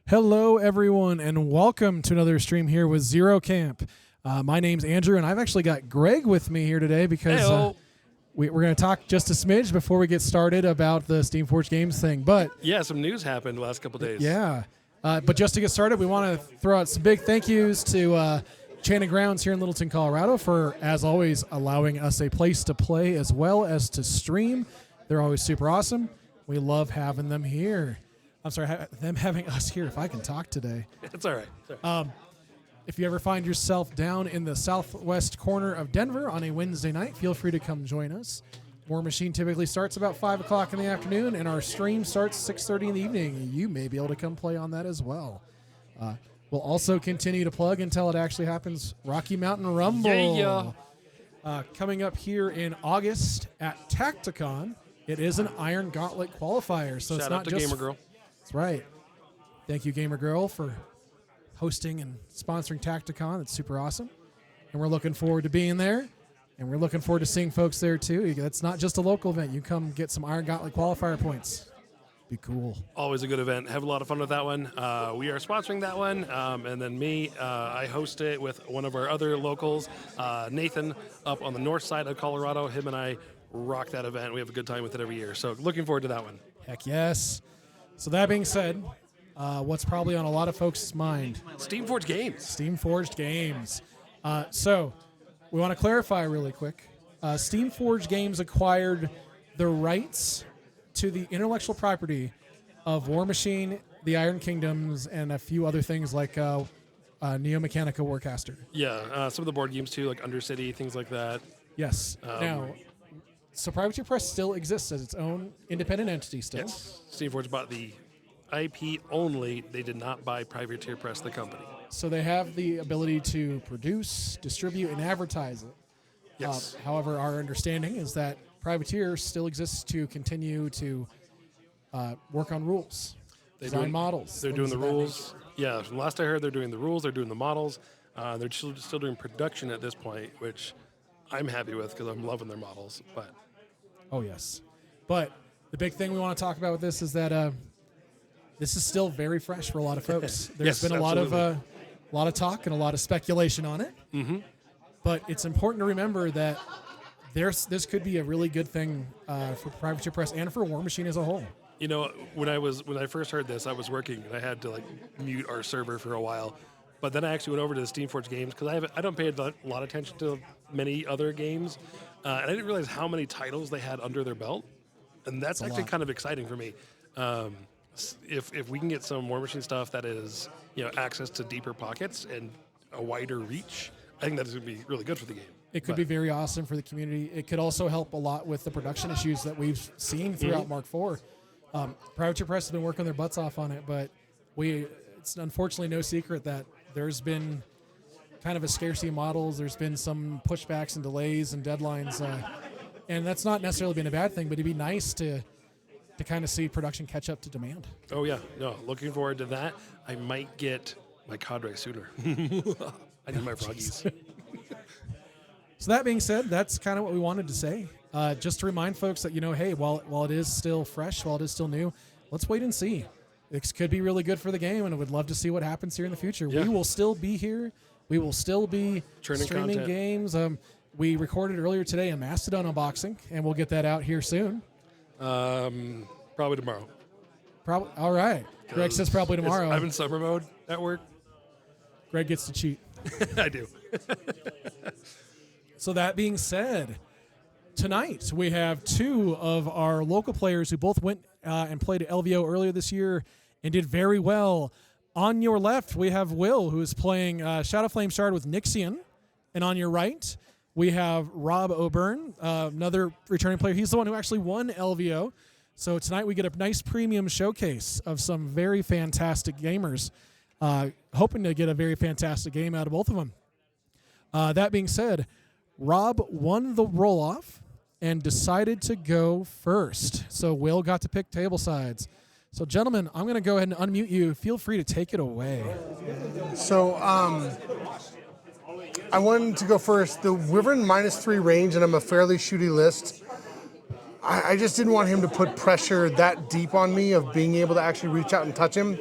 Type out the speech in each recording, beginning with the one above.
Hello, everyone, and welcome to another stream here with Zero Camp. My name's Andrew, and I've actually got Greg with me here today because we're going to talk just a smidge before we get started about the Steamforged Games thing. But yeah, some news happened the last couple days. Yeah, but just to get started, we want to throw out some big thank yous to Chain and Grounds here in Littleton, Colorado for, as always, allowing us a place to play as well as to stream. They're always super awesome. We love having them here. I'm sorry, them having us here, if I can talk today. It's all right. It's all right. If you ever find yourself down in the southwest corner of Denver on a Wednesday night, feel free to come join us. Warmachine typically starts about 5 o'clock in the afternoon, and our stream starts 6:30 in the evening. You may be able to come play on that as well. We'll also continue to plug until it actually happens. Rocky Mountain Rumble. Coming up here in August at Tacticon. It is an Iron Gauntlet qualifier, so it's not Shout out to just Gamer Girl. That's right. Thank you, Gamer Girl, for hosting and sponsoring Tacticon. It's super awesome. And we're looking forward to being there. And we're looking forward to seeing folks there, too. That's not just a local event. You come get some Iron Gauntlet qualifier points. Be cool. Always a good event. Have a lot of fun with that one. We are sponsoring that one. And then I host it with one of our other locals, Nathan, up on the north side of Colorado. Him and I rock that event. We have a good time with it every year. So looking forward to that one. Heck yes. So that being said, what's probably on a lot of folks' mind? Steamforged Games. Steamforged Games. So we want to clarify really quick. Steamforged Games acquired the rights to the intellectual property of Warmachine, the Iron Kingdoms, and a few other things like Neo Mechanica Warcaster. Yeah, some of the board games too, like Undercity, things like that. Yes. Now, so Privateer Press still exists as its own independent entity still. Yes. Steamforged bought the IP only. They did not buy Privateer Press, the company. So they have the ability to produce, distribute, and advertise it. Yes. However, our understanding is that Privateer still exists to continue to work on rules, design models. They're doing the rules. Yeah, from last I heard, they're doing the rules. They're doing the models. They're still doing production at this point, which I'm happy with because I'm loving their models. But oh yes, but the big thing we want to talk about with this is that this is still very fresh for a lot of folks. There's been a lot of talk and a lot of speculation on it. Mm-hmm. But it's important to remember that this could be a really good thing for Privateer Press and for Warmachine as a whole. You know, when I first heard this, I was working and I had to mute our server for a while. But then I actually went over to the Steamforged Games because I don't pay a lot of attention to many other games, and I didn't realize how many titles they had under their belt, and that's actually kind of exciting for me. If we can get some Warmachine stuff that is access to deeper pockets and a wider reach, I think that's going to be really good for the game. It could be very awesome for the community. It could also help a lot with the production issues that we've seen throughout Mark IV. Privateer Press has been working their butts off on it, but it's unfortunately no secret that there's been kind of a scarcity of models. There's been some pushbacks and delays and deadlines, and that's not necessarily been a bad thing, but it'd be nice to kind of see production catch up to demand. Oh, yeah. No, looking forward to that. I might get my cadre sooner. I need my froggies. So that being said, that's kind of what we wanted to say. Just to remind folks that, hey, while it is still fresh, while it is still new, let's wait and see. This could be really good for the game, and I would love to see what happens here in the future. Yeah. We will still be here. We will still be streaming content. Games. We recorded earlier today a Mastodon unboxing, and we'll get that out here soon. Probably tomorrow. All right. Greg says probably tomorrow. I'm in summer mode at work. Greg gets to cheat. I do. So that being said, tonight we have two of our local players who both went and played at LVO earlier this year and did very well. On your left, we have Will, who is playing Shadowflame Shard with Nyxyan. And on your right, we have Rob O'Byrne, another returning player. He's the one who actually won LVO. So tonight we get a nice premium showcase of some very fantastic gamers. Hoping to get a very fantastic game out of both of them. That being said, Rob won the roll-off and decided to go first. So Will got to pick table sides. So, gentlemen, I'm going to go ahead and unmute you. Feel free to take it away. So, I wanted to go first. The Wyvern -3 range, and I'm a fairly shooty list. I just didn't want him to put pressure that deep on me of being able to actually reach out and touch him.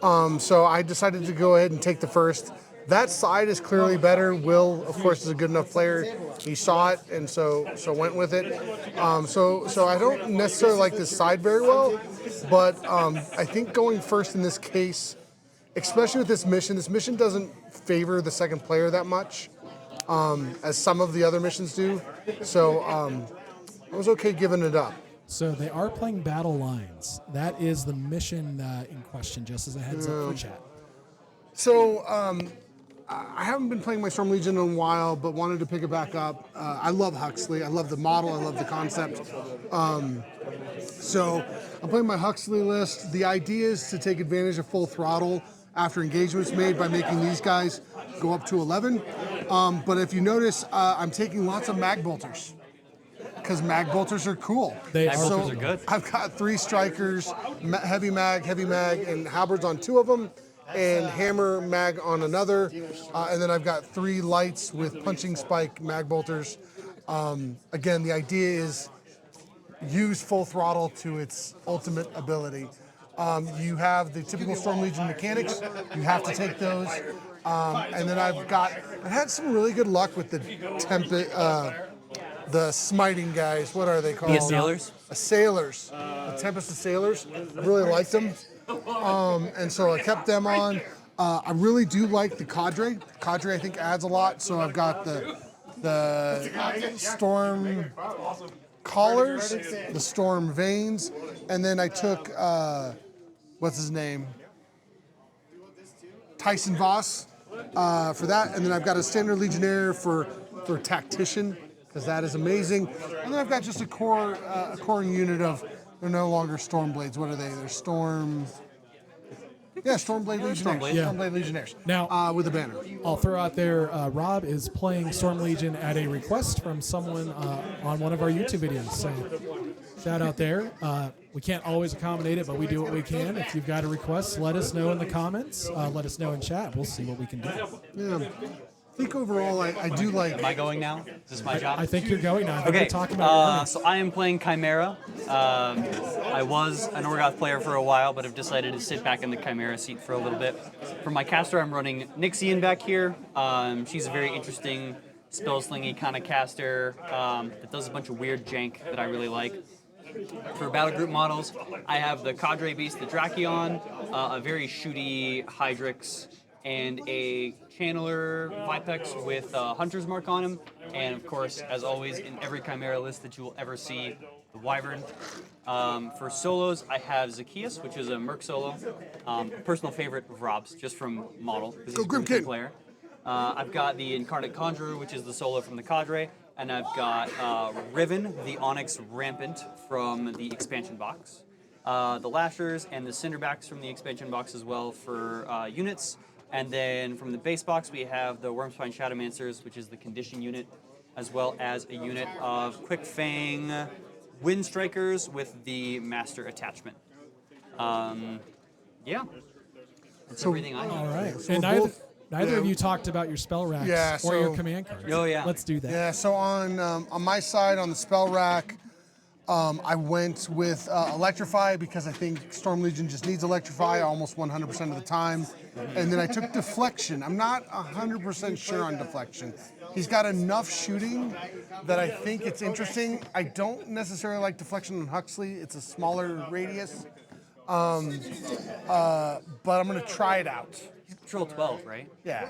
So I decided to go ahead and take the first. That side is clearly better. Will, of course, is a good enough player. He saw it and so went with it. So I don't necessarily like this side very well, but I think going first in this case, especially with this mission doesn't favor the second player that much, as some of the other missions do. So I was okay giving it up. So they are playing Battle Lines. That is the mission in question, just as a heads up for chat. So I haven't been playing my Storm Legion in a while, but wanted to pick it back up. I love Huxley. I love the model. I love the concept. So I'm playing my Huxley list. The idea is to take advantage of full throttle after engagement's made by making these guys go up to 11. But if you notice, I'm taking lots of mag bolters, because mag bolters are cool. Mag bolters are good. I've got 3 strikers, heavy mag, and halberds on 2 of them, and hammer mag on another. And then I've got 3 lights with punching spike mag bolters. Again, the idea is use full throttle to its ultimate ability. You have the typical Storm Legion mechanics. You have to take those. And then I've had some really good luck with the smiting guys. What are they called? The assailers? Assailers. The Tempest Assailers. I really liked them. And so I kept them on. I really do like the Cadre. Cadre, I think, adds a lot. So I've got the Storm Collars, the Storm Veins, and then I took, what's his name? Tyson Voss for that. And then I've got a Standard Legionnaire for Tactician, because that is amazing. And then I've got just a core unit of, they're no longer Stormblades. What are they? They're Stormblade Legionnaires. Stormblade Legionnaires. Now, with a banner. I'll throw out there, Rob is playing Storm Legion at a request from someone on one of our YouTube videos. So shout out there. We can't always accommodate it, but we do what we can. If you've got a request, let us know in the comments. Let us know in chat. We'll see what we can do. Yeah. I think overall I do like... Am I going now? Is this my job? I think you're going now. I think Okay, we're talking about so I am playing Khymaera. I was an Orgoth player for a while, but have decided to sit back in the Khymaera seat for a little bit. For my caster, I'm running Nyxyan back here. She's a very interesting spell-slingy kind of caster that does a bunch of weird jank that I really like. For battle group models, I have the Cadre Beast, the Drakyon, a very shooty Hydrix, and a Channeler Vipex with Hunter's Mark on him, and of course, as always, in every Khymaera list that you will ever see, the Wyvern. For solos, I have Zacchaeus, which is a Merc solo, a personal favorite of Rob's, just from model, because he's a really good player. I've got the Incarnate Conjurer, which is the solo from the Cadre, and I've got Riven, the Onyx Rampant from the expansion box. The Lashers and the Cinderbacks from the expansion box as well for units. And then from the base box, we have the Wormspine Shadowmancers, which is the condition unit, as well as a unit of Quick Fang Wind Strikers with the Master attachment. Yeah, that's everything I have. All right. So And neither yeah. of you talked about your spell racks or your command cards. Oh, yeah. Let's do that. Yeah, so on my side, on the spell rack, I went with Electrify because I think Storm Legion just needs Electrify almost 100% of the time. And then I took Deflection. I'm not 100% sure on Deflection. He's got enough shooting that I think it's interesting. I don't necessarily like Deflection on Huxley. It's a smaller radius. But I'm going to try it out. He's control 12, right? Yeah,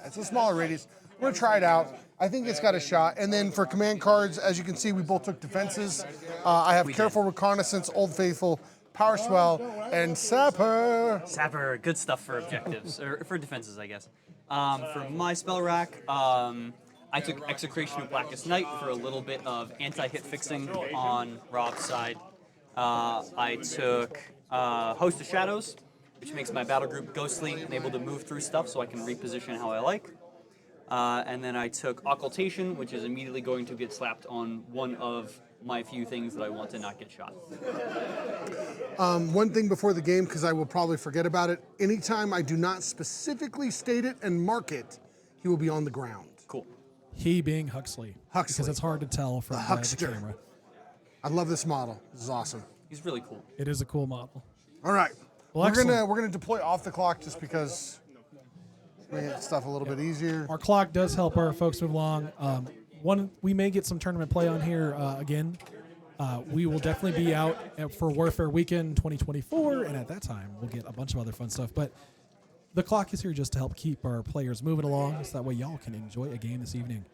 it's a smaller radius. We're going to try it out. I think it's got a shot. And then for command cards, as you can see, we both took defenses. I have Careful Reconnaissance, Old Faithful, Power Swell, and Sapper. Sapper, good stuff for objectives, or for defenses, I guess. For my spell rack, I took Execration of Blackest Night for a little bit of anti-hit fixing on Rob's side. I took Host of Shadows, which makes my battle group ghostly and able to move through stuff so I can reposition how I like. And then I took Occultation, which is immediately going to get slapped on one of my few things that I want to not get shot. One thing before the game, because I will probably forget about it, anytime I do not specifically state it and mark it, he will be on the ground. Cool. He being Huxley. Huxley. Because it's hard to tell from the Huckster. camera. I love this model. This is awesome. He's really cool. It is a cool model. All right. Well, we're gonna deploy off the clock just because we get stuff a little bit easier. Our clock does help our folks move along. We may get some tournament play on here again. We will definitely be out for Warfare Weekend 2024, and at that time, we'll get a bunch of other fun stuff. But the clock is here just to help keep our players moving along, so that way y'all can enjoy a game this evening.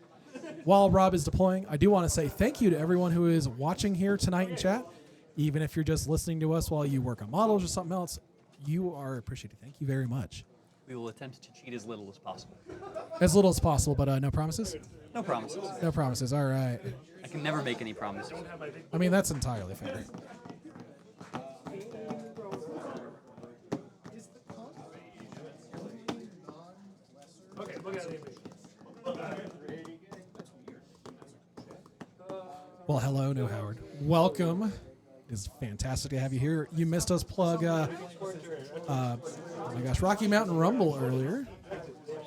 While Rob is deploying, I do want to say thank you to everyone who is watching here tonight in chat. Even if you're just listening to us while you work on models or something else, you are appreciated. Thank you very much. We will attempt to cheat as little as possible. As little as possible, but no promises? No promises. No promises, all right. I can never make any promises. I mean, that's entirely fair. Well, hello, No Howard. Welcome. It is fantastic to have you here. You missed us plug, oh my gosh, Rocky Mountain Rumble earlier.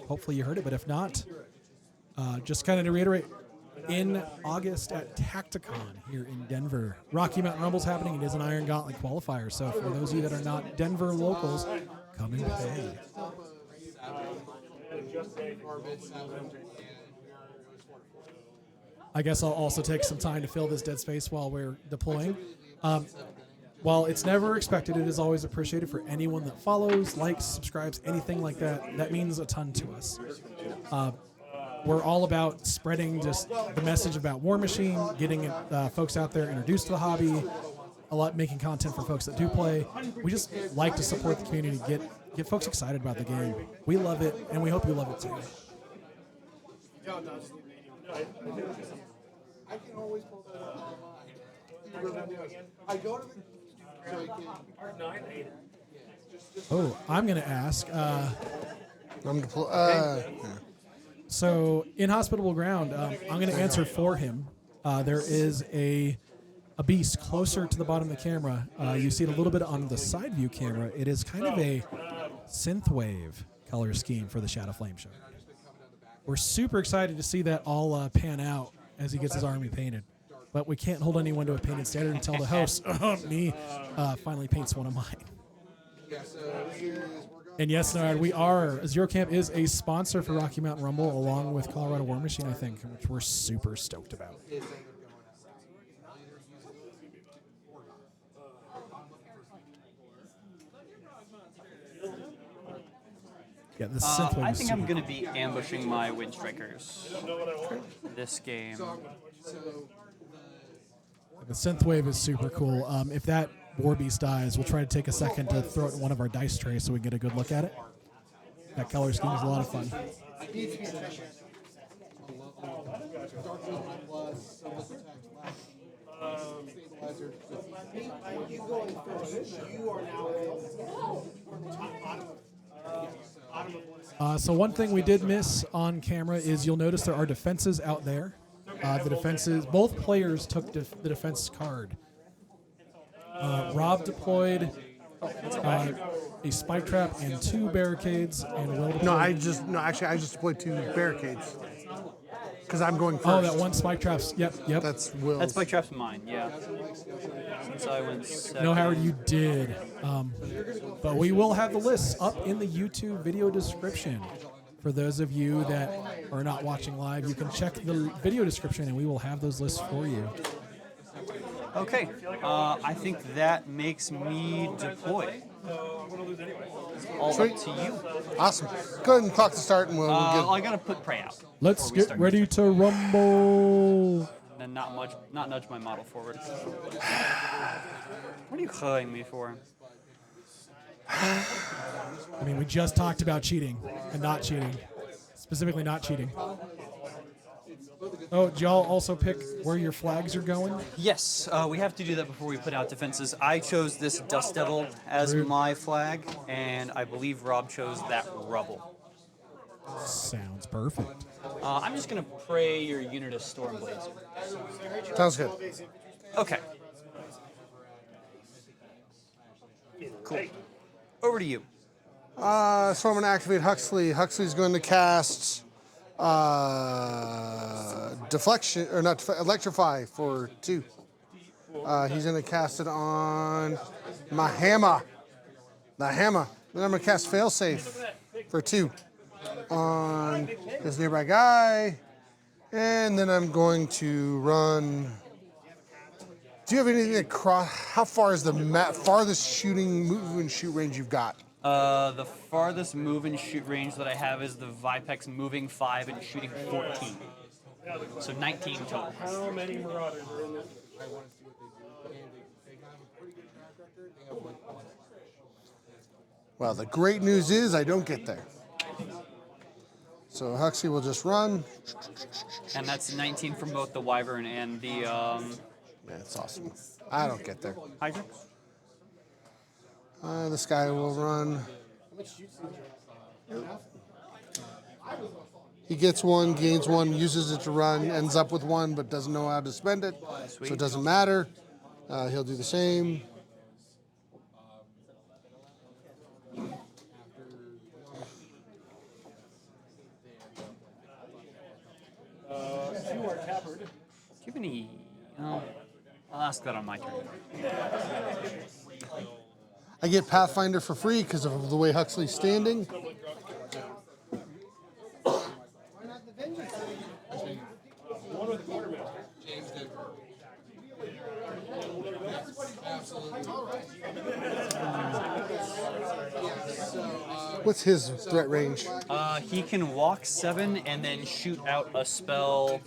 Hopefully you heard it, but if not, just kind of to reiterate, in August at Tacticon here in Denver, Rocky Mountain Rumble's happening. It is an Iron Gauntlet qualifier, so for those of you that are not Denver locals, come and play. I guess I'll also take some time to fill this dead space while we're deploying. While it's never expected, it is always appreciated for anyone that follows, likes, subscribes, anything like that. That means a ton to us. We're all about spreading just the message about Warmachine, getting folks out there introduced to the hobby, making content for folks that do play. We just like to support the community, get folks excited about the game. We love it, and we hope you love it too. I can always pull that up. I go to Oh, I'm going to ask. So, inhospitable ground, I'm going to answer for him. There is a beast closer to the bottom of the camera. You see it a little bit on the side view camera. It is kind of a synthwave color scheme for the Shadowflame Shard. We're super excited to see that all pan out as he gets his army painted. But we can't hold anyone to a painted standard until the host, me, finally paints one of mine. And yes, Nard, we are. Zero Camp is a sponsor for Rocky Mountain Rumble, along with Colorado Warmachine, I think, which we're super stoked about. Yeah, the synthwave I is think super I'm going to be ambushing my Windstrikers this game. The synthwave is super cool. If that War Beast dies, we'll try to take a second to throw it in one of our dice trays so we can get a good look at it. That color scheme is a lot of fun. So one thing we did miss on camera is you'll notice there are defenses out there. The defenses, both players took the defense card. Rob deployed a spike trap and 2 barricades, and Will deployed... I just deployed 2 barricades because I'm going first. Oh, that one spike trap's... Yep. That's Will's. That spike trap's mine, yeah. Since I went second. No, Howard, you did. But we will have the lists up in the YouTube video description. For those of you that are not watching live, you can check the video description, and we will have those lists for you. Okay, I think that makes me deploy. All Sweet. up to you. Awesome. Go ahead and clock the start, and we'll get... I gotta put prey out. Let's before we get start ready this. to rumble. And not nudge my model forward. What are you calling me for? I mean, we just talked about cheating and not cheating. Specifically not cheating. Oh, did y'all also pick where your flags are going? Yes, we have to do that before we put out defenses. I chose this Dust Devil as my flag, and I believe Rob chose that Rubble. Sounds perfect. I'm just going to pray your unit of Stormblazer. Sounds good. Okay. Cool. Over to you. So I'm going to activate Huxley. Huxley's going to cast deflection, or not, electrify for 2. He's going to cast it on my hammer. the hammer. Then I'm gonna cast Failsafe for 2 on this nearby guy. And then I'm going to run. Do you have anything that how far is the farthest shooting move and shoot range you've got? The farthest move and shoot range that I have is the Vipex moving 5 and shooting 14. So 19 total. How many Marauders are in this? Well, the great news is I don't get there. So Huxley will just run. And that's 19 from both the Wyvern and the Yeah, it's awesome. I don't get there. Hydrix. This guy will run. He gets 1, gains 1, uses it to run, ends up with 1, but doesn't know how to spend it. So it doesn't matter. He'll do the same. You are tappered. Do you have any? I'll ask that on my turn. I get Pathfinder for free because of the way Huxley's standing. What's his threat range? He can walk 7 and then shoot out a spell.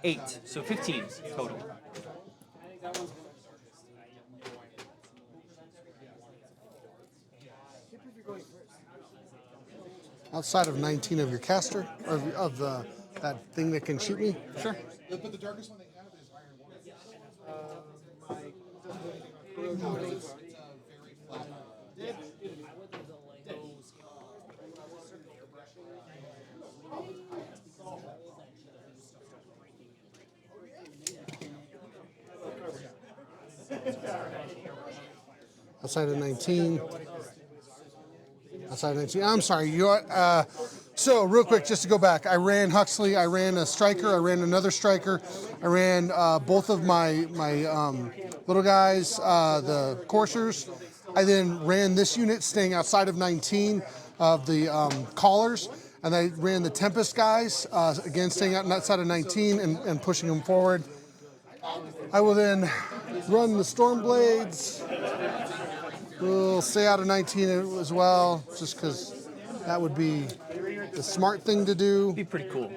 8, so 15 total. Outside of 19 of your caster, or of that thing that can shoot me? Sure. But the darkest one they have is Iron Warrior. It's very flat. Outside of 19. Outside of 19. I'm sorry. So real quick, just to go back, I ran Huxley. I ran a striker. I ran another striker. I ran both of my little guys, the coursers. I then ran this unit, staying outside of 19 of the callers, and I ran the Tempest guys, again staying outside of 19 and pushing them forward. I will then run the Stormblades. We'll stay out of 19 as well, just because that would be the smart thing to do. Be pretty cool.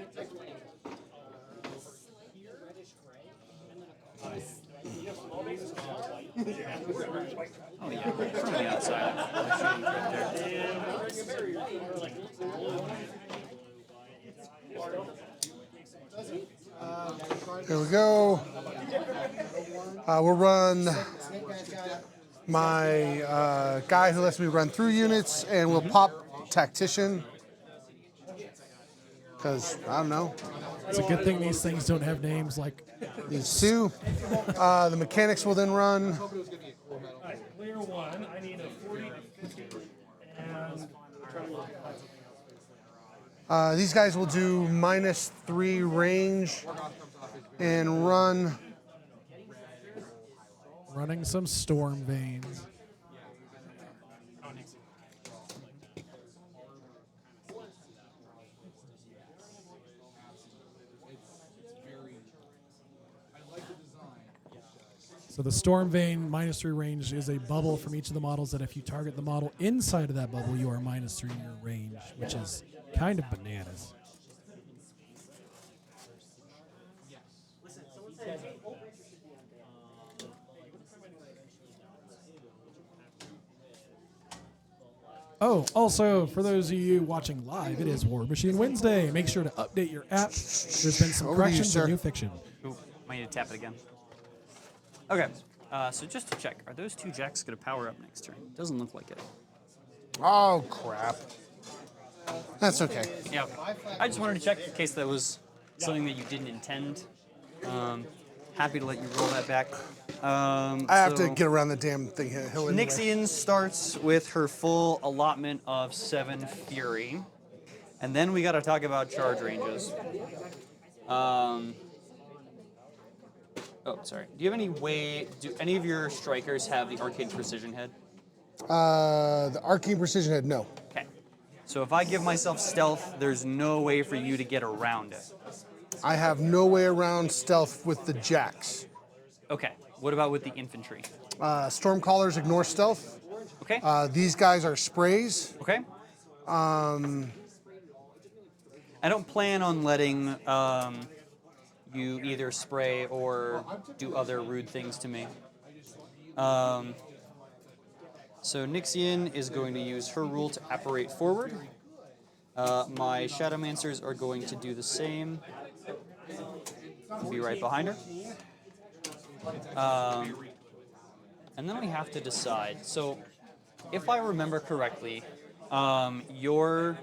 Oh yeah, from the outside. There we go. We'll run my guy who lets me run through units, and we'll pop Tactician. Because, I don't know. It's a good thing these things don't have names like These 2. The mechanics will then run. Clear 1. I need a 40 and These guys will do -3 range and run. running some storm veins. So the Storm Vein -3 range is a bubble from each of the models that if you target the model inside of that bubble, you are -3 in your range, which is kind of bananas. Oh, also, for those of you watching live, it is Warmachine Wednesday. Make sure to update your app. There's been some Over to you, corrections sir. and new fiction. Ooh, might need to tap it again. Okay, so just to check, are those 2 jacks going to power up next turn? Doesn't look like it. Oh, crap. That's okay. Yeah, okay. I just wanted to check in case that was something that you didn't intend. Happy to let you roll that back. I have to get around the damn thing hill anyway. Nyxyan starts with her full allotment of 7 Fury. And then we got to talk about charge ranges. Oh, sorry. Do you have any way? Do any of your strikers have the arcane precision head? The arcane precision head, no. Okay. So if I give myself stealth, there's no way for you to get around it. I have no way around stealth with the jacks. Okay. What about with the infantry? Stormcallers ignore stealth. Okay. These guys are sprays. Okay. I don't plan on letting you either spray or do other rude things to me. So Nyxyan is going to use her rule to apparate forward. My Shadowmancers are going to do the same. Be right behind her. And then we have to decide. So, if I remember correctly, your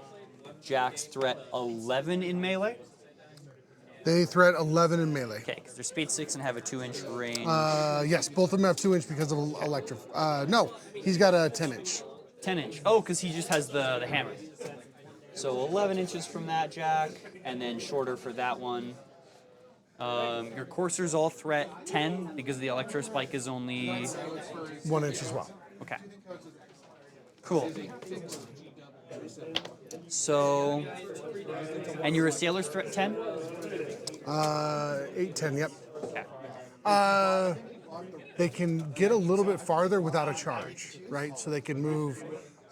jacks threat 11 in melee. They threat 11 in melee. Okay, because they're speed 6 and have a 2-inch range. Yes, both of them have 2-inch because of electric. No, he's got a 10-inch. 10-inch. Oh, because he just has the hammer. So 11 inches from that jack, and then shorter for that one. Your coursers all threat 10 because the electro spike is only 1 inch as well. okay. Cool. So, and your assailers threat 10? 8, 10, yep. Okay. They can get a little bit farther without a charge, right? So they can move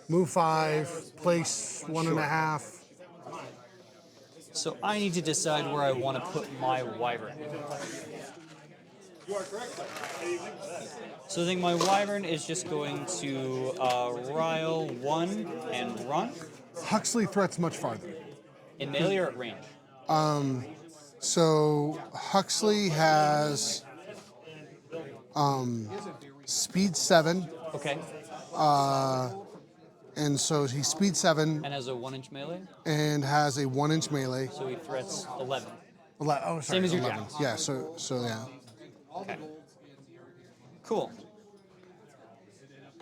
5, place 1.5. So I need to decide where I want to put my wyvern. So I think my wyvern is just going to rile 1 and run. Huxley threats much farther. In melee or at range? So Huxley has speed 7, Okay. and so he's speed 7 And has a 1-inch melee, and has a 1-inch melee. so he threats 11. Oh, sorry, Same as your 11. jacks. Yeah, so yeah. Okay. Cool.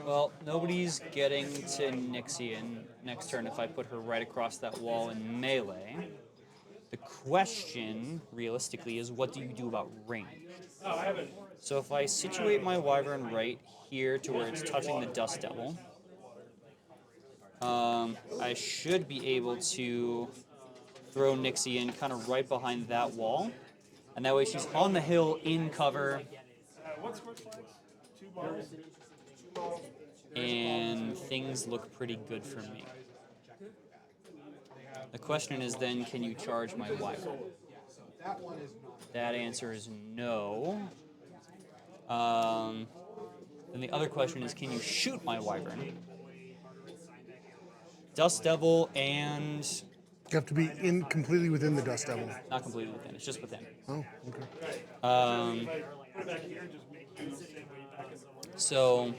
Well, nobody's getting to Nyxyan next turn if I put her right across that wall in melee. The question, realistically, is what do you do about range? So if I situate my wyvern right here to where it's touching the Dust Devil, I should be able to throw Nyxyan kind of right behind that wall. And that way she's on the hill in cover. And things look pretty good for me. The question is then, can you charge my wyvern? That answer is no. Then the other question is, can you shoot my wyvern? Dust Devil and... You have to be completely within the Dust Devil. Not completely within, it's just within. Oh, okay. So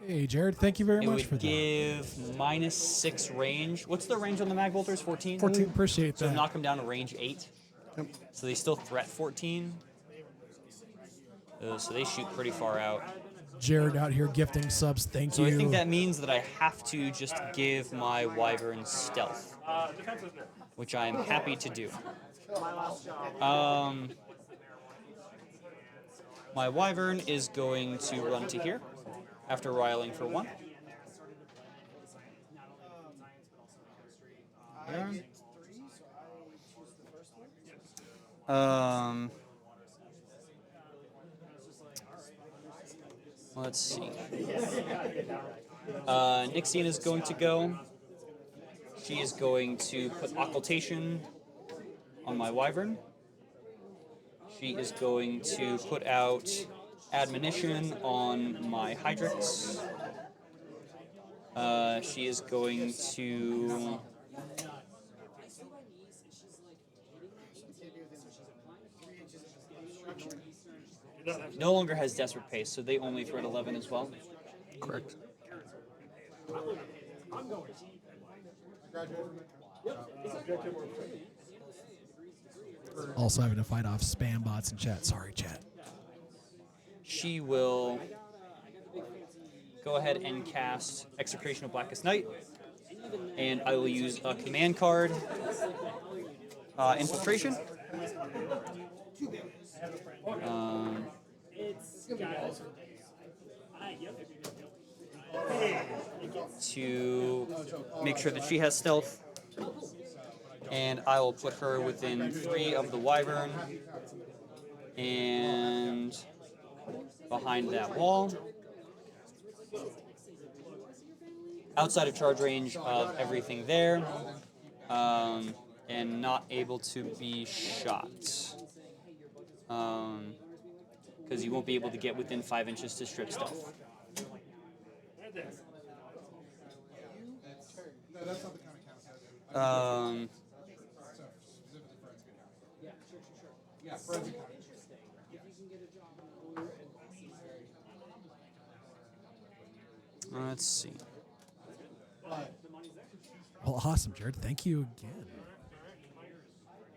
Hey, Jared, thank you very it much for would that. give -6 range. What's the range on the mag bolters? 14? 14, appreciate So that. knock them down to range 8. Yep. So they still threat 14. So they shoot pretty far out. Jared out here gifting subs, thank So you. I think that means that I have to just give my wyvern stealth, which I'm happy to do. My wyvern is going to run to here after riling for 1. Let's see. Nyxyan is going to go. She is going to put occultation on my wyvern. She is going to put out admonition on my Hydrix. She is going to... No longer has Desperate Pace, so they only threat 11 as well. Correct. Also having to fight off spam bots in chat. Sorry, chat. She will go ahead and cast Execration of Blackest Night, and I will use a command card, Infiltration. to make sure that she has stealth. And I will put her within 3 of the wyvern and behind that wall. Outside of charge range of everything there, and not able to be shot. Because you won't be able to get within 5 inches to strip stealth. Let's see. Well, awesome, Jared. Thank you again.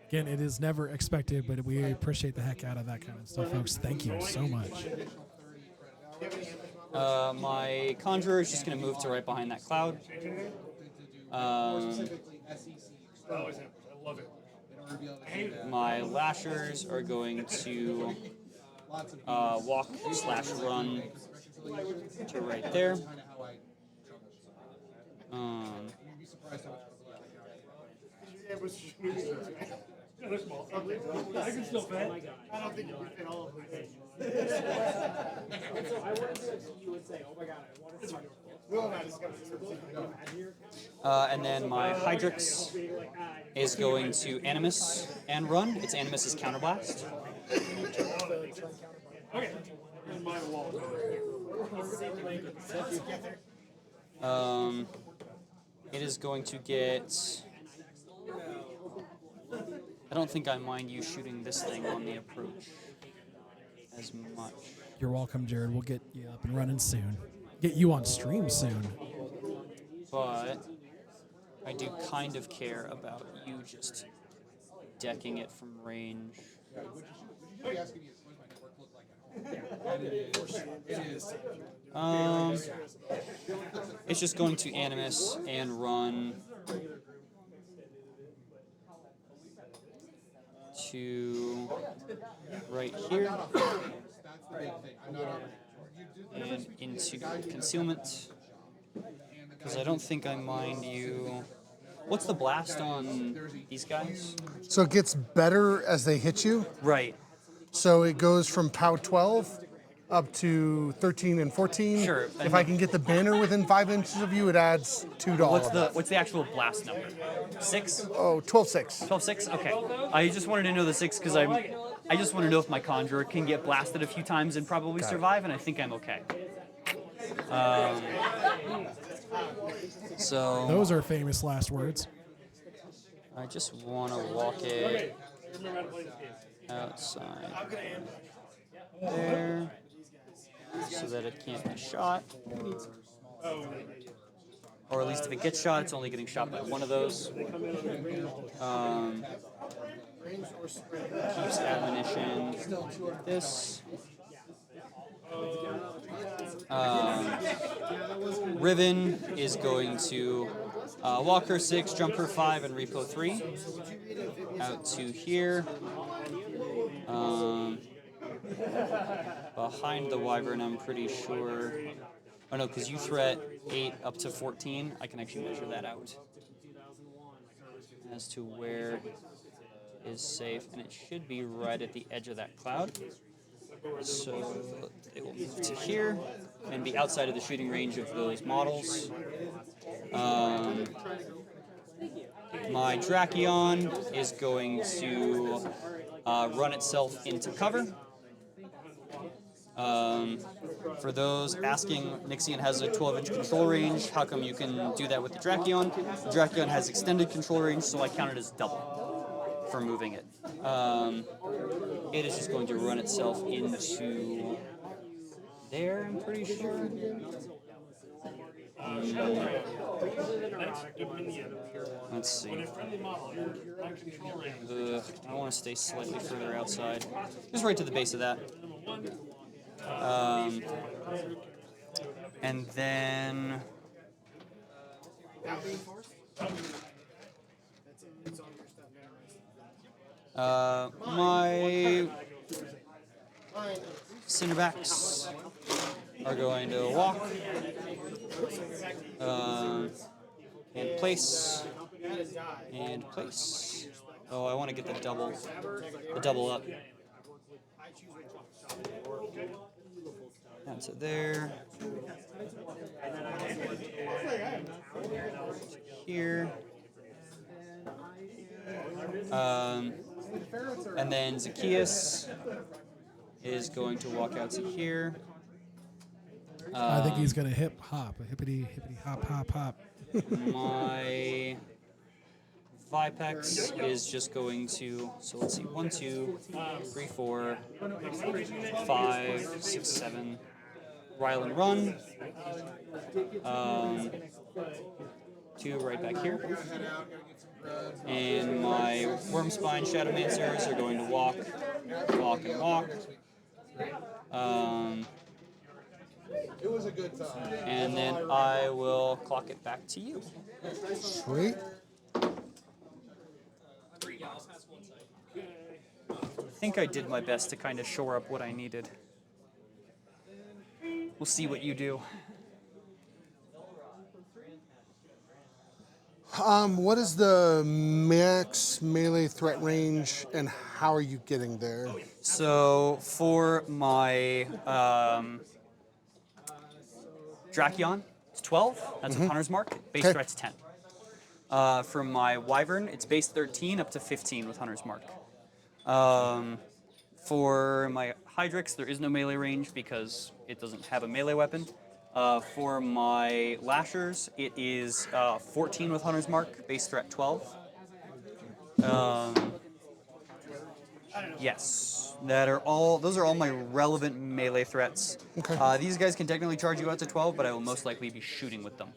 Again, it is never expected, but we appreciate the heck out of that kind of stuff, folks. Thank you so much. My Conjurer is just going to move to right behind that cloud. My Lashers are going to walk/run to right there. And then my Hydrix is going to Animus and run. It's Animus's Counterblast. It is going to get... I don't think I mind you shooting this thing on the approach as much. You're welcome, Jared. We'll get you up and running soon. Get you on stream soon. But I do kind of care about you just decking it from range. It's just going to Animus and run to right here and into concealment, because I don't think I mind you. What's the blast on these guys? So it gets better as they hit you. Right. So it goes from POW 12 up to 13 and 14. Sure. If I can get the banner within 5 inches of you, it adds 2 to all of that. What's the actual blast number? 6? Oh, 12-6. 12-6? Okay. I just wanted to know the 6 because I just want to know if my Conjurer can get blasted a few times and probably survive, and I think I'm okay. So Those are famous last words. I just want to walk it outside there so that it can't be shot. Or at least if it gets shot, it's only getting shot by one of those. Keeps ammunition like this. Riven is going to walk her 6, jump her 5, and repo 3 out to here. Behind the Wyvern, I'm pretty sure. Oh no, because you threat 8 up to 14. I can actually measure that out as to where it is safe, and it should be right at the edge of that cloud. So it will move to here and be outside of the shooting range of those models. My Drakyon is going to run itself into cover. For those asking, Nyxyan has a 12-inch control range. How come you can do that with the Drakyon? The Drakyon has extended control range, so I count it as double for moving it. It is just going to run itself into there, I'm pretty sure. Let's see. I want to stay slightly further outside. Just right to the base of that. And then... my Cinderbacks are going to walk and place and place. Oh, I want to get the double up. That's it there. Here. And then Zacchaeus is going to walk out to here. I think he's gonna hip hop, a hippity hop hop hop. My Vipex is just going to, so let's see, 1, 2, 3, 4, 5, 6, 7. Rile and run. 2 right back here. And my Wormspine Shadowmancers are going to walk, and walk. It was a good time. And then I will clock it back to you. Sweet. I think I did my best to kind of shore up what I needed. We'll see what you do. What is the max melee threat range, and how are you getting there? So for my Drakyon, it's 12. That's a Hunter's Mark. Base Okay. threat's 10. For my Wyvern, it's base 13 up to 15 with Hunter's Mark. For my Hydrix, there is no melee range because it doesn't have a melee weapon. For my Lashers, it is 14 with Hunter's Mark, base threat 12. Yes, those are all my relevant melee threats. Okay. These guys can technically charge you out to 12, but I will most likely be shooting with them.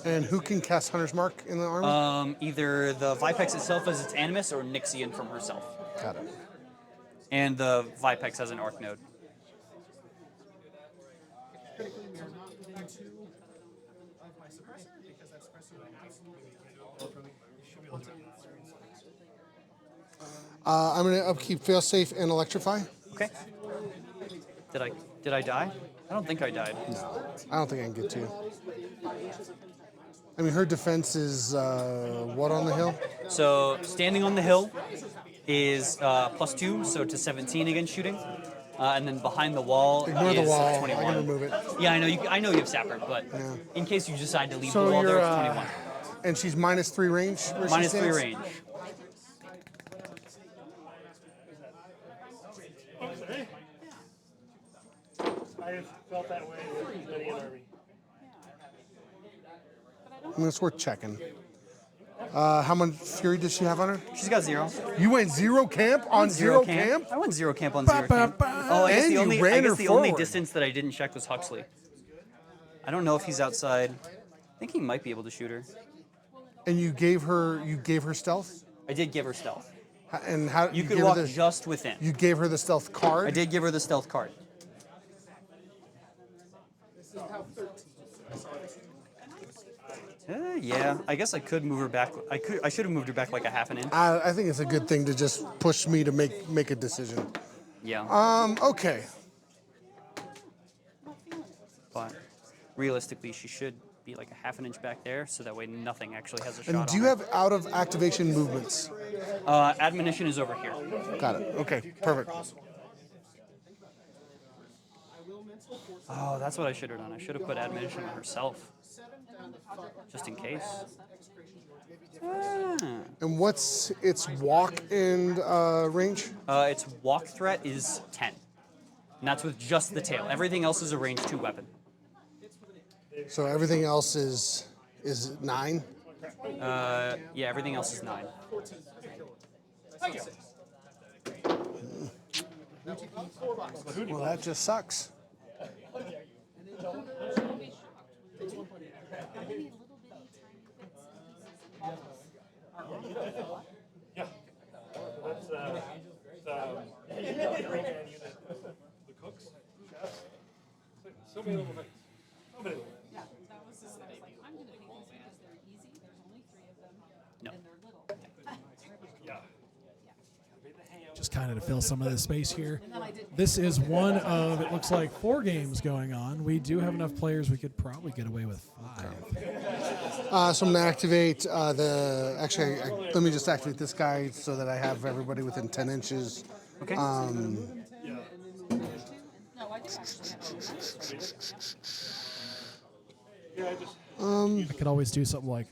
And who can cast Hunter's Mark in the army? Either the Vipex itself as its animus or Nyxyan from herself. Got it. And the Vipex has an arc node. I'm going to upkeep Failsafe and Electrify. Okay. Did I die? I don't think I died. No, I don't think I can get to you. I mean, her defense is what on the hill? So standing on the hill is +2, so to 17 against shooting. And then behind the wall Ignore is the wall. 21. I can remove it. Yeah, I know. I know you have Sapper, but Yeah. in case you decide to leave So the wall there, you're, it's 21. and she's -3 range. Where she -3 stands? range. I felt that way with many an army. I mean, it's worth checking. How much fury does she have on her? She's got 0. You went 0 camp on 0 camp? I went 0 camp on 0 camp. Oh, I guess And the you only, ran I guess her the only forward. distance that I didn't check was Huxley. I don't know if he's outside. I think he might be able to shoot her. And you gave her stealth? I did give her stealth. And how You could gave walk her the, just within. You gave her the stealth card? I did give her the stealth card. Yeah, I guess I could move her back. I should have moved her back like a half an inch. I think it's a good thing to just push me to make a decision. Yeah. Okay. But realistically, she should be like a half an inch back there, so that way nothing actually has a shot And do on you her. have out of activation movements? Admonition is over here. Got it. Okay, perfect. Oh, that's what I should have done. I should have put admonition on herself, just in case. And what's its walk and range? Its walk threat is 10, and that's with just the tail. Everything else is a range 2 weapon. So everything else is 9? Yeah, everything else is 9. Well, that just sucks. Yeah. That's the cooks, chefs. So many little things. So many little things. Yeah, that was just like, I'm gonna pick these because they're easy, there's only 3 of them, No. and they're little. Yeah. just kind of to fill some of the space here. This is one of, it looks like 4 games going on. We do have enough players we could probably get away with 5. So I'm going to activate actually, let me just activate this guy so that I have everybody within 10 inches. Okay. I could always do something like,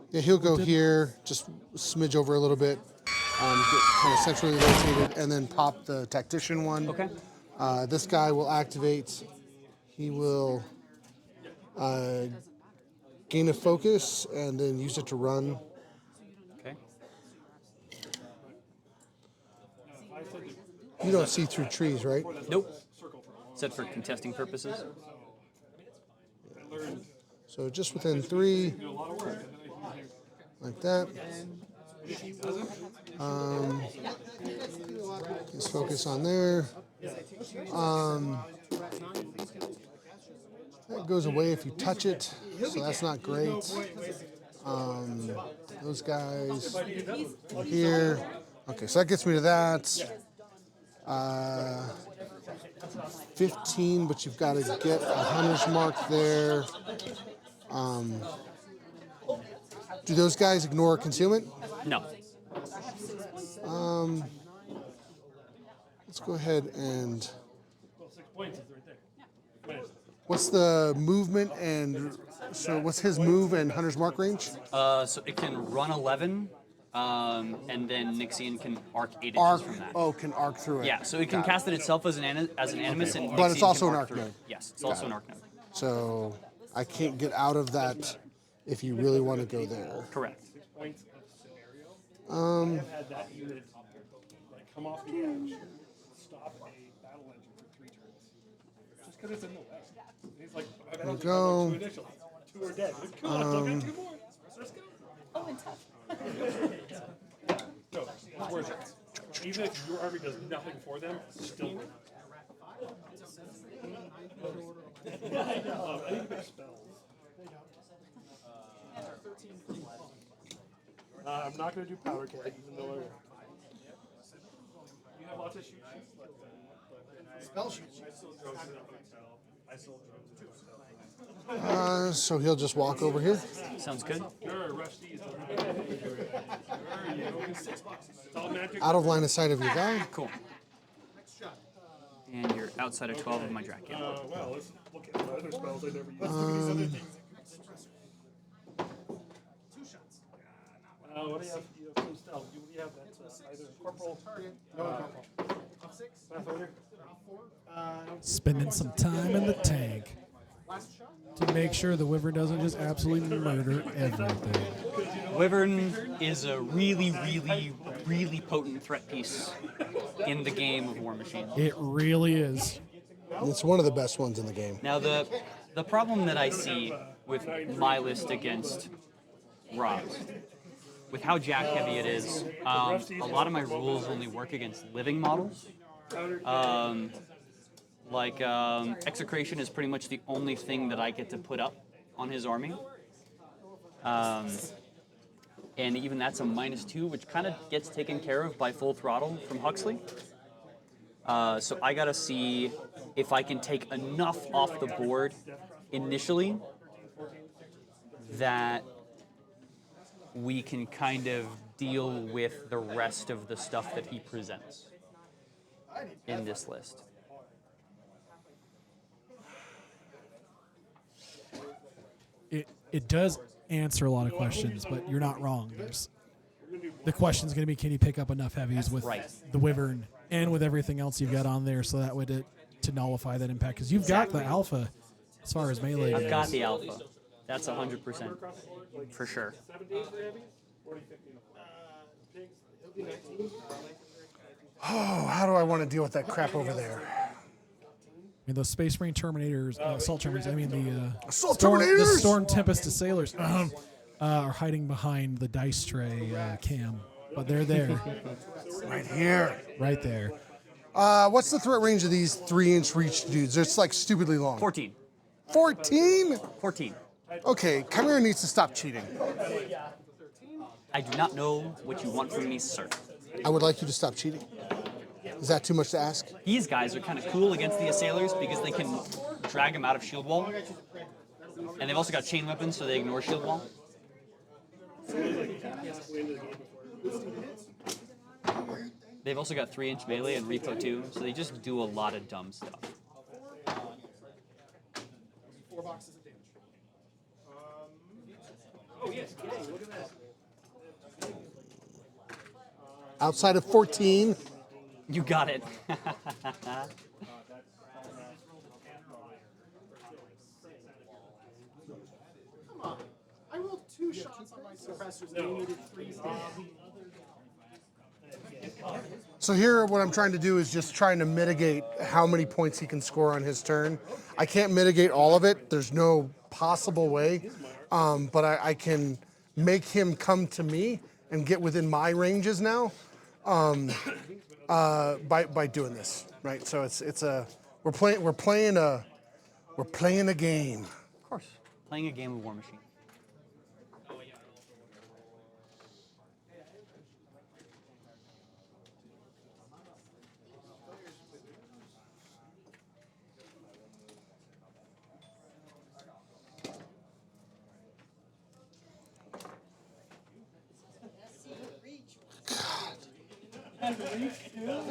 Yeah, he'll go here, just smidge over a little bit, get kind of centrally rotated, and then pop the tactician one. Okay. This guy will activate. He will gain a focus and then use it to run. Okay. You don't see through trees, right? Nope. Except for contesting purposes. So just within 3, like that. Just focus on there. That goes away if you touch it, so that's not great. Those guys here. Okay, so that gets me to that. 15, but you've got to get a hunter's mark there. Do those guys ignore concealment? No. Let's go ahead and. What's the movement and so what's his move and hunter's mark range? So it can run 11, and then Nyxyan can arc 8 inches from that. Oh, can arc through it. Yeah, so it can cast it itself as an animus, and But it's Nyxyan also can an arc through it. node. Yes, it's also an arc node. So I can't get out of that if you really want to go there. Correct. Had that unit come off the edge, stop a battle engine for 3 turns. Just because it's in the west. He's like, There we go. 2 initially. 2 are dead. Come on, I still got 2 more. Let's go. Oh, and tough. No, it's worth it. Even if your army does nothing for them, it's still worth it. I need to make spells. I'm not going to do powder keg, even though I want. You have lots of shoot sheets. Spell sheet. I still drones too. So he'll just walk over here. Sounds good. You're rusty. It's all magic. Out of line of sight of your guy. Cool. And you're outside of 12 of my Drakyon. Well, let's look at the other spells I never used. Look at these other things. What do you have? You have some stealth. You have that either corporal. No, corporal. Math order. spending some time in the tank to make sure the Wyvern doesn't just absolutely murder everything. Wyvern is a really, really, really potent threat piece in the game of Warmachine. It really is. It's one of the best ones in the game. Now, the problem that I see with my list against Rob's, with how jack heavy it is, a lot of my rules only work against living models. Execration is pretty much the only thing that I get to put up on his army. And even that's a -2, which kind of gets taken care of by Full Throttle from Huxley. So I gotta see if I can take enough off the board initially that we can kind of deal with the rest of the stuff that he presents in this list. It does answer a lot of questions, but you're not wrong. The question's going to be, can you pick up enough heavies with the Wyvern and with everything else you've got on there, so that would to nullify that impact? Because you've got the alpha as far as melee goes. I've got the alpha. That's 100% for sure. Oh, how do I want to deal with that crap over there? I mean, those Space Marine Terminators, Assault Terminators, I mean the Assault the Terminators! Storm Tempest Assailers are hiding behind the dice tray cam, but they're there. Right here. Right there. What's the threat range of these 3-inch reach dudes? It's like stupidly long. 14. 14? 14. Okay, Khymaera needs to stop cheating. I do not know what you want from me, sir. I would like you to stop cheating. Is that too much to ask? These guys are kind of cool against the assailers because they can drag them out of shield wall. And they've also got chain weapons, so they ignore shield wall. They've also got 3-inch melee and repo too, so they just do a lot of dumb stuff. 4 boxes of damage. Outside of 14. You got it. I rolled 2 shots on my suppressors and I needed 3 So here, what I'm trying to do is just trying to mitigate how many points he can score on his turn. I can't mitigate all of it. There's no possible way, but I can make him come to me and get within my ranges now by doing this, right? So we're playing a game. Of course, playing a game of Warmachine.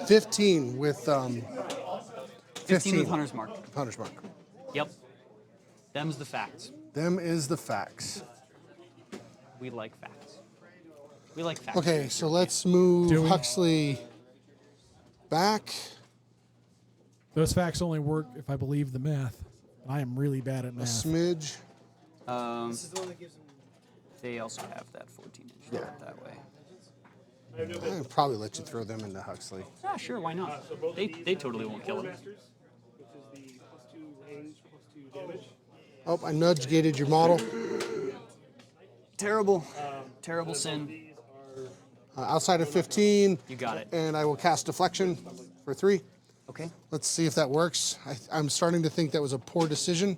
15 with 15 with Hunter's Mark. Hunter's Mark. Yep. Them's the facts. Them is the facts. We like facts. We like facts. Okay, so let's move Huxley back. Those facts only work if I believe the math. And I am really bad at A math. smidge. They also have that 14-inch Yeah. that way. I'd probably let you throw them into Huxley. Ah, sure, why not? They totally won't kill him. Oh, I nudge gated your model. Terrible. Terrible sin. Outside of 15. You got it. And I will cast Deflection for 3. Okay. Let's see if that works. I'm starting to think that was a poor decision.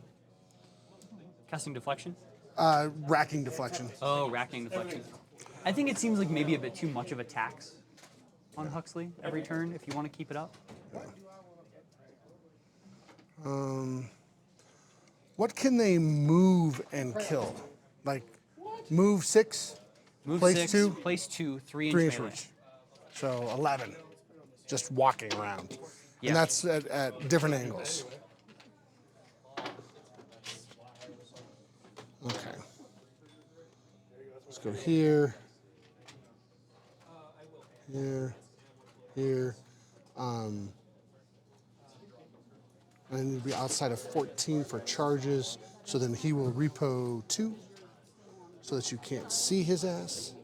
Casting Deflection? Racking Deflection. Oh, racking Deflection. I think it seems like maybe a bit too much of a tax on Huxley every turn if you want to keep it up. What can they move and kill? Like, move 6? Move Place 6, 2? place 2, 3-inch 3-inch melee. reach. So 11. Just walking around. Yeah. And that's at different angles. Okay. Let's go here. Here. I need to be outside of 14 for charges, so then he will repo 2, so that you can't see his ass.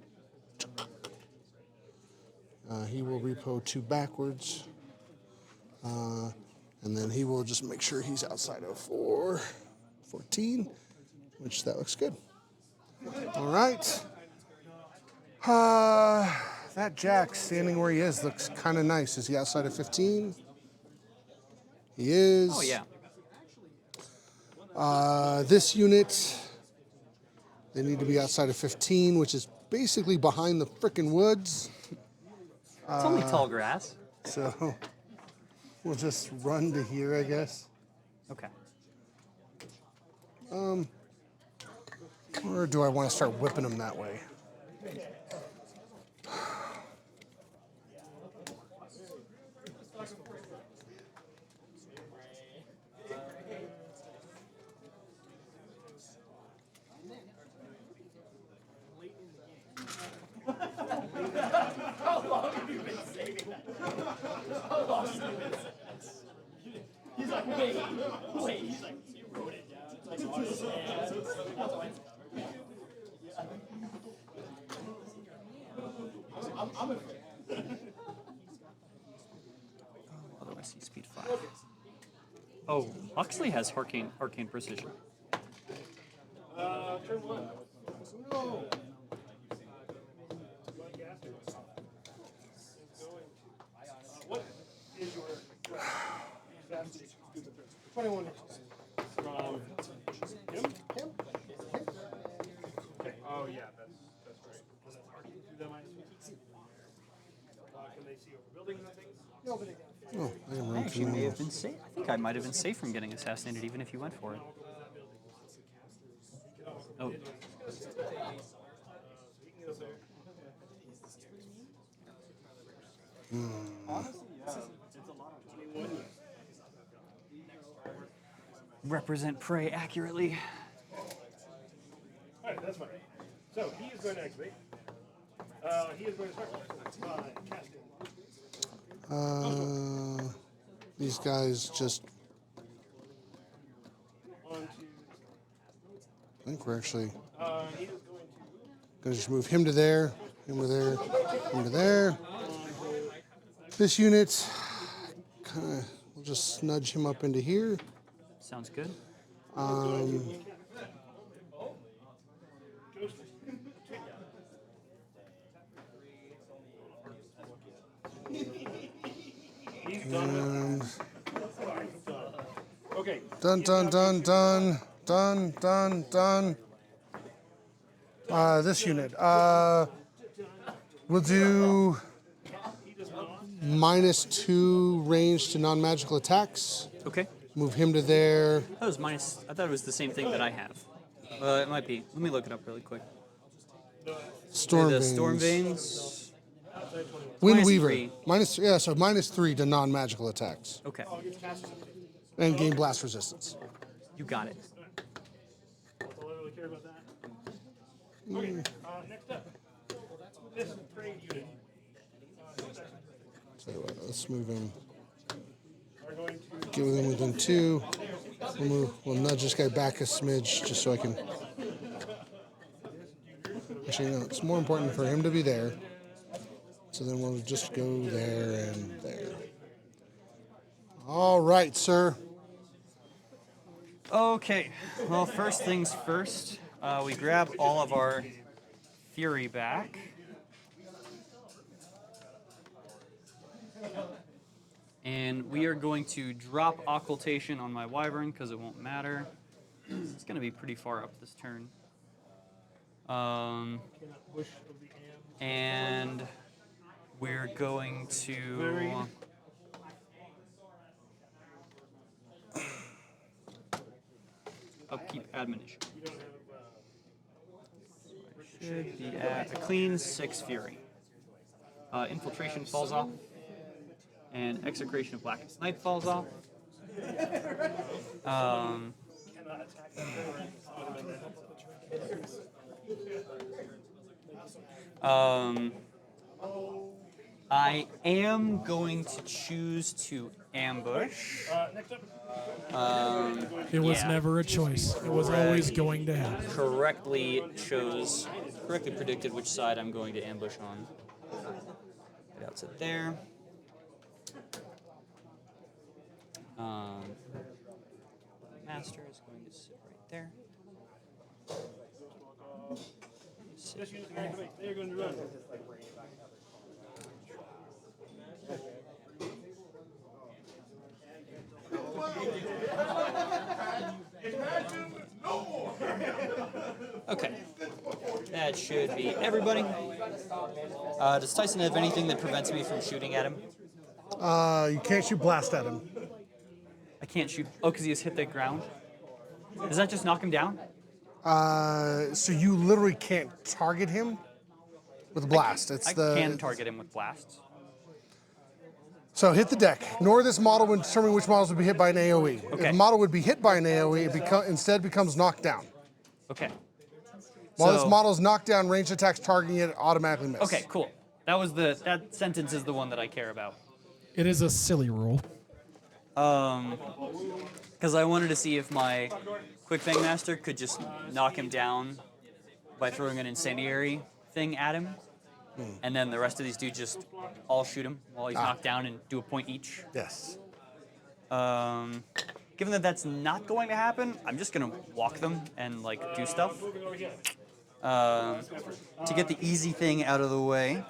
He will repo 2 backwards, and then he will just make sure he's outside of 14, which that looks good. All right. That Jack standing where he is looks kind of nice. Is he outside of 15? He is. Oh, yeah. This unit, they need to be outside of 15, which is basically behind the frickin' woods. It's only tall grass. So we'll just run to here, I guess. Okay. Or do I want to start whipping them that way? He's like, wait. He's like, you wrote it down. It's like, I'm afraid. Otherwise, he's speed 5. Oh, Huxley has arcane precision. Turn 1. No. What is your 21 inches from him? Okay. Oh yeah, that's right. Was that arcane through them? Oh, I am I running actually may through. have been safe. I think I might have been safe from getting assassinated, even if you went for it. Oh. Represent prey accurately. All right, that's fine. So he is going to activate. He is going to start by casting. These guys just. On to. I think we're actually He is going gonna just move him to there, him to there, him to there. This unit, kinda, we'll just nudge him up into here. Sounds good. And okay. dun dun dun dun dun dun dun. This unit, we'll do -2 range to non-magical attacks. Okay. Move him to there. That was minus. I thought it was the same thing that I have. It might be. Let me look it up really quick. Storm The Veins. Storm Veins. Windweaver. -3. So -3 to non-magical attacks. Okay. And gain blast resistance. You got it. That's all I really care about that. Okay. Next up. This trade unit. So let's move him. Are going to. Get with him within 2. We'll nudge this guy back a smidge just so I can. Actually, no, it's more important for him to be there. So then we'll just go there and there. All right, sir. Okay. Well, first things first. We grab all of our fury back. And we are going to drop occultation on my wyvern because it won't matter. It's going to be pretty far up this turn. And we're going to upkeep admonition. Should be at a clean 6 fury. Infiltration falls off. And Execration of Black Snipe falls off. I am going to choose to ambush. It was Yeah. never a choice. It was always going to happen. Correctly predicted which side I'm going to ambush on. Get out to there. Master is going to sit right there. This unit can activate. They are going to run. Okay. That should be everybody. Does Tyson have anything that prevents me from shooting at him? You can't shoot blast at him. I can't shoot. Oh, because he has hit the ground? Does that just knock him down? So you literally can't target him with a blast. I can target him with blasts. So hit the deck. Ignore this model when determining which models would be hit by an AoE. If Okay. a model would be hit by an AoE, it instead becomes knocked down. Okay. While this So- model is knocked down, ranged attacks targeting it automatically miss. Okay, cool. That sentence is the one that I care about. It is a silly rule. Because I wanted to see if my Quick Fang Master could just knock him down by throwing an incendiary thing at him. And then the rest of these dudes just all shoot him while he's knocked down and do a point each. Yes. Given that that's not going to happen, I'm just going to walk them and do stuff. To get the easy thing out of the way,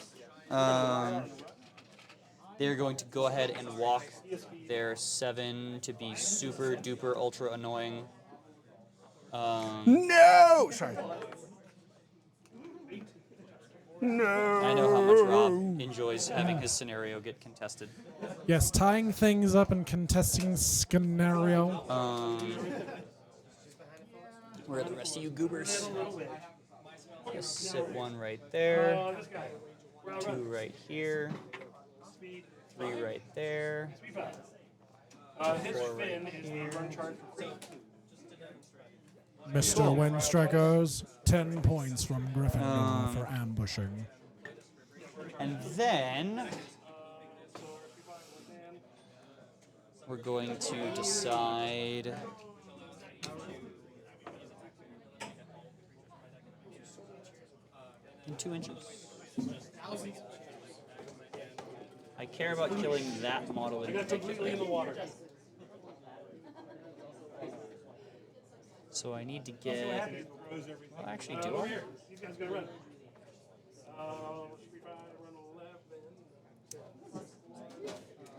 they're going to go ahead and walk their 7 to be super duper ultra annoying. No! Sorry. I know how much Rob enjoys having his scenario get contested. Yes, tying things up and contesting scenario. Where are the rest of you goobers? Just sit one right there, 2 right here, 3 right there, 4 right here. Mr. Windstrikers, 10 points from Gryffindor for ambushing. And then we're going to decide in 2 inches. I care about killing that model in particular. So I need to get. Well, actually, do I? These guys gotta run.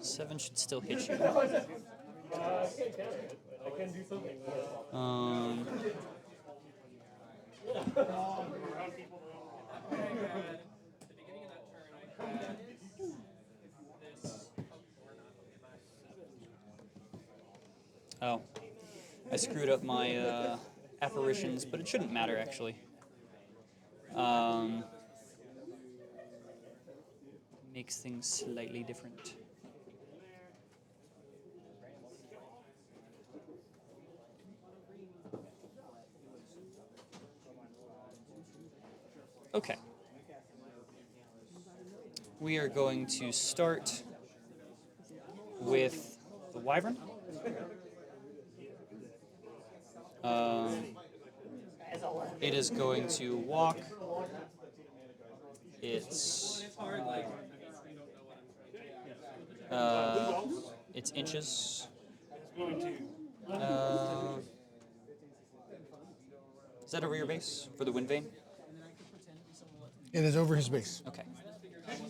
7 should still hit you. I can do something. Oh, I screwed up my apparitions, but it shouldn't matter actually. Makes things slightly different. Okay. We are going to start with the Wyvern. It is going to walk. It's inches. Is that over your base for the wind vein? It is over his base. Okay.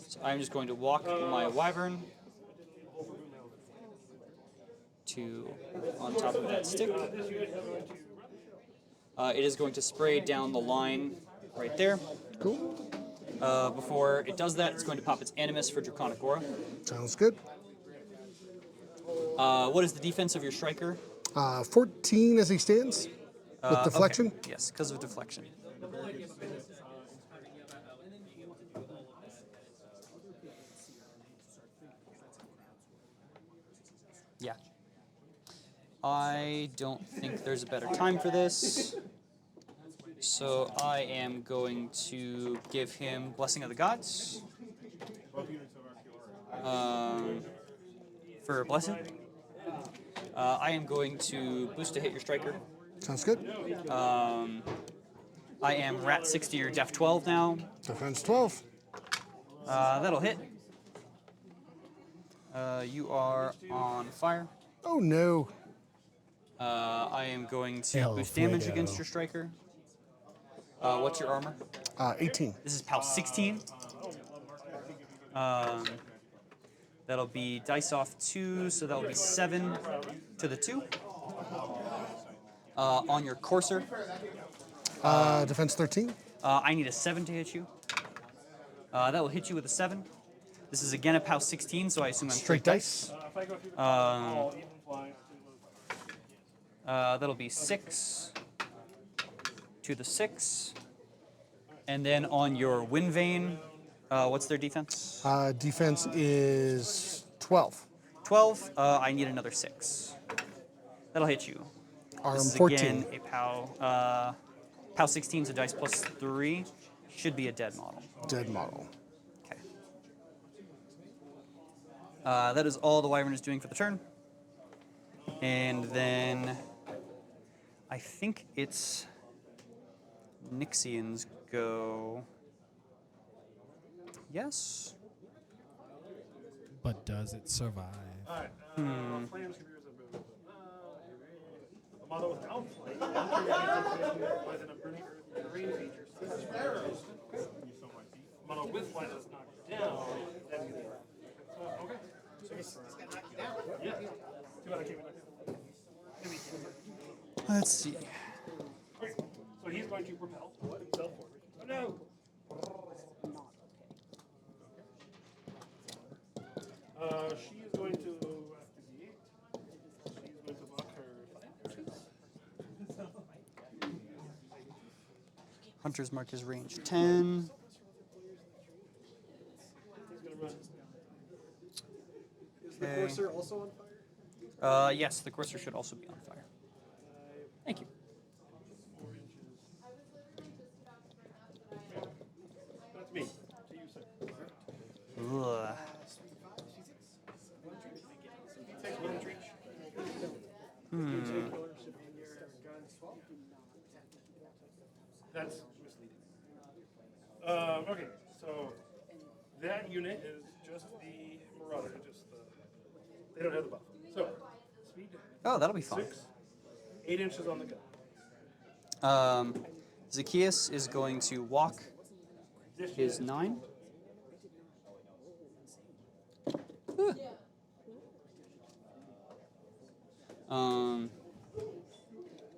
So I'm just going to walk my Wyvern to on top of that stick. It is going to spray down the line right there. Cool. Before it does that, it's going to pop its Animus for Draconic Aura. Sounds good. What is the defense of your Striker? 14 as he stands with deflection. Okay. Yes, because of deflection. Yeah. I don't think there's a better time for this. So I am going to give him Blessing of the Gods. For a blessing. I am going to boost to hit your Striker. Sounds good. I am Rat 60 or Def 12 now. Defense 12. That'll hit. You are on fire. Oh no. I am going to El boost damage Fuego. against your Striker. What's your armor? 18. This is PAL 16. That'll be dice off 2, so that'll be 7 to the 2. On your Courser, Defense 13. I need a 7 to hit you. That will hit you with a 7. This is again a PAL 16, so I assume I'm Straight dice. That'll be 6 to the 6. And then on your Wind Vein, what's their defense? Defense is 12. 12. I need another 6. That'll hit you. Arm This is 14. again a PAL 16, so dice plus 3. Should be a dead model. Dead model. Okay. That is all the Wyvern is doing for the turn. And then I think it's Nyxyan's go. Yes? But does it survive? Alright, flames can be used as movement. A model without flame. Applies an burning earth and rain feature. A model with flame is knocked down. Then okay. So he's got knocked down. Yeah. Too bad I can't be knocked down. Let's see. Okay. So he's going to propel himself forward. Oh no! She is going to activate. She's going to block her 5 inches. Hunter's Mark is range 10. He's going to run. Is the Courser also on fire? Yes, the Courser should also be on fire. Thank you. 4 inches. That's me. To you, sir. Ugh. Takes 1 inch. That's misleading. Okay, so that unit is just the Marauder, they don't have the buff. So, speed Oh, that'll be fun. 6, 8 inches on the gun. Zacchaeus is going to walk his 9.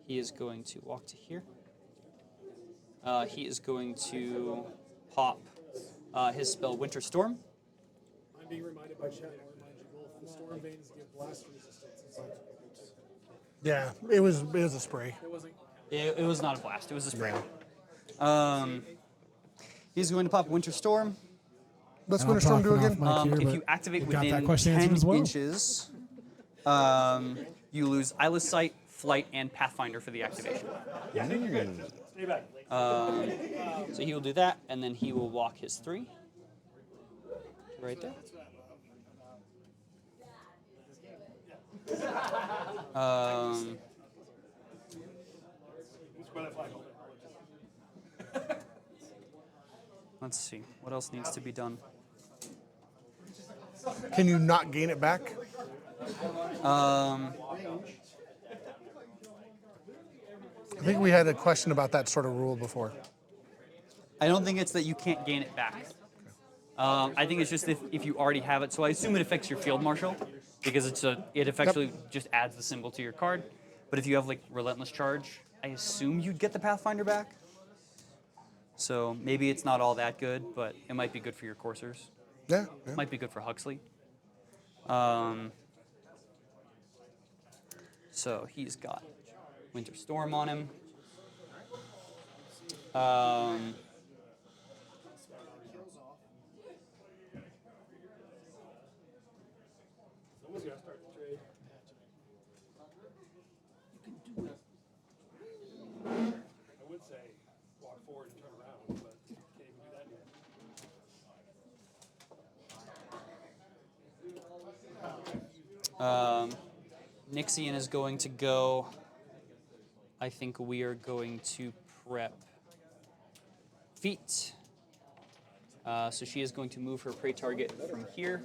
He is going to walk to here. He is going to pop his spell Winter Storm. I'm being reminded by chat. I'll remind you both. The Storm Veins give blast resistance inside of boots. Yeah, it was a spray. It wasn't. It was not a blast. It was a spray. Yeah. He's going to pop Winter Storm. Let's And I'll Winter Storm do drop it again. off mic here, If but you activate we got that within question answered 10 as well. inches, you lose Eyeless Sight, Flight, and Pathfinder for the activation. Stay back. So he will do that, and then he will walk his 3. Right there. Let's see. What else needs to be done? Can you not gain it back? Um, I think we had a question about that sort of rule before. I don't think it's that you can't gain it back. I think it's just if you already have it. So I assume it affects your Field Marshal because it effectively just adds the symbol to your card. But if you have like Relentless Charge, I assume you'd get the Pathfinder back. So maybe it's not all that good, but it might be good for your coursers. Yeah. It might be good for Huxley. So he's got Winter Storm on him. Someone's got to start the trade. I would say walk forward and turn around, but can't even do that yet. Nyxyan is going to go. I think we are going to prep feet. So she is going to move her prey target from here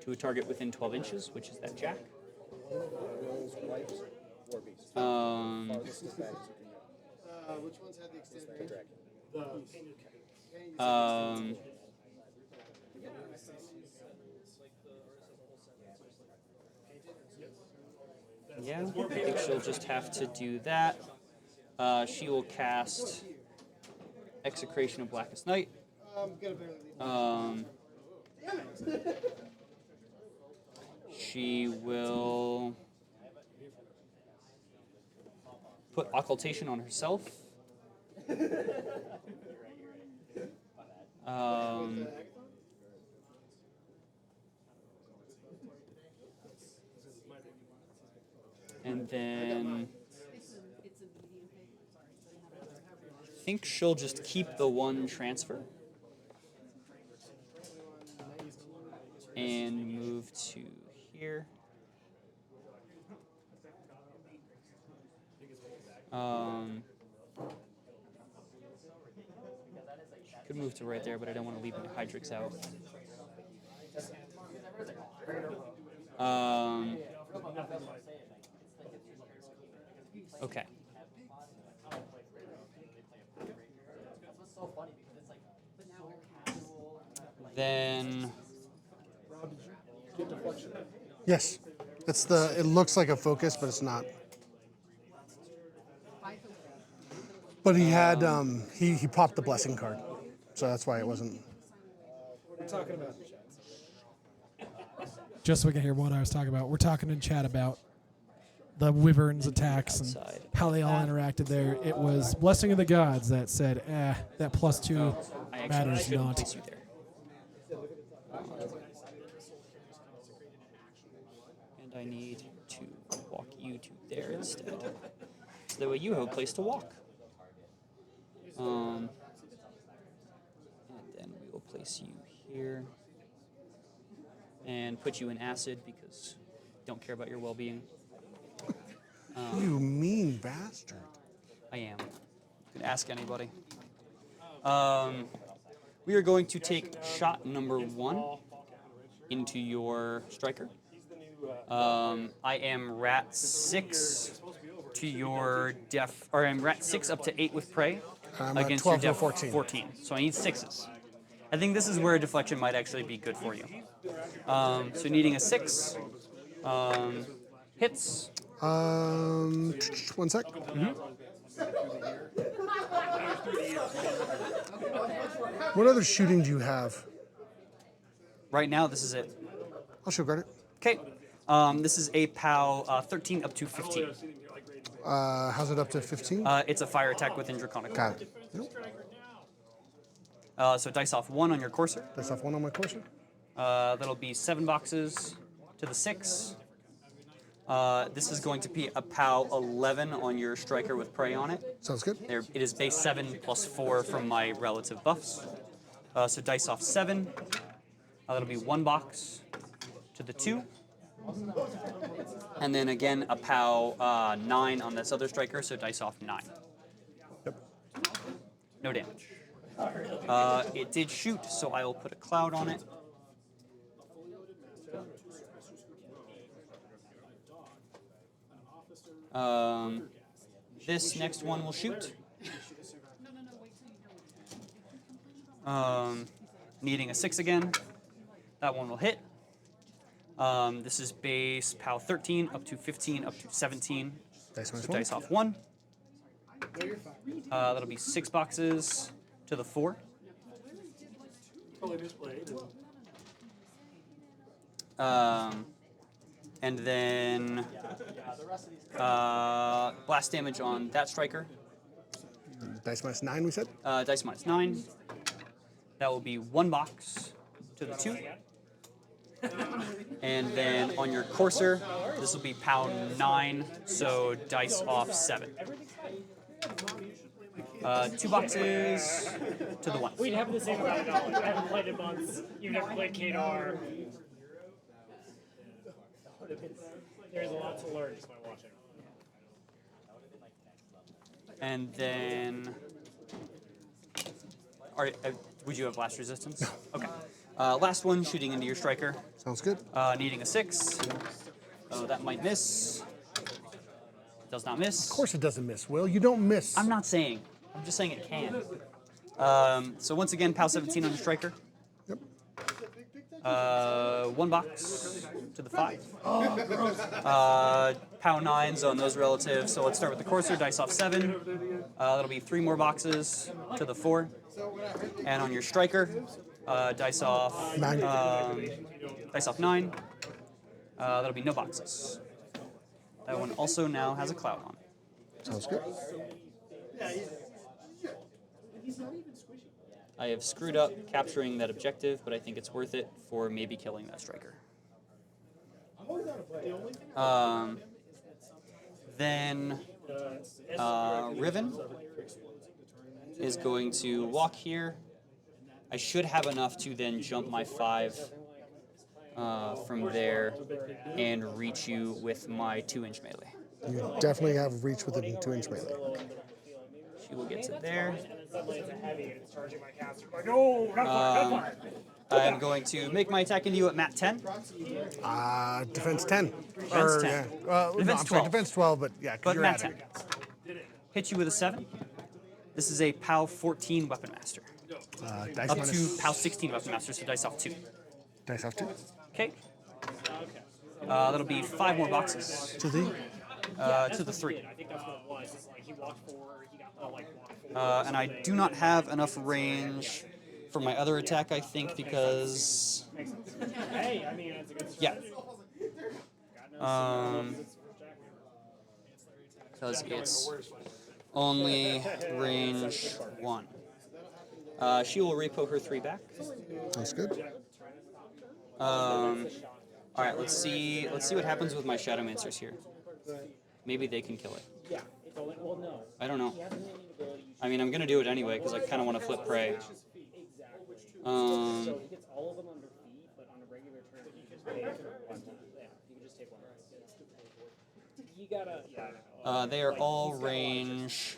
to a target within 12 inches, which is that jack. Which ones had the extended range? Yeah, I think she'll just have to do that. She will cast Execration of Blackest Night. She will put Occultation on herself. And then I think she'll just keep the 1 transfer and move to here. Could move to right there, but I don't want to leave my Hydrix out. Okay. Then Yes. It looks like a focus, but it's not. But he had he popped the blessing card, so that's why it wasn't. We're talking about just so we can hear what I was talking about. We're talking in chat about the Wyvern's attacks and outside how they all interacted there. It was Blessing of the Gods that said, that +2 I actually matters shouldn't not. place you there. And I need to walk you to there instead. So that way you have a place to walk. And then we will place you here. And put you in acid because I don't care about your well-being. You mean bastard. I am. You can ask anybody. We are going to take shot number 1 into your striker. I am rat 6 to your def, or I'm rat 6 up to 8 with prey I'm at against 12 your to def 14. So I need 6s. I think this is where a deflection might actually be good for you. So needing a 6 hits. 1 sec. What other shooting do you have? Right now, this is it. I'll show guard it. Okay. This is a POW 13 up to 15. How's it up to 15? It's a fire attack within Draconic. Got it. Nope. So dice off 1 on your Courser. That's off 1 on my courser. That'll be 7 boxes to the 6. This is going to be a POW 11 on your Striker with Prey on it. Sounds good. It is base 7 plus 4 from my relative buffs. So dice off 7. That'll be 1 box to the 2. And then again a POW 9 on this other Striker, so dice off 9. Yep. No damage. It did shoot, so I will put a cloud on it. This next one will shoot. Needing a 6 again. That one will hit. This is base POW 13 up to 15 up to 17. Dice minus So 1. dice off 1. That'll be 6 boxes to the 4. And then blast damage on that Striker. Dice minus 9, we said? Dice minus 9. That will be 1 box to the 2. And then on your Courser, this will be POW 9, so dice off 7. 2 boxes to the 1. We'd have the same about knowledge. I haven't played in months. You've never played Kadar. There's a lot to learn just by watching. And then, would you have blast resistance? No. Okay. Last one, shooting into your Striker. Sounds good. Needing a 6. Oh, that might miss. Does not miss. Of course it doesn't miss, Will. You don't miss. I'm not saying. I'm just saying it can. So once again, POW 17 on your Striker. Yep. 1 box to the 5. POW 9s on those relatives. So let's start with the Courser. Dice off 7. That'll be 3 more boxes to the 4. And on your Striker, dice off 9. Dice off 9. That'll be no boxes. That one also now has a cloud on it. Sounds good. I have screwed up capturing that objective, but I think it's worth it for maybe killing that Striker. Then Riven is going to walk here. I should have enough to then jump my 5 from there and reach you with my 2-inch melee. You definitely have reach within 2-inch melee. She will get to there. No, I'm going to make my attack into you at mat 10. Defense 10. Defense 10. Yeah. Defense No, I'm sorry, 12. defense 12, but yeah, because But you're mat at 10. it. Hit you with a 7. This is a POW 14 Weapon Master. Dice Up minus to POW 16 Weapon Master, so dice off 2. dice off 2. Okay. That'll be 5 more boxes To the to the 3. I think that's what it was. It's like he walked forward, he got walked forward. And I do not have enough range for my other attack, I think, because... Hey, I mean, it's a good Yeah, Because it's only range 1. She will repo her 3 back. That's good. All right, let's see what happens with my Shadowmancers here. Maybe they can kill it. Yeah. Well, no. I don't know. He has an innate ability. I mean, I'm gonna do it anyway because I kind of want to flip prey. Exactly. So he gets all of them under feet, but on a regular turn he just pay for one. Yeah, you can just take one. You gotta. Yeah, I know. They are all range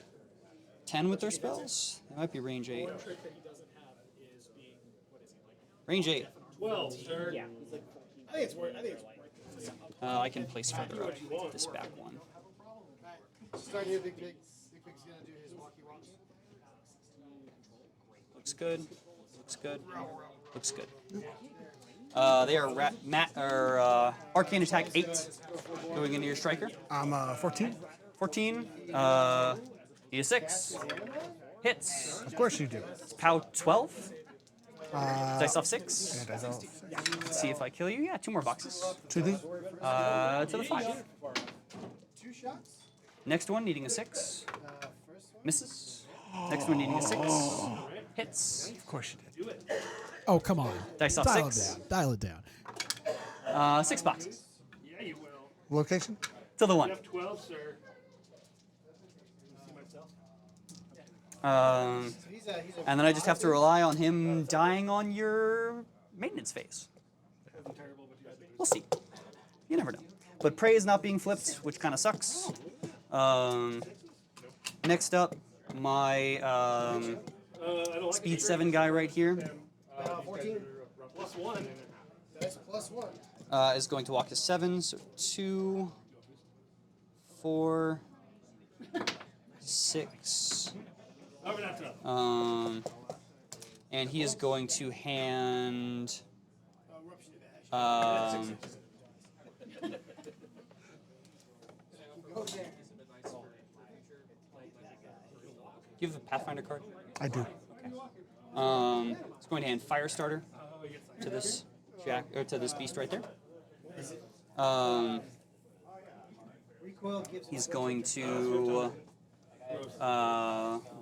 10 with their spells. They might be range 8. Range 8. 12, sir. Yeah, he's like 14. I think it's worth. I can place further up this back one. Start here, Big Pig's gonna do his walkie walks. Looks good. Looks good. Looks good. They are arcane attack 8 going into your striker. I'm 14. 14. Need a 6. Hits. Of course you do. It's POW 12. Dice off 6. And I don't. Let's see if I kill you. Yeah, 2 more boxes. 2D. To the 5. 2 shots. Next one needing a 6. First one. Misses. Next one needing a 6. Hits. Of course you did. Oh, come on. Dice off Dial 6. it down. Dial it down. 6 boxes. Yeah, you will. Location? To the 1. You have 12, sir. He's a And then I just have to rely on him dying on your maintenance phase. We'll see. You never know. But prey is not being flipped, which kind of sucks. Next up, my speed 7 guy right here 14. Plus 1. That's +1. is going to walk to 7. So 2, 4, 6. And he is going to hand. Do you have a Pathfinder card? I do. It's going to hand Firestarter to this to this beast right there. He's going to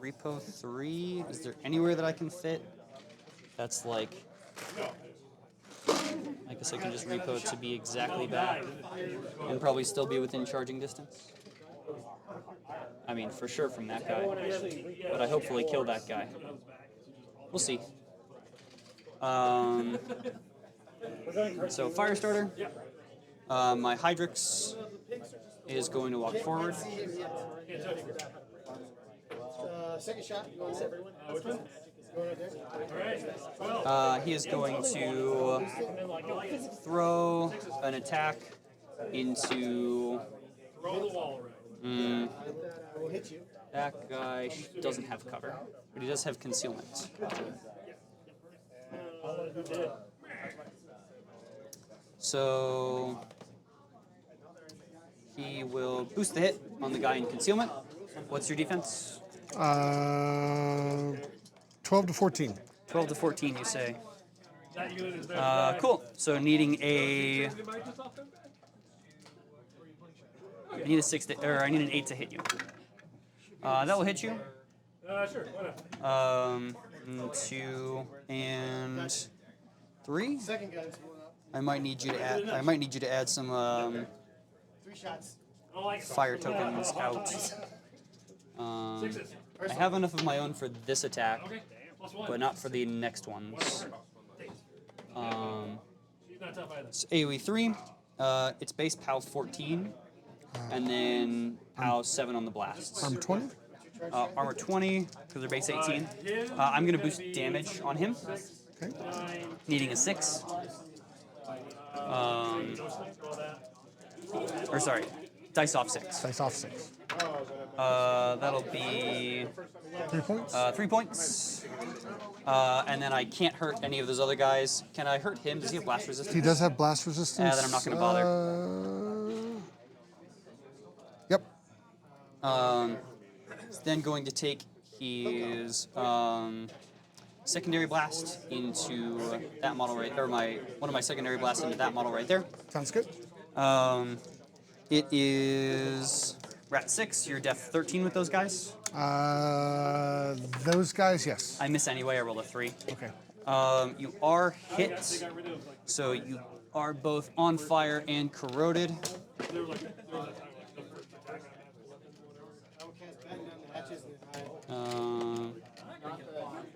repo 3. Is there anywhere that I can fit? That's like. I guess I can just repo it to be exactly back, and probably still be within charging distance. I mean, for sure from that guy, but I hopefully kill that guy. We'll see. So Firestarter, my Hydrix is going to walk forward. Second shot. Going right there. He is going to throw an attack into. We'll hit you. That guy doesn't have cover, but he does have concealment. So he will boost the hit on the guy in concealment. What's your defense? 12 to 14. 12 to 14, you say. Cool. So needing a. I need a 6 to, or I need an 8 to hit you. That will hit you. Sure, why not? 2 and 3. Second guy's going up. I might need you to add. I might need you to add some 3 shots. fire tokens out. I have enough of my own for this attack, but not for the next ones. It's AoE 3. It's base POW 14, and then POW 7 on the blasts. I'm 20. Armor 20 because they're base 18. I'm gonna boost damage on him, Okay. needing a 6. Or sorry, dice off 6. Dice off 6. That'll be 3 points. 3 points. And then I can't hurt any of those other guys. Can I hurt him? Does he have blast resistance? He does have blast resistance. Then I'm not gonna bother. Yep. He's then going to take his secondary blast into that model right, or one of my secondary blasts into that model right there. Sounds good. It is Rat 6. You're def 13 with those guys. Those guys, yes. I miss anyway. I rolled a 3. Okay. You are hit, so you are both on fire and corroded.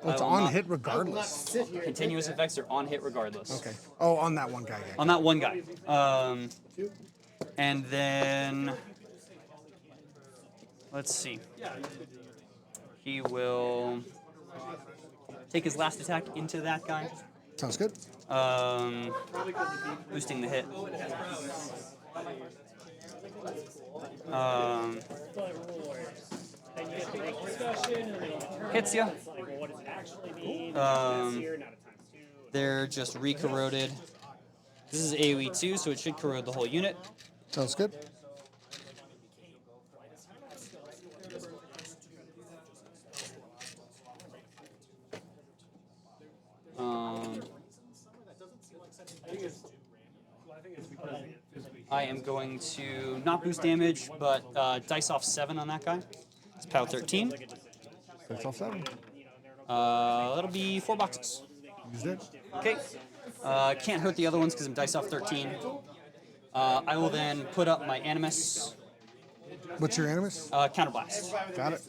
Oh, it's on hit regardless. Continuous effects are on hit regardless. Okay. Oh, on that one guy. Yeah. On that one guy. And then, let's see. He will take his last attack into that guy, Sounds good. boosting the hit. Hits ya. They're just re-corroded. This is AoE 2, so it should corrode the whole unit. Sounds good. I am going to not boost damage, but dice off 7 on that guy. It's POW 13. That's off 7. That'll be 4 boxes. Used it. Okay. Can't hurt the other ones because I'm dice off 13. I will then put up my Animus. What's your Animus? Counterblast. Got it.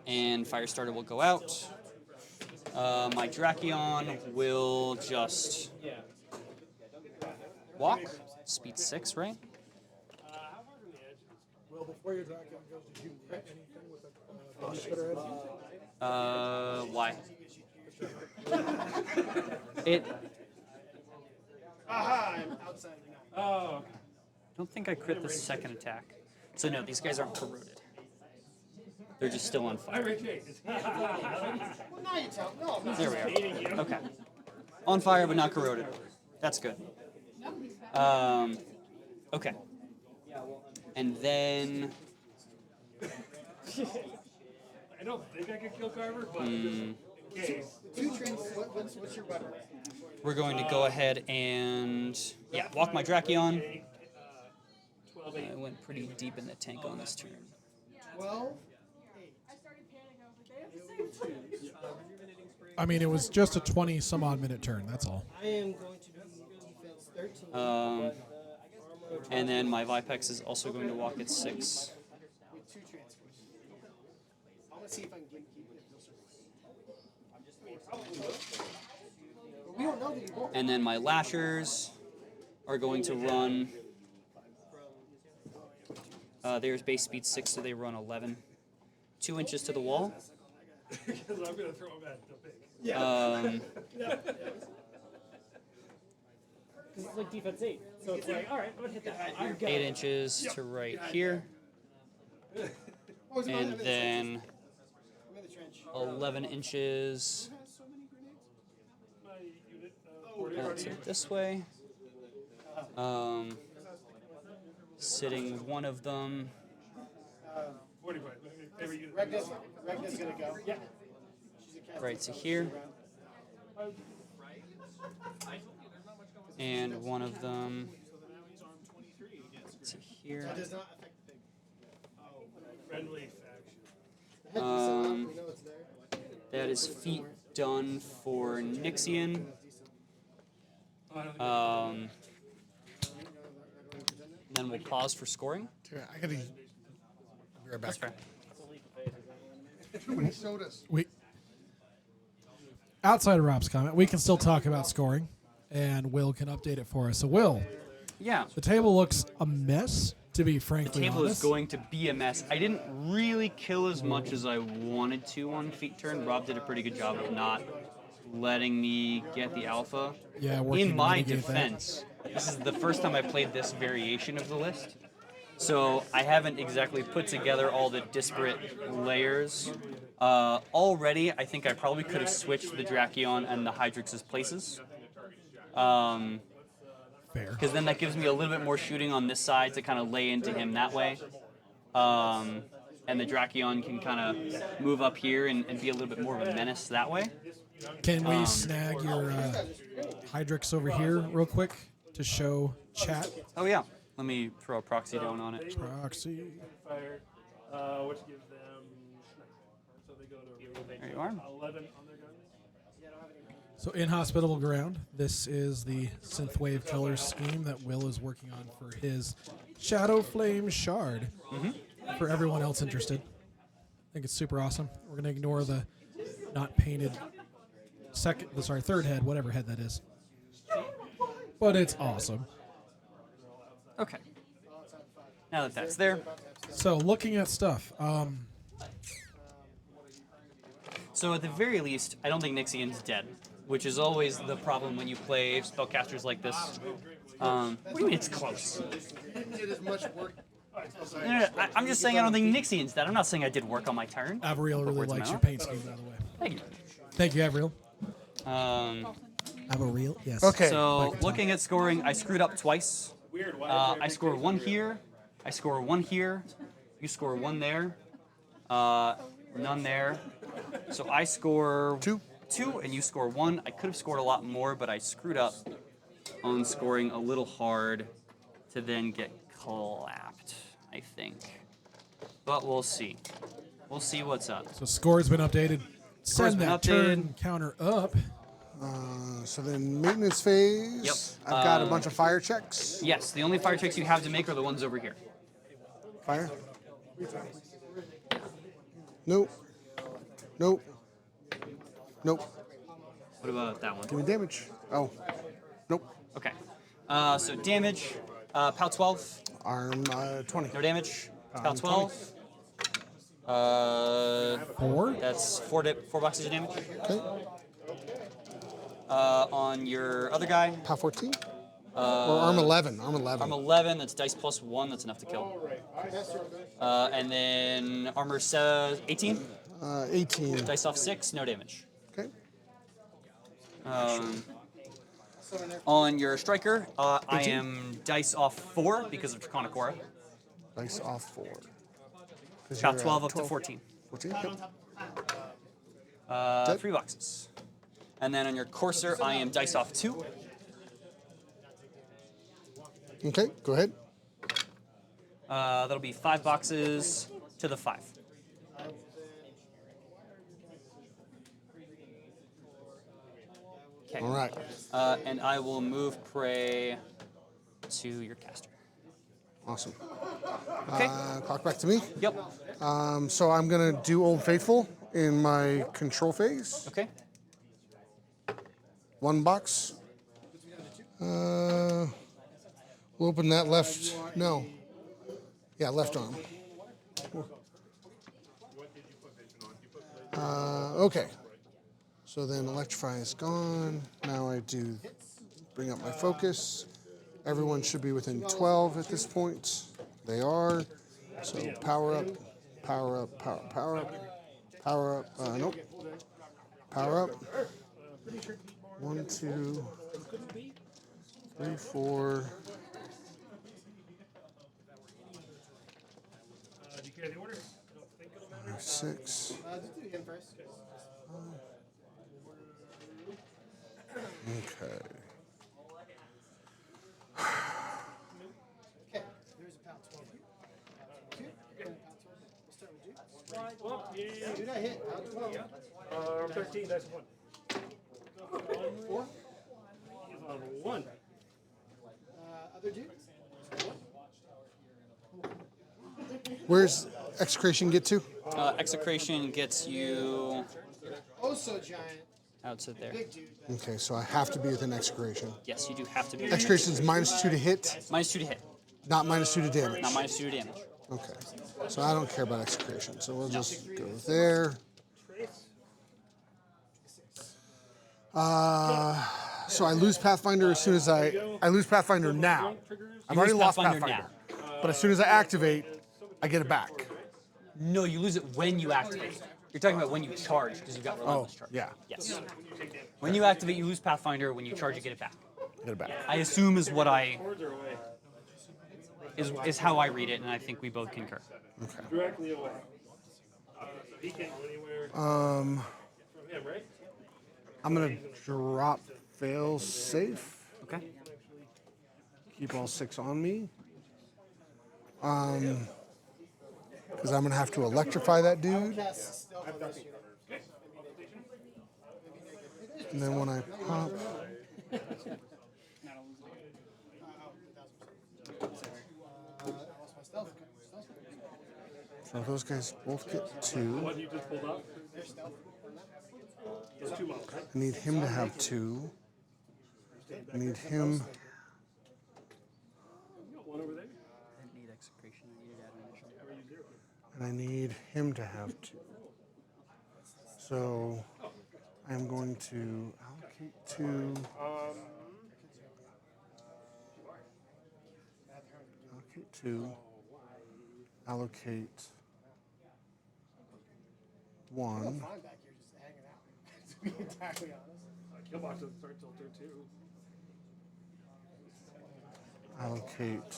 And Firestarter will go out. My Drakyon will just walk. Speed 6, right? Well, before your Drakyon goes, did you crit anything with a Why? It. Aha, I'm outside now. I don't think I crit the second attack. So no, these guys aren't corroded. They're just still on fire. Well, now you tell. No, I'm not. There we are. Okay. On fire but not corroded. That's good. Okay. And then I don't think I could kill Carver, but in case. What's your weapon? we're going to go ahead and walk my Drakyon. I went pretty deep in the tank on this turn. 12. I started panicking. I was like, they have the same thing. I mean, it was just a 20-some-odd minute turn. That's all. I am going to be defense 13. And then my Vipex is also going to walk at 6. With 2 transfers. I'm going to see if I can keep it. But we don't know that you won't. And then my Lashers are going to run. There's base speed 6, so they run 11. 2 inches to the wall. Because I'm going to throw him at the big. It's like defense 8. So it's like, all right, I'm going to hit that. I'm 8 inches to right here. And then 11 inches to this way. Sitting one of them. 45. Every unit. Regna's going to go. Yeah. Right to here. And one of them to here. That does not affect the pig. Friendly faction. We know it's there. That is feat done for Nyxyan. Then we'll pause for scoring. I gotta be right back. That's fair. Too many sodas. Outside of Rob's comment, we can still talk about scoring, and Will can update it for us. So, Will, Yeah. the table looks a mess, to be frankly The table honest. is going to be a mess. I didn't really kill as much as I wanted to on feat turn. Rob did a pretty good job of not letting me get the alpha. Yeah, working In to my mitigate that. defense, this is the first time I played this variation of the list. So I haven't exactly put together all the disparate layers. Already, I think I probably could have switched the Drakyon and the Hydrix's places. Fair. Because then that gives me a little bit more shooting on this side to kind of lay into him that way. And the Drakyon can kind of move up here and be a little bit more of a menace that way. Can we snag your Hydrix over here real quick to show chat? Oh yeah. Let me throw a proxy down on it. Proxy. Fire, which gives them so they go to There you are. 11 on their guns. So inhospitable ground. This is the synthwave color scheme that Will is working on for his Shadowflame Shard. For everyone else interested, I think it's super awesome. We're gonna ignore the not painted third head, whatever head that is. But it's awesome. Okay. Now that that's there. So looking at stuff, So at the very least, I don't think Nyxyan's dead, which is always the problem when you play spellcasters like this. What do you mean it's close? No, I'm just saying I don't think Nyxyan's dead. I'm not saying I did work on my turn. Avriel really words in likes my your mouth. paint scheme, by the way. Thank you. Thank you, Avriel. Avriel, yes. Okay. So looking at scoring, I screwed up twice. I score 1 here. I score 1 here. You score 1 there. None there. So I score 2, and you score 1. I could have scored a lot more, but I screwed up on scoring a little hard to then get clapped, I think. But we'll see. We'll see what's up. So score's been updated. Score's Send been that updated. turn counter up. So then maintenance phase. Yep. I've got a bunch of fire checks. Yes, the only fire checks you have to make are the ones over here. Fire. Nope. Nope. Nope. What about that one? Give me damage. Oh. Nope. Okay. So damage, POW 12, Arm 20. no damage. POW 12. 4. That's 4 boxes of damage. Okay. On your other guy, Pow 14. Or arm 11. Arm 11. arm 11, that's dice plus 1, that's enough to kill. And then armor 18, 18. dice off 6, no damage. Okay. On your striker, I am dice off 4 because of Draconic Aura. Dice off 4. POW 12 up to 14. 14. Yep. 3 boxes. And then on your Courser, I am dice off 2. Okay, go ahead. That'll be 5 boxes to the 5. Okay. All right. And I will move Prey to your caster. Awesome. Okay. Clock back to me. Yep. So I'm going to do Old Faithful in my control phase. Okay. 1 box. We'll open that left. No. Yeah, left arm. Okay. So then Electrify is gone. Now I do bring up my focus. Everyone should be within 12 at this point. They are. So power up, power up, power up, power up. Nope. Power up. 1, 2, 3, 4. Do you carry the order? 6. Okay. Okay, there's a POW 12 here. 2. We'll start with you. Do not hit. POW 12. 13, that's 1. 4. He's on 1. Other dude. Where's Execration get to? Execration gets you Oh, so giant. out to there. Big dude. Okay, so I have to be within Execration. Yes, you do have to be. Execration's -2 to hit, -2 to hit, not -2 to damage. not -2 to damage. Okay. So I don't care about Execration, so we'll just go there. So I lose Pathfinder as soon as I lose Pathfinder now. I've already lose lost Pathfinder Pathfinder. But as soon as I activate, I get it back. No, you lose it when you activate. You're talking about when you charge, because you've got Relentless Charge. Yeah, Yes. When you activate, you lose Pathfinder. When you charge, you get it back. get it back. I assume is what I is how I read it, and I think we both concur. Directly away. So he can't go anywhere from him, right? I'm gonna drop fail safe. Okay. Keep all 6 on me. Because I'm gonna have to electrify that dude. And then when I pop, so those guys both get 2. What you just pulled up? There's 2 models. I need him to have 2. I need him. One over there. Need execration. I needed admonition. And I need him to have 2. So I'm going to allocate 2. Allocate 2. Allocate 1. Back here just hanging out. To be entirely honest. Killbox doesn't start till turn 2. Allocate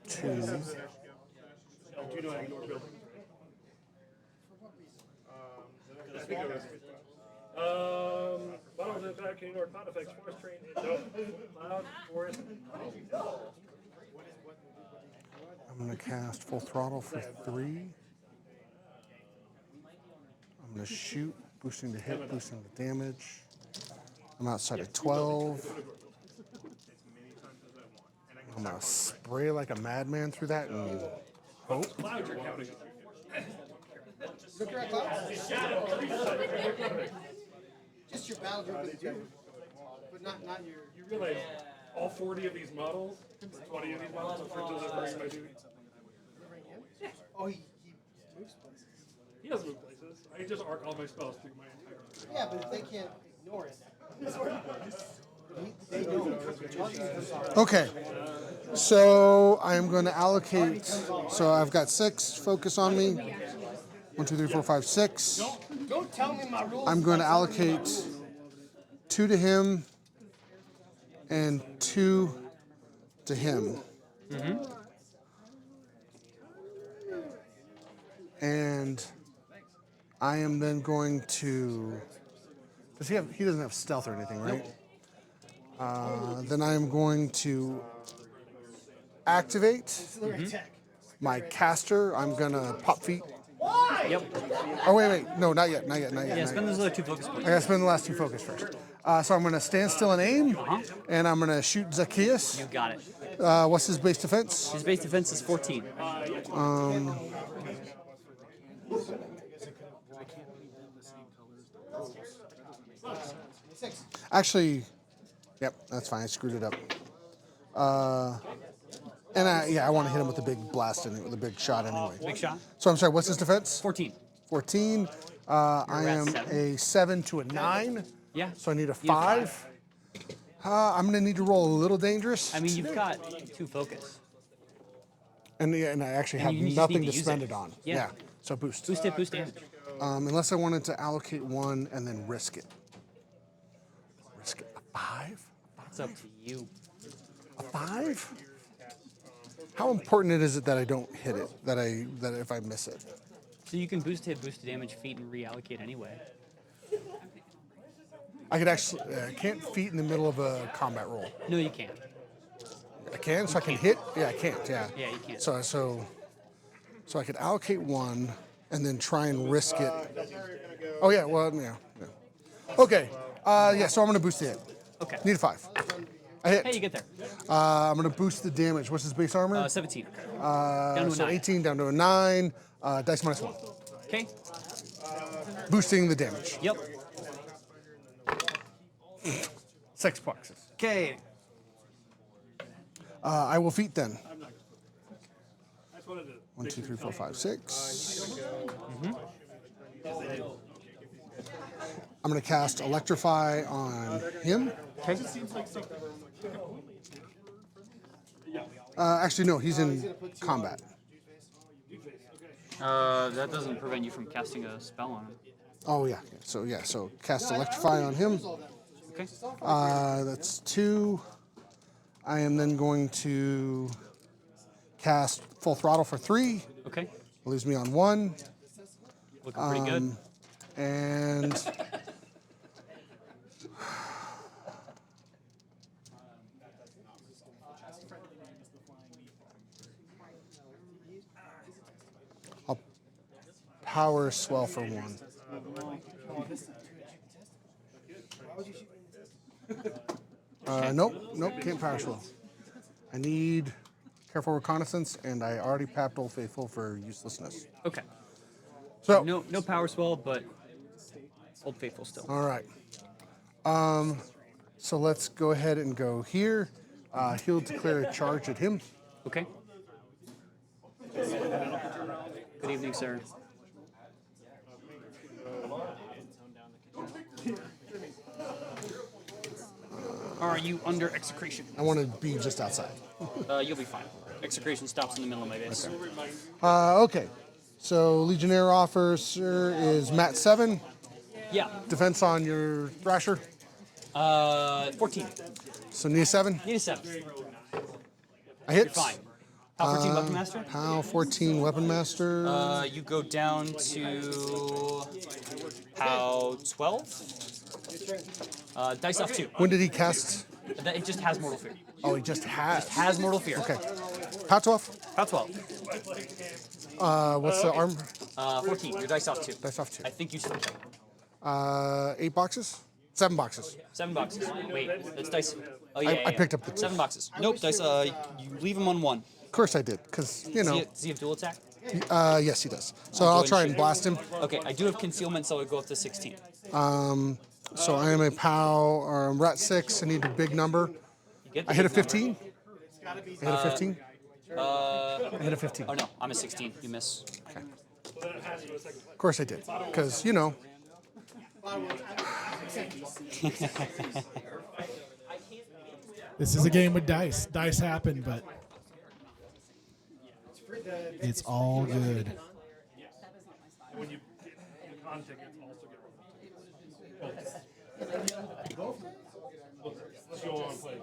2. Do you know how to ignore buildings? Bottom of the back can ignore cloud effects, forest terrain, cloud, forest. I'm going to cast full throttle for 3. I'm going to shoot, boosting the hit, boosting the damage. I'm outside of 12. I'm going to spray like a madman through that and hope. Clouds are counting. Look at clouds. Just your battle group is due. But not your. You realize all 40 of these models, 20 of these models are for delivering my dude. Oh, he moves places. He doesn't move places. I just arc all my spells through my entire. Yeah, but if they can't ignore it, they don't. Okay. So I'm going to allocate. So I've got 6 focus on me. 1, 2, 3, 4, 5, 6. Don't tell me my rules. I'm going to allocate 2 to him and 2 to him. And I am then going to. Does he have? He doesn't have stealth or anything, right? Then I am going to activate my caster. I'm gonna pop feet. Yep. Oh wait, no, not yet. Yeah, spend those other 2 focus points. I gotta spend the last 2 focus first. So I'm gonna stand still and aim, and I'm gonna shoot Zacchaeus. You got it. What's his base defense? His base defense is 14. Actually, yep, that's fine. I screwed it up. And I want to hit him with a big blast with a big shot anyway. Big shot. So I'm sorry. What's his defense? 14. 14. I am 7. a 7 to a 9. Yeah. So I need a You have 5. I'm gonna need to roll a little dangerous. I mean, you've got 2 focus. And I actually have you just nothing need to to use spend it. it on. Yeah. So boost. Boost it, boost damage. Unless I wanted to allocate 1 and then risk it. Risk it. A 5? It's up to you. A 5? How important is it that I don't hit it? That if I miss it? So you can boost hit, boost damage, feet, and reallocate anyway. I could actually can't feet in the middle of a combat roll. No, you can't. I can, so I can hit. Yeah, I can't. Yeah. Yeah, you can't. So I could allocate 1 and then try and risk it. Oh yeah. Well, yeah. Okay. So I'm gonna boost the hit. Okay. Need a 5. I hit. Hey, you get there. I'm gonna boost the damage. What's his base armor? 17. Down to a So 9. 18 down to a 9. Dice minus 1. Okay. Boosting the damage. Yep. 6 boxes. Okay. I will feet then. I just wanted to. 1, 2, 3, 4, 5, 6. I'm going to cast Electrify on him. Okay. Actually, no, he's in combat. That doesn't prevent you from casting a spell on him. Oh, yeah. So cast Electrify on him. Okay. That's 2. I am then going to cast Full Throttle for 3. Okay. Leaves me on 1. Looking pretty good. And power swell for 1. Nope, can't power swell. I need careful reconnaissance, and I already papped Old Faithful for uselessness. Okay. So No power swell, but Old Faithful still. all right. So let's go ahead and go here. He'll declare a charge at him. Okay. Good evening, sir. Are you under execration? I want to be just outside. You'll be fine. Execration stops in the middle of my base. Okay. So Legionnaire officer is Mat 7. Yeah. Defense on your Thrasher. 14. So need a 7. Need a 7. I hit. You're fine. How 14 Weapon Master? POW 14 Weapon Master. You go down to POW 12. Dice off 2. When did he cast? It just has Mortal Fear. Oh, he just has. Has Mortal Fear. Okay. POW 12. POW 12. What's the arm? 14. Your dice off 2. Dice off 2. I think you should. 8 boxes? 7 boxes. 7 boxes. Wait, that's dice. Oh, I picked up the 7 boxes. Nope, dice. You leave them on 1. Of course I did, because, you know. Does he have dual attack? Yes, he does. So I'll try and blast him. Okay, I do have concealment, so it go up to 16. So I am a POW, we're at 6. I need a big number. You get the I hit a big 15. I hit a 15. number. I hit a 15. Oh no, I'm a 16. You miss. Okay. Of course I did, because, you know. This is a game with dice. Dice happen, but it's all good. When you con tickets also get rolled. Let's go on and play.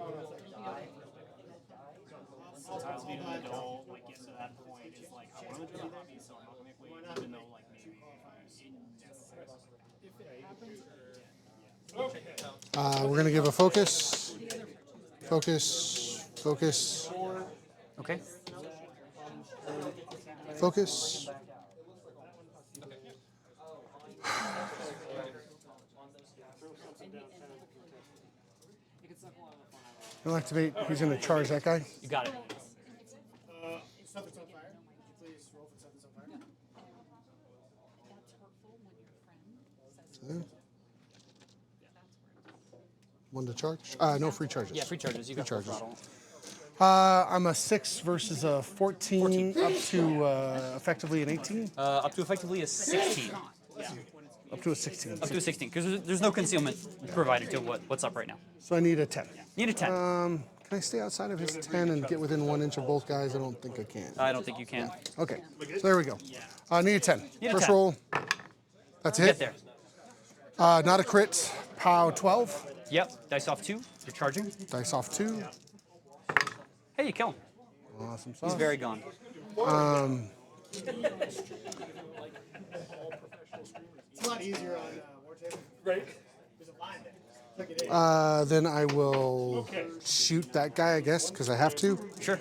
Sometimes we don't like get to that point. It's like I want to do the hobby, so I'm not gonna make weight, even though like maybe We're going to give a focus. Focus. Focus. Okay. Focus. He'll activate. He's going to charge that guy. You got it. Stuff that's on fire. Please roll for stuff that's on fire. One to charge. No free charges. Yeah, free charges. You got Free charges. throttle. I'm a 6 versus a 14, up to effectively an 18. Up to effectively a 16. Up to a 16. Up to a 16, because there's no concealment provided to what's up right now. So I need a 10. Need a 10. Can I stay outside of his 10 and get within 1 inch of both guys? I don't think I can. I don't think you can. Okay, so there we go. Need a 10. Need a First 10. roll. That's Get it. there. Not a crit. POW 12. Yep. Dice off 2. You're charging. Dice off 2. Hey, you kill him. Awesome He's sauce. very gone. It's a lot easier on War Table. Right. There's a line there. Click it in. Then I will shoot that guy, I guess, because I have to. Sure.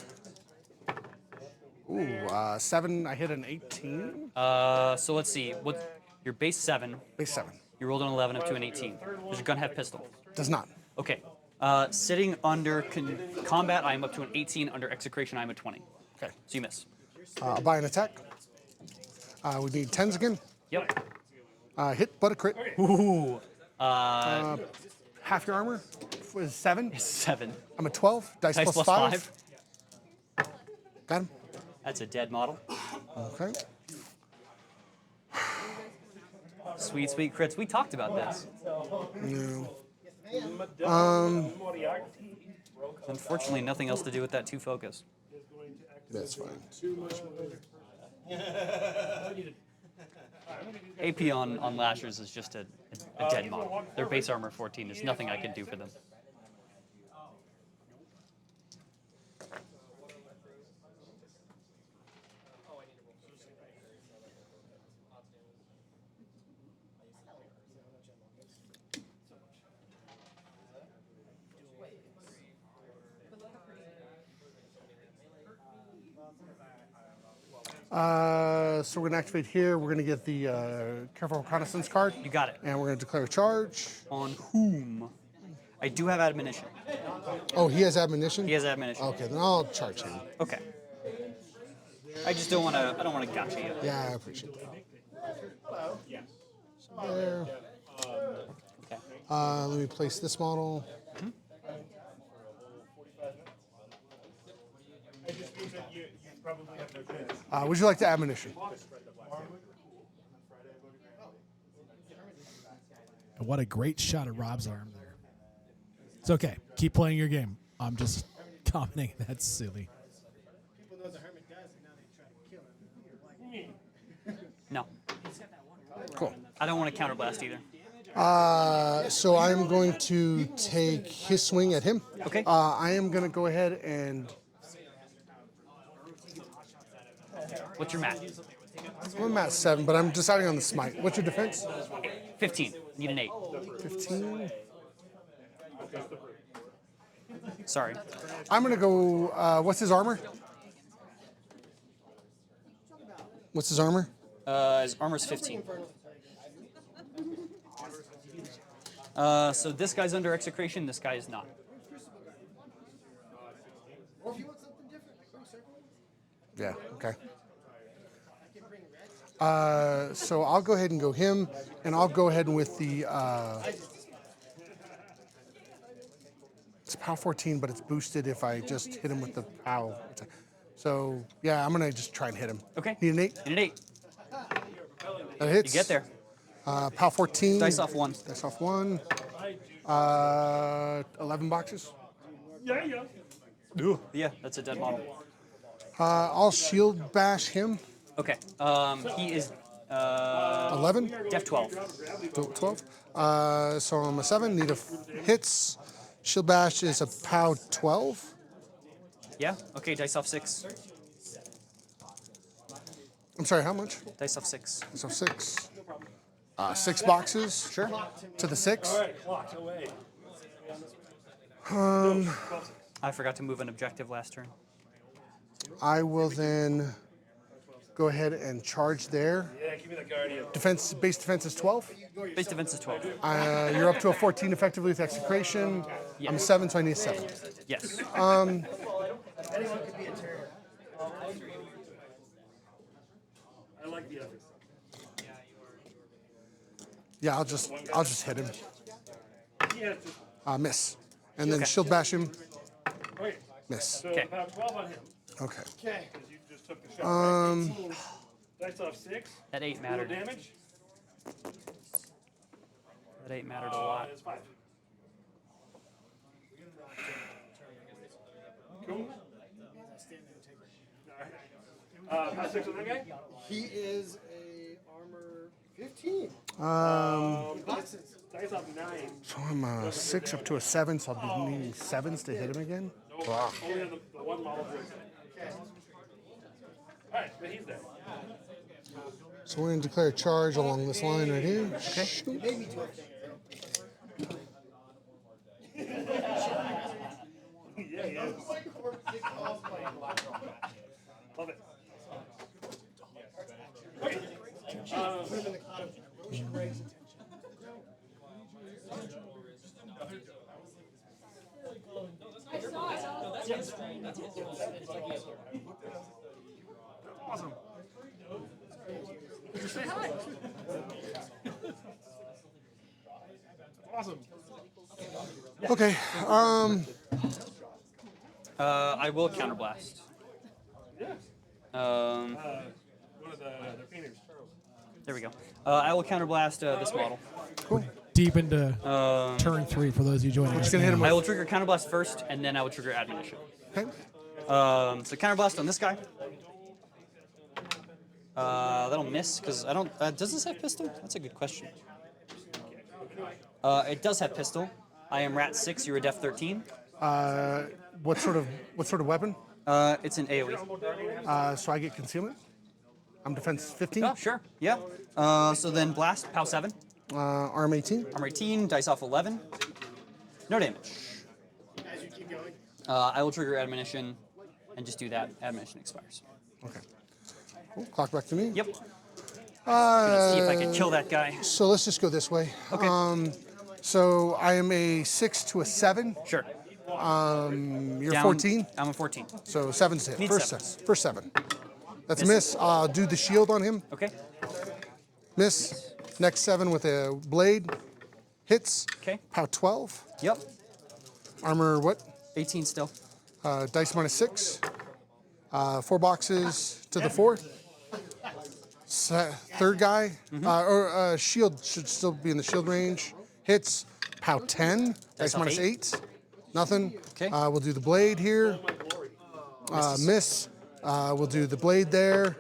Ooh, 7. I hit an 18. So let's see. What your base 7? Base 7. You rolled an 11 up to an 18. Does your gun have pistol? Does not. Okay. Sitting under combat, I am up to an 18. Under execration, I am a 20. Okay. So you miss. Buy an attack. We need 10s again. Yep. Hit, but a crit. Ooh. Half your armor was 7. 7. I'm a 12. Dice Dice plus plus 5. 5. Got him. That's a dead model. Okay. Sweet, sweet crits. We talked about this. No. Unfortunately, nothing else to do with that 2 focus. That's fine. AP on Lashers is just a dead model. Their base armor 14. There's nothing I can do for them. So we're going to activate here. We're going to get the Careful Reconnaissance card. You got it. And we're going to declare a charge. On whom? I do have admonition. Oh, he has admonition? He has admonition. Okay, then I'll charge him. Okay. I just don't want to. I don't want to gotcha you. Yeah, I appreciate that. So there. Let me place this model. Would you like the admonition? What a great shot at Rob's arm there. It's okay. Keep playing your game. I'm just commenting. That's silly. People know the hermit does, and now they try to kill him. No. Cool. I don't want to counterblast either. So I'm going to take his swing at him. Okay. I am going to go ahead and... What's your mat? I'm at 7, but I'm deciding on the smite. What's your defense? 15. Need an 8. 15. Sorry. I'm going to go... what's his armor? What's his armor? His armor's 15. So this guy's under execration, this guy is not. Or if you want something different, bring circle. Yeah, okay. So I'll go ahead and go him, and I'll go ahead and with the... it's POW 14, but it's boosted if I just hit him with the POW. So, yeah, I'm going to just try and hit him. Okay. Need an 8? Need an 8. That hits. You get there. POW 14. Dice off 1. Dice off 1. 11 boxes. Yeah, that's a dead model. I'll shield bash him. Okay. He is 11. def 12. 12. So I'm a 7. Need a hits. Shield bash is a POW 12. Yeah? Okay, dice off 6. I'm sorry, how much? Dice off 6. So 6. 6 boxes. Sure. To the 6. I forgot to move an objective last turn. I will then go ahead and charge there. Yeah, give me the Guardian. Defense, base defense is 12. Base defense is 12. You're up to a 14 effectively with execration. Yeah. I'm a 7, so I need a 7. Yes. I like the effort. Yeah, I'll just hit him. Yeah, Miss. And then Okay. shield bash him. okay. Miss. So Okay. about 12 on him. Okay. Okay. Because you just took the shot. Dice off 6. That 8 More mattered. damage. That 8 mattered a lot. It's 5. Cool. How 6 on that guy? He is a armor 15. Dice off 9. So I'm a 6 up to a 7, so I'll be needing 7s to hit him again. Ugh. Only on the one model break. Alright, but he's there. So we're going to declare a charge along this line right here. Okay. Made me do a thing. Yeah, he is. Love it. Okay. Put him in the cotton. Greg's attention. Awesome. Say hi. Awesome. Okay. I will counterblast. One of the painters. There we go. I will counterblast this model. Deep into turn 3 for those of you joining us. gonna hit him I will trigger counterblast first, and then I will trigger admonition. Okay. So counterblast on this guy. That'll miss because I don't. Does this have pistol? That's a good question. It does have pistol. I am rat 6. You're a def 13. What sort of weapon? It's an AOE. So I get concealment. I'm defense 15. Oh, sure. Yeah. So then blast. POW 7. Arm 18. Armor 18. Dice off 11. No damage. As you keep going. I will trigger admonition, and just do that. Admonition expires. Okay. Cool. Clock back to me. Yep. Gonna see if I can kill that guy. So let's just go this way. Okay. So I am a 6 to a 7. Sure. You're Down- 14. I'm a 14. So 7's hit. Need First seven. First 7. That's a miss. Do the shield on him. Okay. Miss. Next 7 with a blade. Hits. Okay. Pow 12. Yep. Armor what? 18 still. Dice minus 6. 4 boxes to the 4. Third guy. Shield should still be in the shield range. Hits. Pow 10. Dice off minus 8. 8. Nothing. Okay. We'll do the blade here. Miss. We'll do the blade there.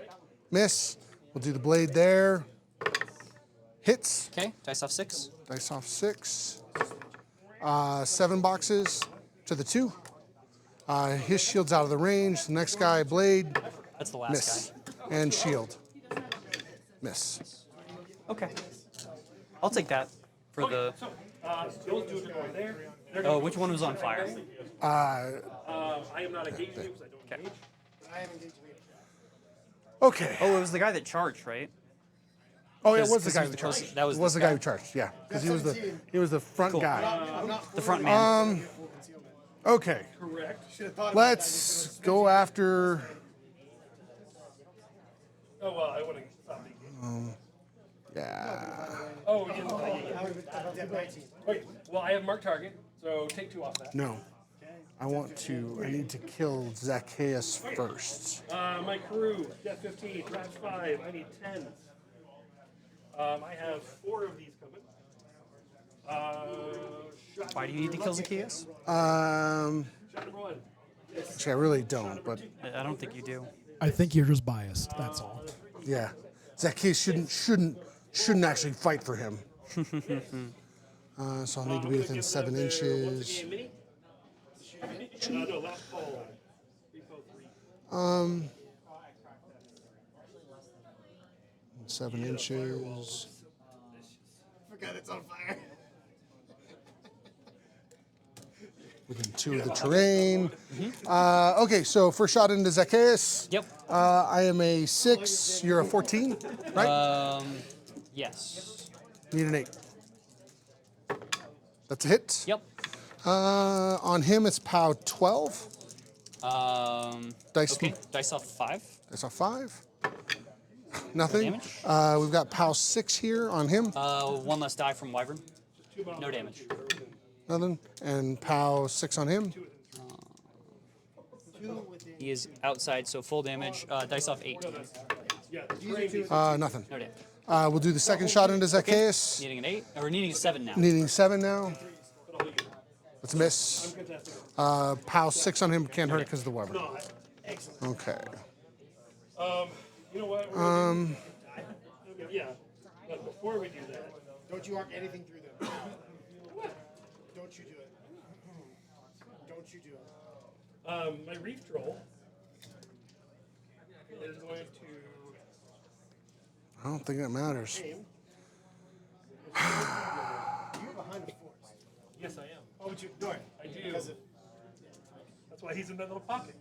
Miss. We'll do the blade there. Hits. Okay. Dice off 6. Dice off 6. 7 boxes to the 2. His shield's out of the range. The next guy, blade. That's the last Miss. guy. And shield. Miss. Okay. I'll take that for the. Those dudes are going there. Oh, which one was on fire? I am not engaged because I don't engage. I haven't engaged me. Okay. Oh, it was the guy that charged, right? Oh, yeah, it was the 'cause guy he who was the charged. closest- that was It was the the guy guy. who charged, yeah. Because he was the front Cool. guy. The front man. Okay. Correct. Let's go after. Oh, well, I want to stop the engagement. Yeah. Oh, yeah. Okay, well, I have marked target, so take 2 off that. No. I need to kill Zacchaeus first. My crew, death 15, traps 5. I need 10. I have 4 of these coming. Why do you need to kill Zacchaeus? Shot number 1. Actually, I really don't, but I don't think you do. I think you're just biased. That's all. yeah. Zacchaeus shouldn't actually fight for him. So I'll need to be within 7 inches. No, last fall. Repo 3. 7 inches. Forgot it's on fire. Within 2 of the terrain. Okay, so first shot into Zacchaeus. Yep. I am a 6. You're a 14, right? Yes. Need an 8. That's a hit. Yep. On him, it's POW 12. Dice. Okay. Dice off 5. Dice off 5. Nothing. Damage? We've got POW 6 here on him. 1 less die from Wyvern. No damage. Nothing. And POW 6 on him. He is outside, so full damage. Dice off 8. Nothing. No damage. We'll do the second shot into Zacchaeus. Needing an 8, or needing a 7 now. Needing 7 now. That's a miss. POW 6 on him. Can't hurt it because of the Weber. Okay. You know what? Yeah. But before we do that, Don't you arc anything through them. Don't you do it. Don't you do it. my reef troll is going to. I don't think that matters. You're behind the force. Yes, I am. Oh, but you ignore it. I do. Because if That's why he's in that little pocket.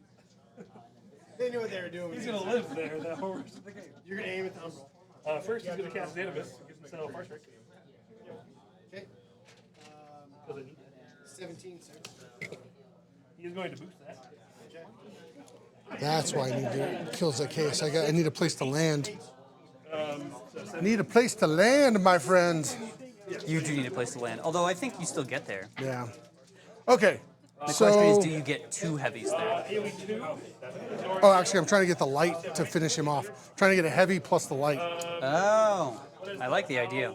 they knew what they were doing. He's going to live there the whole rest of the game. You're going to aim at the umbral. First, he's going to cast Animus, gives himself Far Strike. Okay. Because I need that. 17, sir. He is going to boost that. That's why I need to kill Zacchaeus. I need a place to land. I need a place to land, my friend. You do need a place to land. Although I think you still get there. Yeah. Okay. The question is, So, do you get 2 heavies there? AoE 2. oh, actually, I'm trying to get the light to finish him off. Trying to get a heavy plus the light. Oh, I like the idea.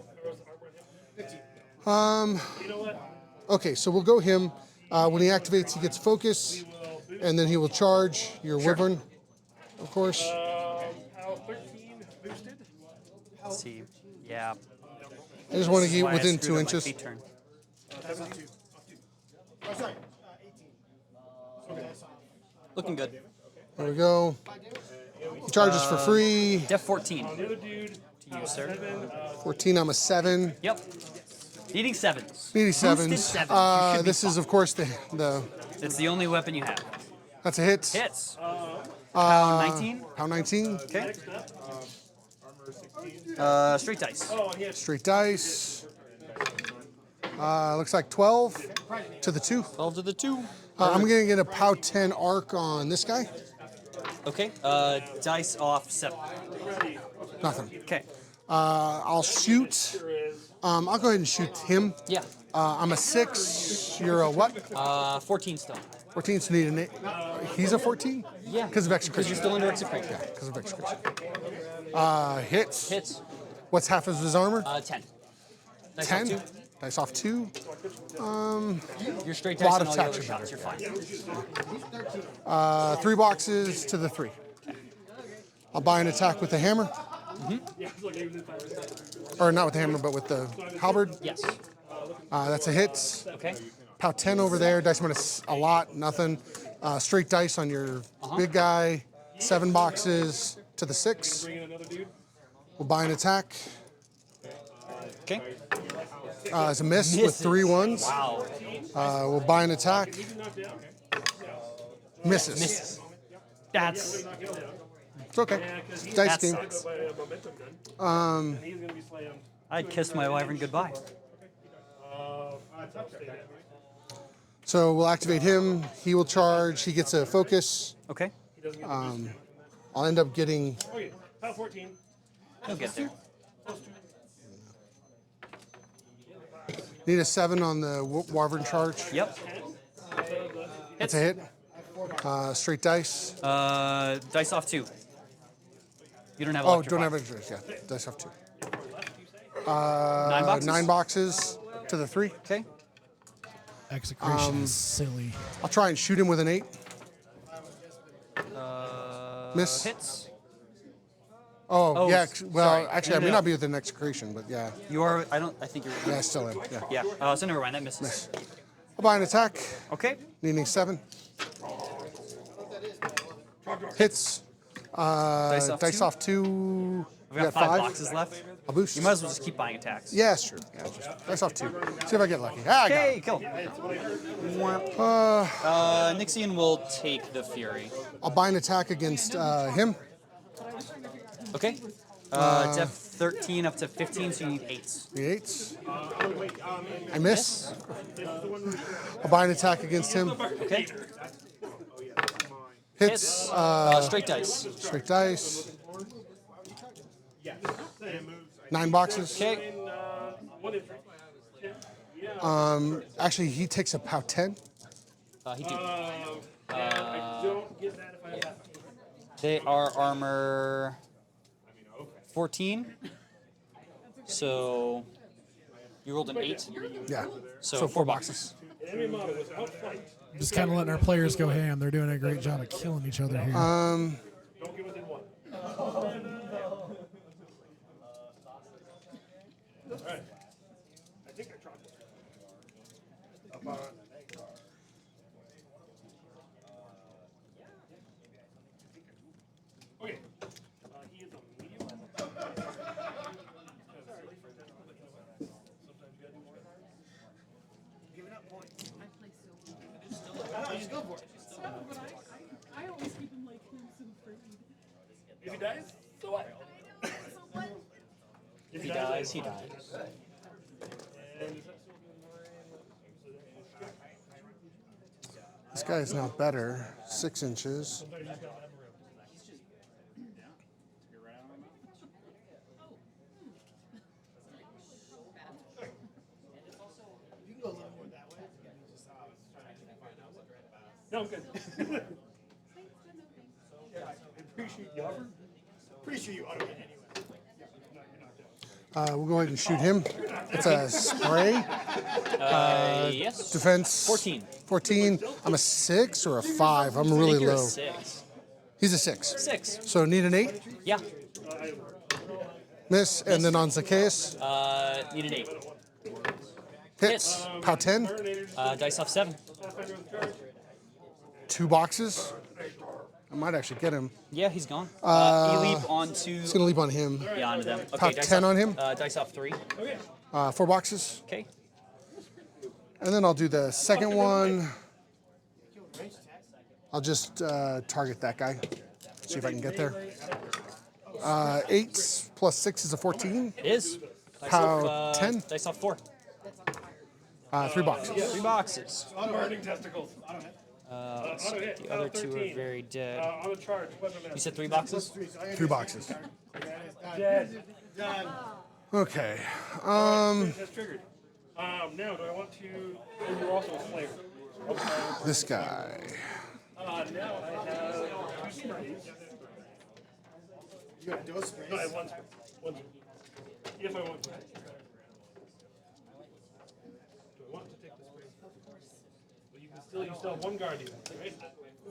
Okay, so we'll go him. When he activates, he gets focus, and then he will charge your wyvern, of course. How 13 boosted. Let's see. Yeah. I just want to This is get why I within screwed 2 up my inches. feet turn. Oh, sorry. 18. Looking good. There we go. He charges for free. Def 14 The other dude, to you, sir. 14, I'm a 7. Yep. Needing 7s. Needy Boosted 7s. 7s. You should be This is, of course, the It's the only weapon you have. that's a hit. Hits. Pound 19. Pound 19. Okay. Straight dice. Straight dice. Looks like 12 to the 2. 12 to the 2. I'm going to get a POW 10 arc on this guy. Okay. Dice off 7. Nothing. Okay. I'll shoot. I'll go ahead and shoot him. Yeah. I'm a 6. You're a what? 14 still. 14, so need an 8. He's a 14? Yeah. Because of Because execution. you're still under execution. Yeah, because of execution. Hits. Hits. What's half of his armor? 10. Dice 10. off 2. Dice off 2. Your straight Lot dice of and all the other attacks are shots. You're fine. 3 boxes to the 3. I'll buy an attack with the hammer. Or not with the hammer, but with the halberd. Yes. That's a hit. Okay. POW 10 over there. Dice minus a lot, nothing. Straight dice on your big guy. 7 boxes to the 6. We'll buy an attack. Okay. It's a miss with 3 ones. Wow. We'll buy an attack. Misses. Misses. That's It's okay. It's dice that game. sucks. I'd kiss my wyvern goodbye. So we'll activate him. He will charge. He gets a focus. Okay. I'll end up getting. He'll get there. Need a 7 on the wyvern charge. Yep. That's a hit. Straight dice. Dice off 2. You don't have Oh, electric don't have box. extras. Yeah, dice off 2. 9 boxes? 9 boxes to the 3. Okay. Execration is silly. I'll try and shoot him with an 8. Miss. Hits. Oh, yeah. Well, sorry. actually, I may No. not be with an execration, but yeah. You are. I think you're. Yeah, I still am. Yeah. Yeah. So never mind. That misses. I'll buy an attack. Okay. Needing 7. Hits. Dice off 2. We've got 5 boxes left. I'll boost. You might as well just keep buying attacks. Yeah, it's true. Yeah, just dice off 2. See if I get lucky. Ah, I got Okay, it. kill. Nyxyan will take the Fury. I'll buy an attack against him. Okay. Def 13 up to 15, so you need 8s. The 8s. I miss. I'll buy an attack against him. Okay. Hits. Straight dice. Straight dice. 9 boxes. Okay. Actually, he takes a POW 10. He do. They are armor 14. So you rolled an 8. Yeah. So 4 boxes. Just kind of letting our players go ham. They're doing a great job of killing each other here. I always keep him like Crimson Free. If he dies, so what? If he dies, he dies. This guy is not better. 6 inches. No, I'm good. Pretty sure you ought to win anyway. We'll go ahead and shoot him. It's a spray. Yes. Defense. 14. 14. I'm a 6 or a 5. I'm really I think you're a low. 6. He's a 6. 6. So need an 8. Yeah. Miss. And then on Zacchaeus. Need an 8. Hits. POW 10. Dice off 7. 2 boxes. I might actually get him. Yeah, he's gone. You leap onto. It's going to leap on him. Yeah, onto them. Okay, POW dice 10 off, on him. Dice off 3. 4 boxes. Okay. And then I'll do the second one. I'll just target that guy. See if I can get there. 8 plus 6 is a 14. It is. Pow 10. Dice off 4. 3 boxes. 3 boxes. Burning testicles. Let's see, the other 2 are very dead. On the charge. You said 3 boxes? 3 boxes. Dead. Okay. That's triggered. Now, do I want to? Oh, you're also a slayer. This guy. Now I have 2 sprays. You got dose sprays. No, I have 1 spray. 1 spray. If I want to. Do I want to take the spray? Well, you still have 1 guardian, right?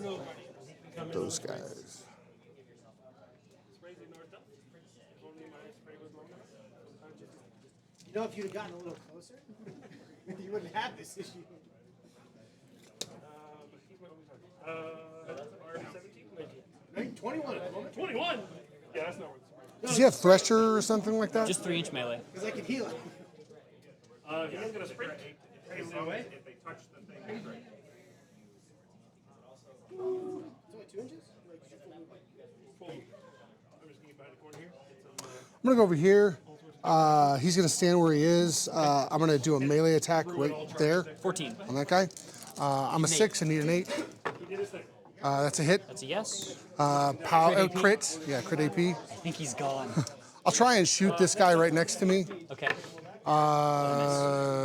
No guardian. Those guys. Sprays ignore stuff. If only my spray was long enough. You know, if you'd have gotten a little closer, you wouldn't have this issue. R17, 19. 21 at the moment. 21. Yeah, that's not worth the Does he have Thresher or something like that? Just 3-inch melee. Because I can heal it. spray. He's gonna sprint. Is there a way? If they touch the thing, it's right. It's only 2 inches? Like, you should Full move. I'm just gonna get behind the corner here. I'm going to go over here. He's going to stand where he is. I'm going to do a melee attack right there 14. on that guy. I'm a 6 and need an 8. He did his thing. That's a hit. That's a yes. Crit. Yeah, crit AP. I think he's gone. I'll try and shoot this guy right next to me. Okay.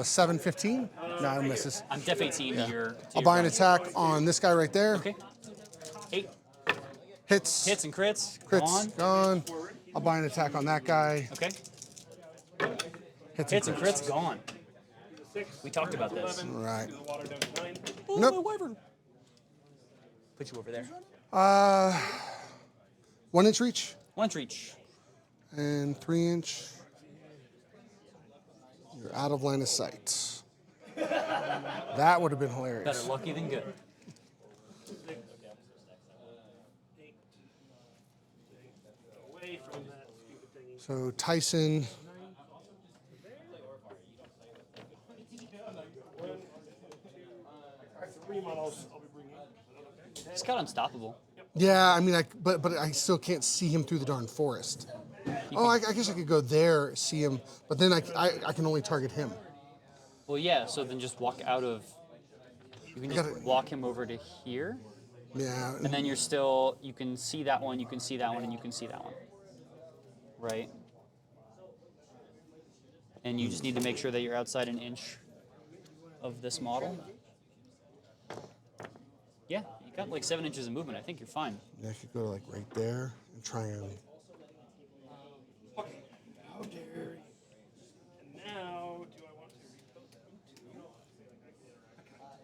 7, 15. No, it misses. I'm def 18 to your. I'll buy an attack on this guy right there. Okay. 8. Hits. Hits and crits. Crits. Gone. I'll buy an attack on that guy. Okay. Hits Hits and crits gone. 6. We talked about this. Right. The water down to 9. Nope. Put you over there. 1 inch reach 1 inch reach. and 3 inch. You're out of line of sight. That would have been hilarious. Better lucky than good. Away from that stupid thingy. So Tyson. Three models I'll be bringing. He's got unstoppable. Yeah, I mean, but I still can't see him through the darn forest. Oh, I guess I could go there, see him, but then I can only target him. Well, yeah. So then just walk out of. You can just walk him over to here, Yeah. and then you're still. You can see that one. You can see that one, and you can see that one. Right. And you just need to make sure that you're outside an inch of this model. Yeah, you got like 7 inches of movement. I think you're fine. Yeah, I could go like right there and try and. Okay. How dare you? And now, do I want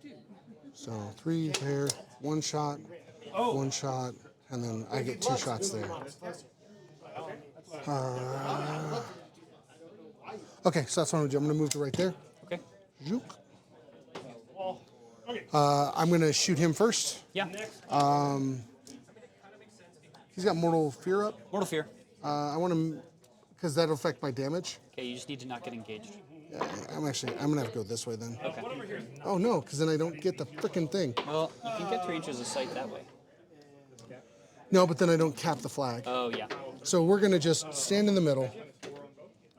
to So 3 there, 1 shot, 1 shot, and then I get 2 shots there. Okay, so that's what I'm gonna do. I'm gonna move to right there. Okay. Zoop. Okay. I'm gonna shoot him first. Yeah. He's got Mortal Fear up. Mortal Fear. I want him because that'll affect my damage. Okay, you just need to not get engaged. Yeah, I'm gonna have to go this way then. Okay. Oh no, because then I don't get the frickin' thing. Well, you can get 3 inches of sight that way. No, but then I don't cap the flag. Oh, yeah. So we're gonna just stand in the middle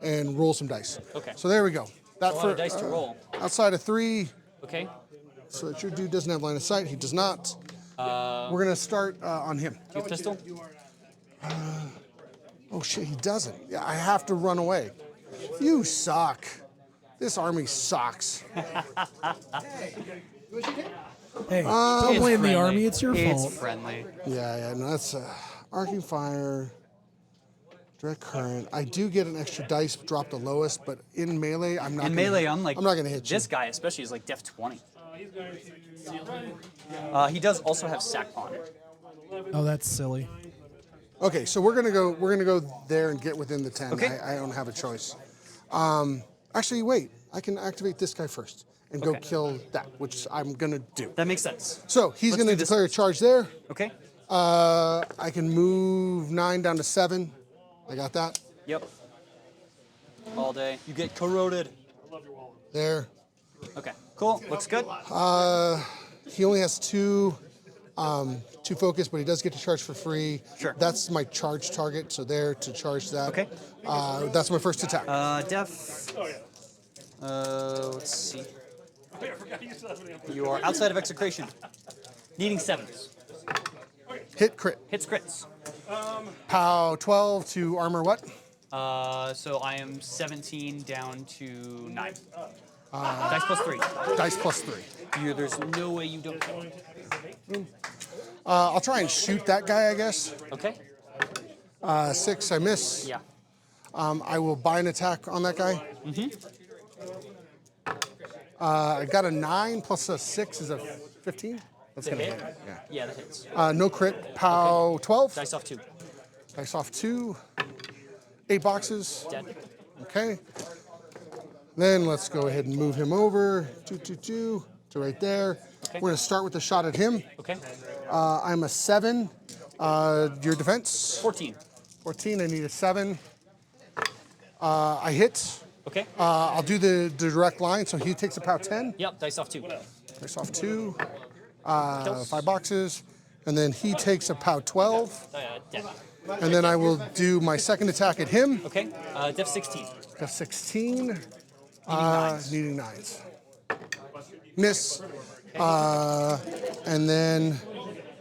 and roll some dice. Okay. So there we go. That A lot of dice to roll. Outside of 3, Okay. so that your dude doesn't have line of sight. He does not. We're gonna start on him. Do you have pistol? Oh shit, he doesn't. Yeah, I have to run away. You suck. This army sucks. Hey, don't blame the friendly. army. It's your It's fault. friendly. Yeah, no, that's arcing fire, direct current. I do get an extra dice, drop the lowest, but in melee, I'm not. In gonna, melee, unlike I'm not gonna hit you. this guy, especially, is like def 20. He's going to He does also have sack pawn. Oh, that's silly. Okay, so we're gonna go there and get within the 10. Okay. I don't have a choice. Actually, wait. I can activate this guy first and go kill that, which I'm gonna do. That makes sense. So he's Let's gonna do this. declare a charge there. Okay. I can move 9 down to 7. I got that. Yep. All day. You get corroded. There. Okay. Cool. Looks good. He only has two 2 focus, but he does get to charge for free. Sure. That's my charge target, so there to charge that. Okay. That's my first attack. Def. Let's see. You are outside of execration. Needing 7s. Hit crit. Hits crits. POW 12 to armor what? So I am 17 down to 9. Dice plus 3. Dice plus 3. There's no way you don't kill. I'll try and shoot that guy, I guess. Okay. 6, I miss. Yeah. I will buy an attack on that guy. I got a 9 plus a 6 is a 15. That's going to hit. Yeah. Yeah, that hits. No crit. POW 12. Dice off 2. Dice off 2. 8 boxes. Dead. Okay. Then let's go ahead and move him over. 2, 2, 2 to right there. Okay. We're going to start with a shot at him. Okay. I'm a 7. Your defense? 14. 14. I need a 7. I hit. Okay. I'll do the direct line, so he takes a POW 10. Yep, dice off 2. Dice off 2. 5 boxes. And then he takes a POW 12. Dead. And then I will do my second attack at him. Okay. Def 16. Def 16. Needing 9s. Miss. And then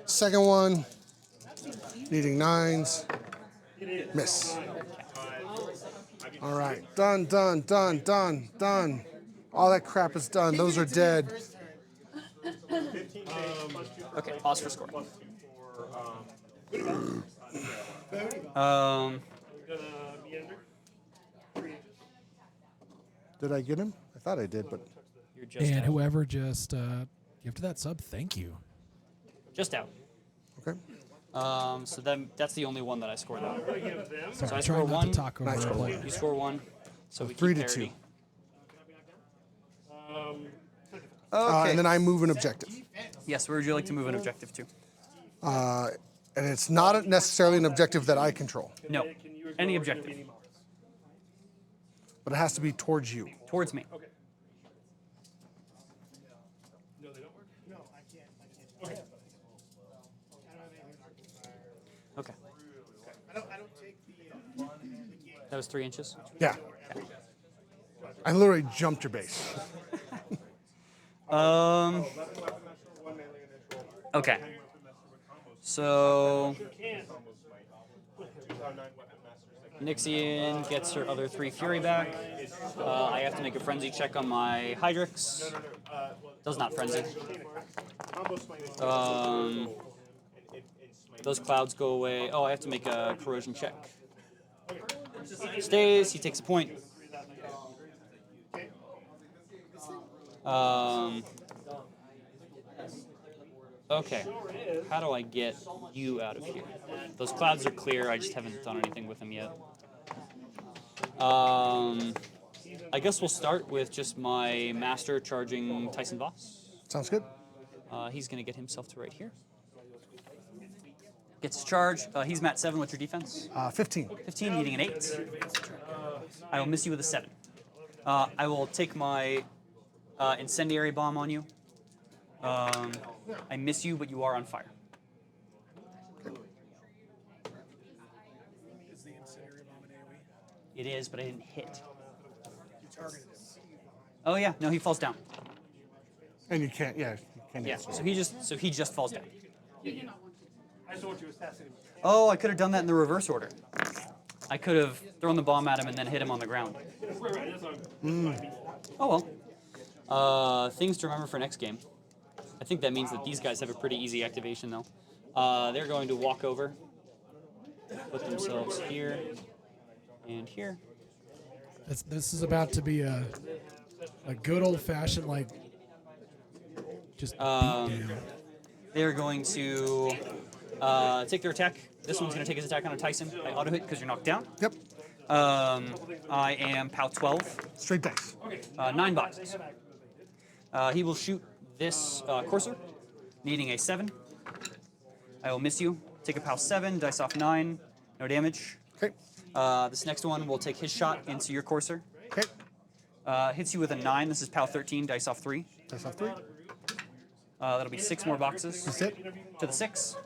second one. Needing 9s. Miss. All right. Done, done, done, done, done. All that crap is done. Those are dead. Okay, pause for score. Did I get him? I thought I did, but You're just And out. whoever just gifted that sub, thank you. Just out. okay. So then that's the only one that I scored out. Sorry, I I score try not one. to talk over Nice our roll. player. You score 1. So we 3 keep to 2. parity. And then I move an objective. Yes, where would you like to move an objective to? And it's not necessarily an objective that I control, No. Any objective. but it has to be towards you. Towards me. Okay. That was 3 inches. Yeah. I literally jumped your base. Okay. So Nyxyan gets her other 3 fury back. I have to make a frenzy check on my Hydrix. Does not frenzy. Those clouds go away. Oh, I have to make a corrosion check. Stays. He takes a point. Okay. How do I get you out of here? Those clouds are clear. I just haven't done anything with them yet. I guess we'll start with just my master charging Tyson Voss. Sounds good. He's going to get himself to right here. Gets his charge. He's mat 7. What's your defense? 15. 15, needing an 8. I will miss you with a 7. I will take my incendiary bomb on you. I miss you, but you are on fire. Is the incendiary bomb an AoE? It is, but I didn't hit. Oh yeah, no, he falls down. And you can't, yeah. You can't Yeah, answer. so he just falls down. Oh, I could have done that in the reverse order. I could have thrown the bomb at him and then hit him on the ground. Oh well. Things to remember for next game. I think that means that these guys have a pretty easy activation though. They're going to walk over, put themselves here and here. This is about to be a good old fashioned like just beat down. They're going to take their attack. This one's going to take his attack on a Tyson. I auto hit because you're knocked down. Yep. I am POW 12. Straight dice. 9 boxes. He will shoot this courser, needing a 7. I will miss you. Take a POW 7, dice off 9, no damage. Okay. This next one will take his shot into your courser. Okay. Hits you with a 9. This is POW 13, dice off 3. Dice off 3. That'll be 6 more boxes. That's it. To the 6.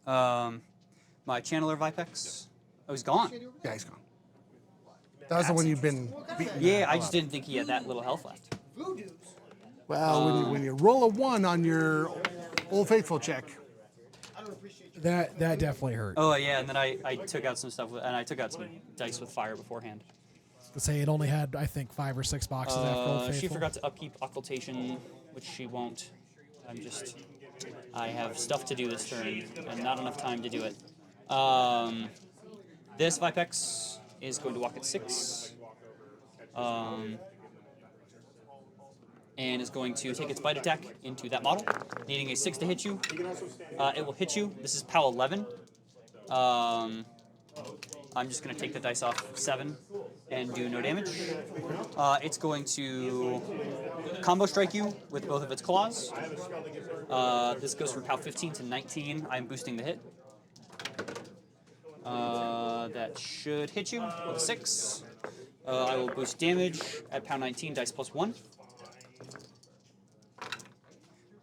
My Channeler Vipex. Oh, he's gone. Yeah, he's gone. That was the one you've been beating. Yeah, I just didn't think he had that little health left. Well, when you roll a 1 on your Old Faithful check, That definitely hurt. Oh yeah, and then I took out some stuff, and I took out some dice with fire beforehand. To say it only had, I think, 5 or 6 boxes after Old Faithful. She forgot to upkeep Occultation, which she won't. I have stuff to do this turn, and not enough time to do it. This Vipex is going to walk at 6. And is going to take its bite attack into that model, needing a 6 to hit you. It will hit you. This is POW 11. I'm just going to take the dice off 7 and do no damage. It's going to combo strike you with both of its claws. This goes from POW 15 to 19. I'm boosting the hit. That should hit you with a 6. I will boost damage at POW 19, dice plus 1.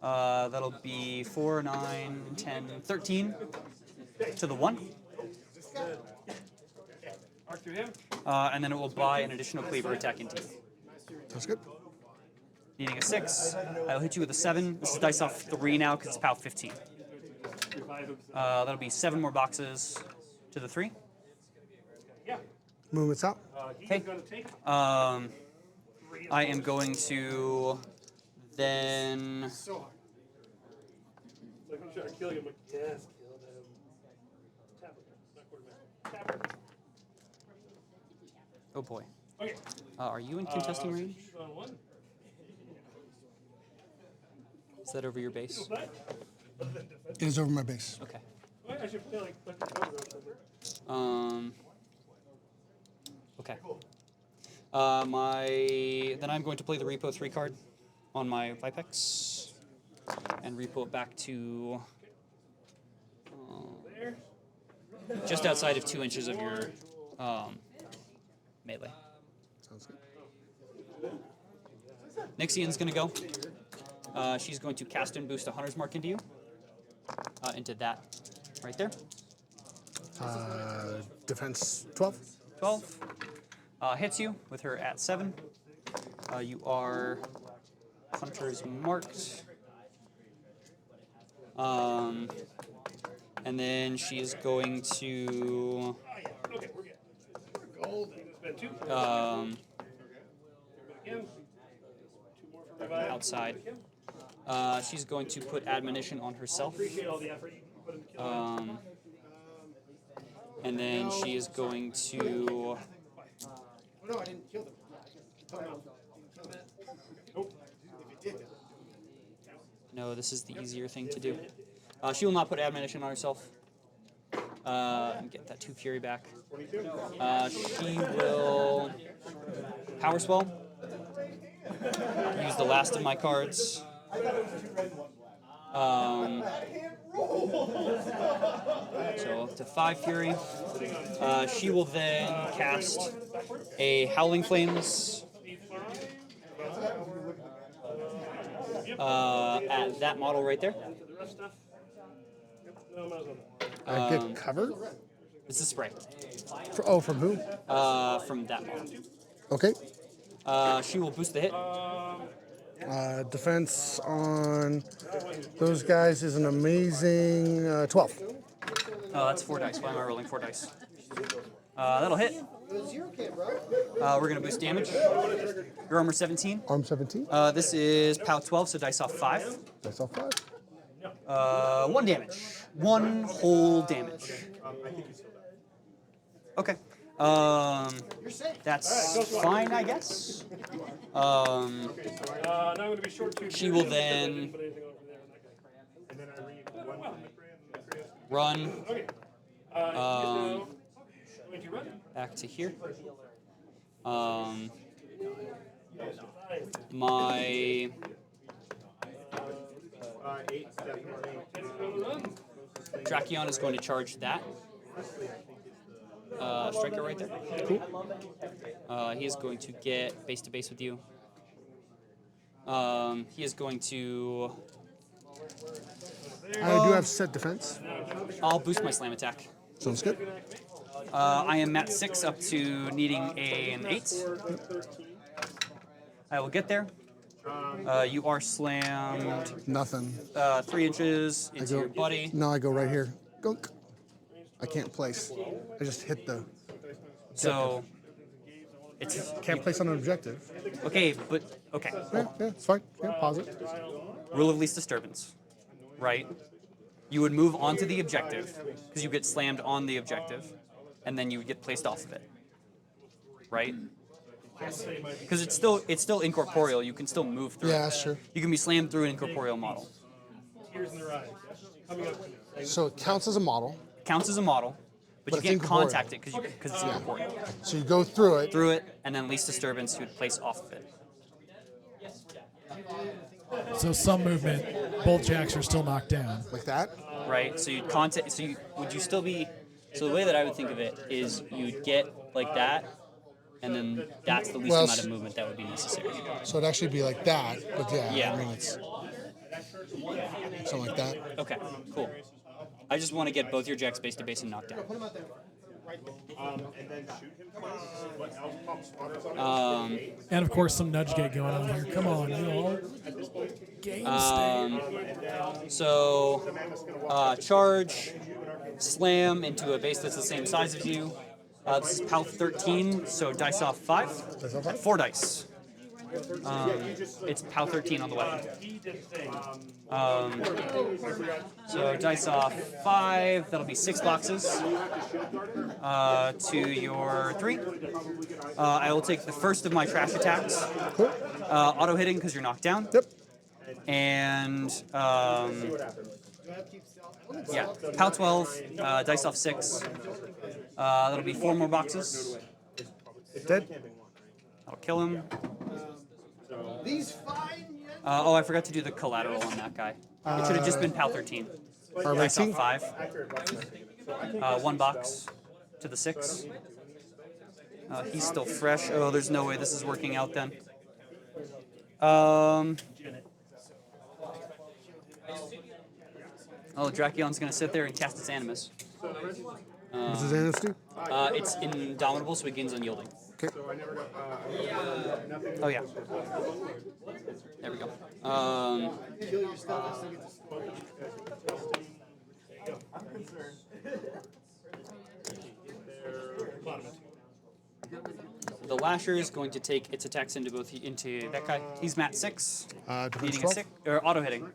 That'll be 4, 9, 10, 13 to the 1. And then it will buy an additional cleaver attack into you. that's good. Needing a 6, I'll hit you with a 7. This is dice off 3 now because it's POW 15. That'll be 7 more boxes to the 3. Movement's out. Okay. I am going to then. Oh boy. Are you in contesting range? Is that over your base? It is over my base. Okay. Okay. Then I'm going to play the Repo 3 card on my Vipex and repo it back to just outside of 2 inches of your melee. Sounds good. Nyxyan's going to go. She's going to cast and boost a Hunter's Mark into you. Into that right there. Defense 12. 12. Hits you with her at 7. You are Hunter's Marked. And then she is going to outside. She's going to put admonition on herself. And then she is going to. Oh, no, I didn't kill them. Oh, no. No, this is the easier thing to do. She will not put admonition on herself. And get that 2 fury back. She will power spell. Use the last of my cards. So to 5 fury. She will then cast a Howling Flames at that model right there. Get cover? It's a spray. From who? From that model. Okay. She will boost the hit. Defense on those guys is an amazing 12. That's 4 dice. Why am I rolling 4 dice? That'll hit. We're going to boost damage. Your armor 17. Arm 17. This is POW 12, so dice off 5. Dice off 5. 1 damage. 1 whole damage. Okay. That's fine, I guess. She will then run back to here. My Drakyon is going to charge that. Striker right there. Cool. He is going to get base to base with you. He is going to I do have set defense. I'll boost my slam attack. Sounds good. I am at 6 up to needing an 8. I will get there. You are slammed Nothing. 3 inches into your body. No, I go right here. Gunk. I can't place. I just hit the. So it's Can't place on an objective. okay, but okay. Yeah, it's fine. Yeah, pause it. Rule of least disturbance, right? You would move onto the objective because you get slammed on the objective, and then you would get placed off of it, right? Because it's still incorporeal. You can still move through. Yeah, it. that's true. You can be slammed through an incorporeal model. So it counts as a model. Counts as a model, but you it's can't incorporeal. contact it because it's incorporeal. So you go through it. Through it, and then least disturbance, you would place off of it. So some movement, both jacks are still knocked down. Like that. Right? So you'd contact. So would you still be? So the way that I would think of it is you'd get like that, and then that's the least amount of movement that would be necessary. So it'd actually be like that, but yeah, Yeah. I mean it's something like that. Okay, cool. I just want to get both your jacks base to base and knocked out. And of course, some nudge gate going on here. Come on, you all. Game state. So, charge, slam into a base that's the same size as you. This is PAL 13, so dice off 5. 4 dice. It's PAL 13 on the way. So dice off 5, that'll be 6 boxes. To your 3. I will take the first of my trash attacks. Cool. Auto hitting because you're knocked down. Yep. And yeah, PAL 12, dice off 6. That'll be 4 more boxes. Dead. That'll kill him. These fine. Oh, I forgot to do the collateral on that guy. It should have just been PAL 13. Dice off 5. 1 box to the 6. He's still fresh. Oh, there's no way this is working out then. Oh, Drakyon's gonna sit there and cast its Animus. What's his animus do? It's indomitable, so it gains unyielding. Okay. Oh yeah. There we go. The Lasher is going to take its attacks into that guy. He's mat 6, Defense needing a 12? 6 or auto hitting.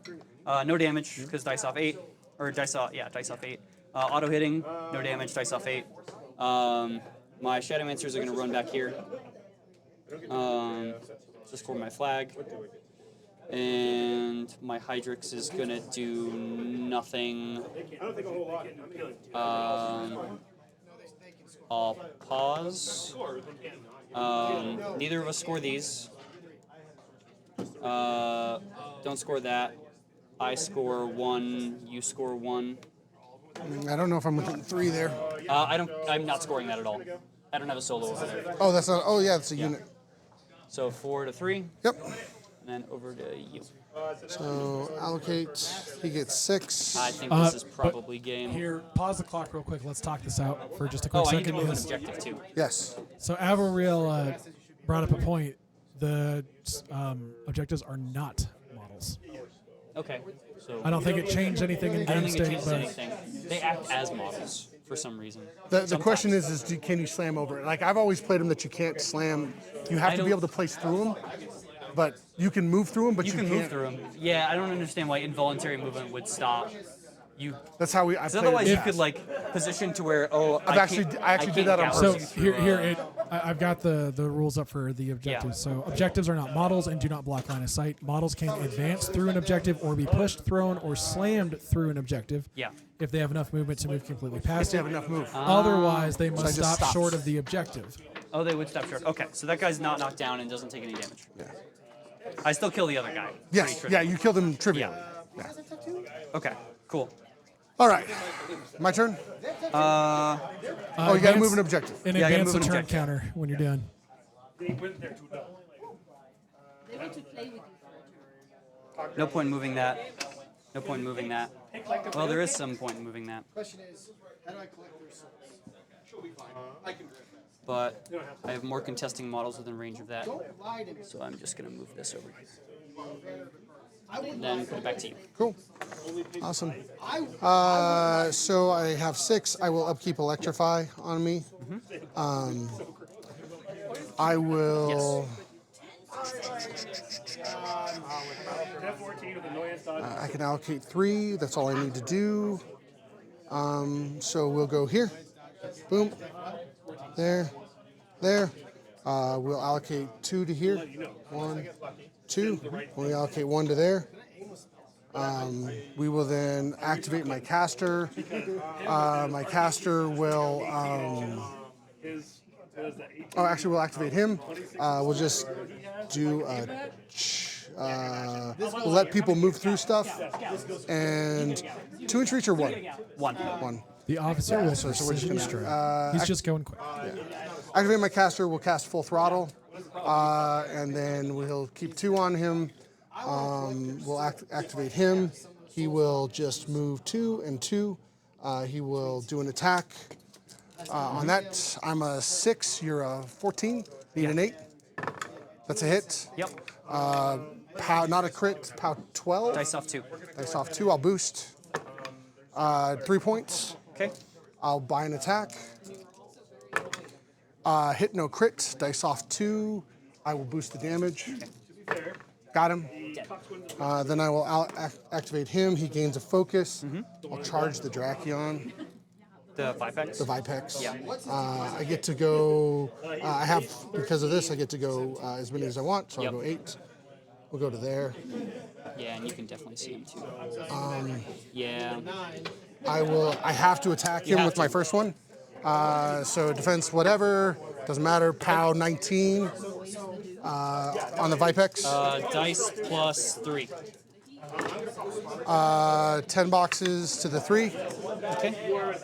No damage because dice off 8 or dice off 8. Auto hitting, no damage, dice off 8. My Shadowmancers are going to run back here. Just for my flag. And my Hydrix is going to do nothing. I'll pause. Neither of us score these. Don't score that. I score 1, you score 1. I don't know if I'm within 3 there. I'm not scoring that at all. I don't have a solo over there. Oh, that's not. Oh, yeah, it's a unit. So 4 to 3, Yep. and then over to you. So allocate. He gets 6. I think this is probably game. Here, pause the clock real quick. Let's talk this out for just a quick Oh, I need to second. move an because- objective too. Yes. So Avril brought up a point. The objectives are not models. Okay. So I don't think it changed anything in I don't game think it state, changes but anything. They act as models for some reason. The question is can you slam over it? Like, I've always played them that you can't slam. You have to be able to place through them, but you can move through them, but you You can can't. move through them. Yeah, I don't understand why involuntary movement would stop. You. That's how I Because played otherwise it. you could like position to where I actually did that on so purpose. I've got the rules up for the objectives. So objectives are not models and do not block line of sight. Models can advance through an objective or be pushed, thrown, or slammed through an objective. Yeah. If they have enough movement to move completely past They it. have enough move. Otherwise, they I must just stop stopped. short of the objective. Oh, they would stop short. Okay, so that guy's not knocked down and doesn't take any damage. Yeah. I still kill the other guy. Yes. Pretty Yeah, you killed him trivial. Yeah. Okay, cool. All right. My turn? Oh, you got to move an objective. And Yeah, I gotta advance the move an turn objective. counter when you're done. They want to play with you for a turn. No point in moving that. No point in moving that. Well, there is some point in moving that. Question is, how do I collect their souls? But I have more contesting models within range of that. Don't lie to me. So I'm just going to move this over here. And then put it back to you. Cool. Awesome. So I have 6. I will upkeep Electrify on me. I will. I can allocate 3. That's all I need to do. So we'll go here. Boom. There. There. We'll allocate 2 to here. 1, 2. We'll allocate 1 to there. We will then activate my caster. My caster will. Actually, we'll activate him. We'll just do we'll let people move through stuff. And 2-inch reach or 1? 1. The officer will So we're just precision gonna, strike. He's just going quick. Activate my caster. We'll cast full throttle, and then we'll keep 2 on him. We'll activate him. He will just move 2 and 2. He will do an attack. On that, I'm a 6. You're a 14. Need an 8. That's a hit. Yep. Pow, not a crit. Pow 12. Dice off 2. Dice off 2. I'll boost. 3 points. Okay. I'll buy an attack. Hit no crit. Dice off 2. I will boost the damage. Got him. Then I will activate him. He gains a focus. I'll charge the Drakyon. The Vipex? The Vipex. Yeah. I get to go. I have, because of this, I get to go as many as I want. So I'll go 8. We'll go to there. Yeah, and you can definitely see him too. Yeah. I have to attack him with my first one. So defense, whatever, doesn't matter. POW 19 on the Vipex. Dice plus 3. 10 boxes to the 3. Okay.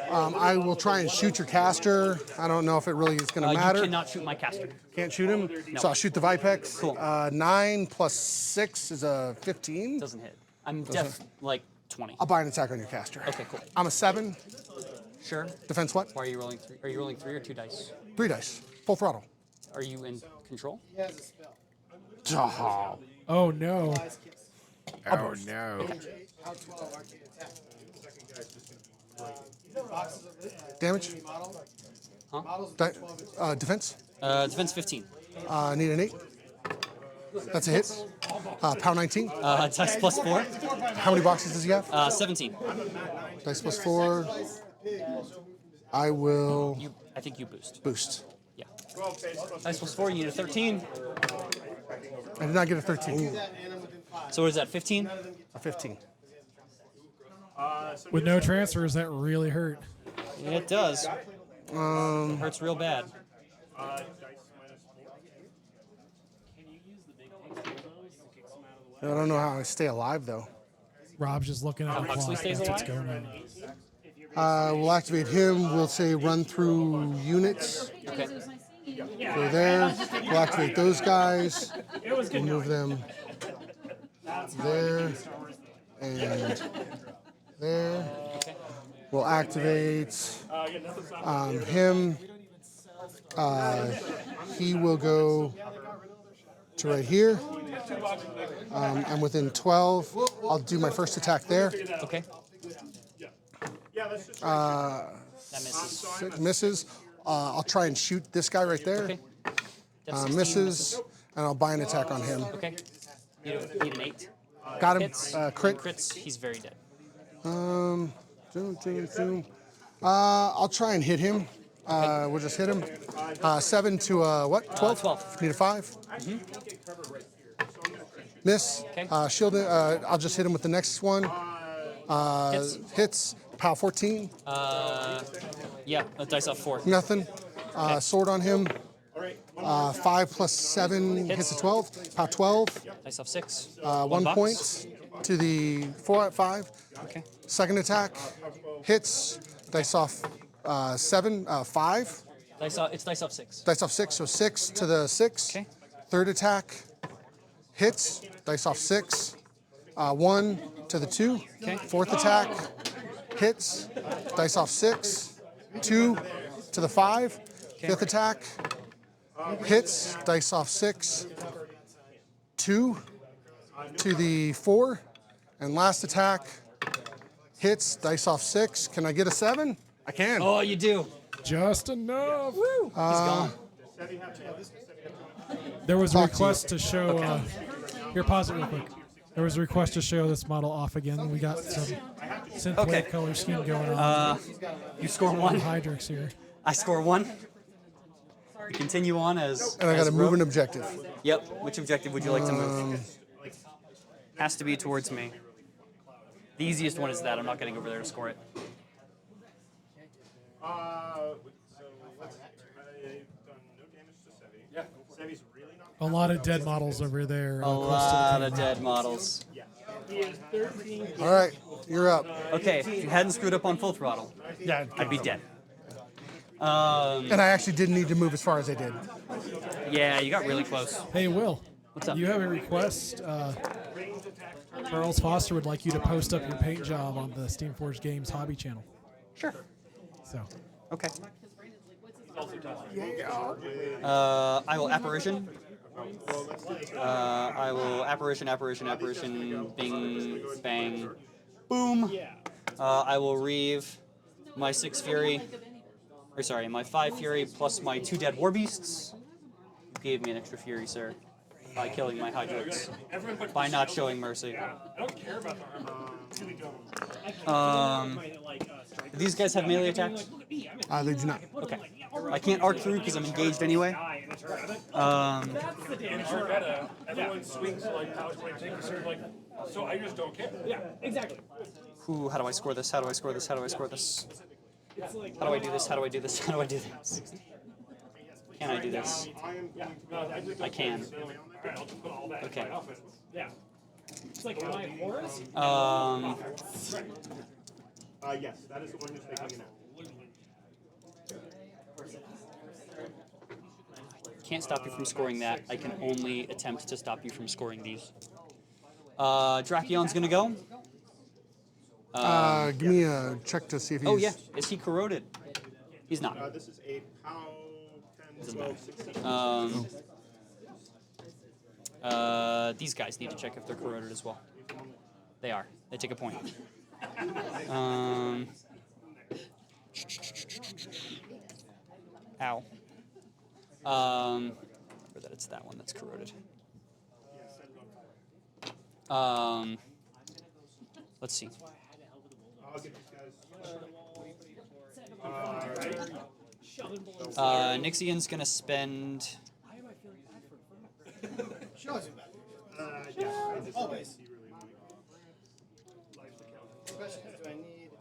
I will try and shoot your caster. I don't know if it really is going to matter. You cannot shoot my caster. Can't shoot him? No. So I'll shoot the Vipex. Cool. 9 plus 6 is a 15. Doesn't hit. I'm like 20. I'll buy an attack on your caster. Okay, cool. I'm a 7. Sure. Defense what? Why are you rolling 3? Are you rolling 3 or 2 dice? 3 dice. Full throttle. Are you in control? He has a spell. Oh. Oh no. Eyes kiss. Oh no. How 12 arcane attack. Boxes of this. Damage? Model. Huh? Models of Di- 12 inches. defense? Defense 15. Need an 8. That's a hit. POW 19. Dice plus 4. How many boxes does he have? 17. Dice plus 4. I will I think you boost. boost. Yeah. Dice plus 4, you need a 13. I did not get a 13. So what is that, 15? A 15. With no transfers, that really hurt. It does. Hurts real bad. I don't know how I stay alive though. Rob's just looking at the Huxley clock. stays That's what's alive? going on. We'll activate him. We'll say run through units. Okay. Go there. We'll activate those guys. We'll move them there and there. We'll activate him. He will go to right here. I'm within 12. I'll do my first attack there. Okay. That misses. Misses. I'll try and shoot this guy right there. Okay. That's 16 Misses, and I'll buy an attack on him. Okay. Need an 8. Got him. Hits. Crit. Crits, he's very dead. I'll try and hit him. We'll just hit him. 7 to what? 12? 12. Need a 5. Miss. Okay. Shield. I'll just hit him with the next one. Hits. POW 14. Yeah, dice off 4. Nothing. Sword on him. 5 plus 7 hits a 12. POW 12. Dice off 6. 1 box. point to the 4 at 5. Okay. Second attack. Hits. Dice off 7. 5. It's dice off 6. Dice off 6, so 6 to the 6. Okay. Third attack. Hits. Dice off 6. 1. to the 2. Okay. Fourth attack hits, dice off 6. 2 to the 5. Fifth attack hits, dice off 6. 2 to the 4. And last attack hits, dice off 6. Can I get a 7? I can. Oh, you do. Just enough. Woo. He's gone. There was a Talk to you. request to show. Here, pause it real quick. There was a request to show this model off again. We got some synthwave Okay. color scheme going on. You score on 1. Hydrix here. I score 1. We continue on as. And I got as to move Rogue. an objective. Yep. Which objective would you like to move? Has to be towards me. The easiest one is that. I'm not getting over there to score it. So let's. I've done no damage to Sevi. Yeah. Sevi's really not. A lot of dead models over there. A close to the lot pin. of dead models. All right, you're up. Okay, if you hadn't screwed up on full throttle, I'd be dead. And I actually didn't need to move as far as I did. Yeah, you got really close. Hey, Will. What's up? You have a request. Charles Foster would like you to post up your paint job on the Steamforged Games hobby channel. Sure. So, Okay. I will apparition. I will apparition, bing, bang, boom. I will reave my 6 fury, or sorry, my 5 fury plus my 2 dead war beasts. You gave me an extra fury, sir, by killing my Hydrix, by not showing mercy. Do these guys have melee attacks? They do not. Okay. I can't arc through because I'm engaged anyway. Everyone swings like power play takes like. So I just don't care. Yeah, exactly. Ooh, how do I score this? How do I score this? How do I score this? How do I do this? How do I do this? How do I do this? Can I do this? I can. Okay. Yeah. It's like, am I Horus? Yes, that is the one who's making it now. Can't stop you from scoring that. I can only attempt to stop you from scoring these. Drakyon's gonna go. Give me a check to see if he's... Oh yeah, is he corroded? He's not. This is a POW 10, 12, 16. These guys need to check if they're corroded as well. They are. They take a point. Ow. Remember that it's that one that's corroded. Let's see. I'll get these guys. Nyxyan's gonna spend. Always. Question is, do I need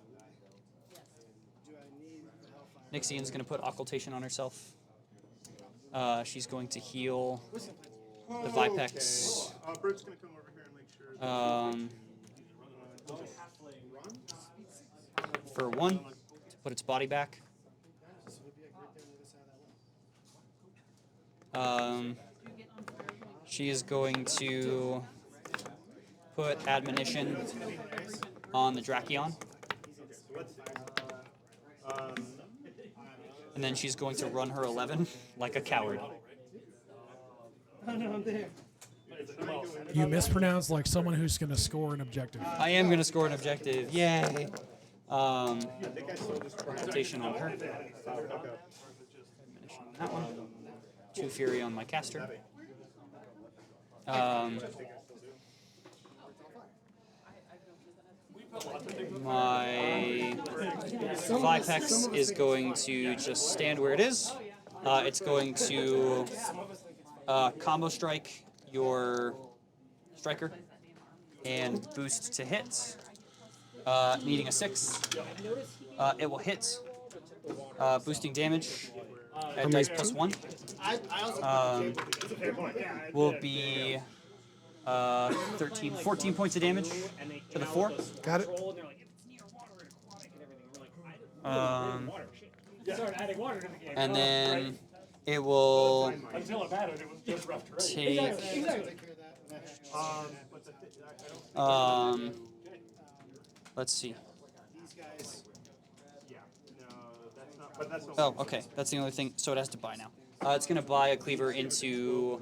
the Hellfire? Nyxyan's gonna put occultation on herself. She's going to heal the Vipex. Bert's going to come over here and make sure. For 1, to put its body back. She is going to put admonition on the Drakyon. And then she's going to run her 11 like a coward. you mispronounced like someone who's going to score an objective. I am going to score an objective. Yay. Rotation on her. Admonition on that one. 2 fury on my caster. My Vipex is going to just stand where it is. It's going to combo strike your striker and boost to hit. Needing a 6. It will hit. Boosting damage at dice plus 1. Will be 14 points of damage to the 4. Got it. And then it will take Let's see. These guys. Yeah. No, that's not. But that's not. Oh, okay. That's the only thing. So it has to buy now. It's going to buy a cleaver into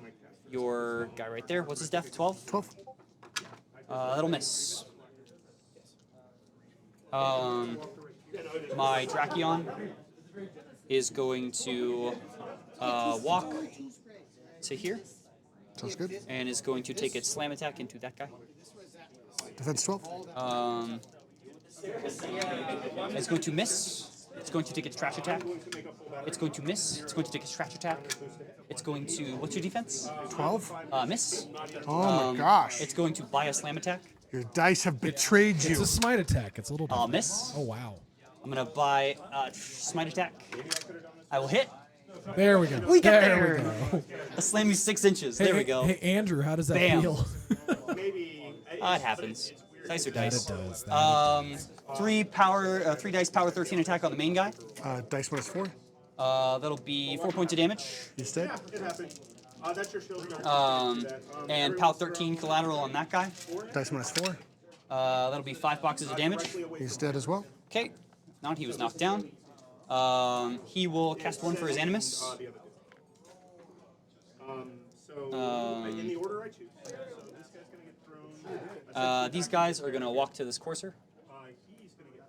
your guy right there. What's his def? 12? 12. That'll miss. My Drakyon is going to walk to here Sounds good. and is going to take its slam attack into that guy. Defense 12. It's going to miss. It's going to take its trash attack. It's going to miss. It's going to take its trash attack. It's going to. What's your defense? 12. Miss. Oh my gosh. It's going to buy a slam attack. Your dice have betrayed you. It's a smite attack. It's a little different. Miss. Oh, wow. I'm going to buy smite attack. I will hit. There we go. We got there. there. We go. I slam you 6 inches. There we go. Hey, Andrew, how does that Bam. feel? It happens. Dice are That dice. it does. 3 dice power 13 attack on the main guy. Dice minus 4. That'll be 4 points of damage. He's dead. It happened. That's your shield. And power 13 collateral on that guy. Dice minus 4. That'll be 5 boxes of damage. He's dead as well. Okay. Not he was knocked down. He will cast 1 for his animus. In the order I choose. So this guy's gonna get thrown. These guys are gonna walk to this courser. He's gonna get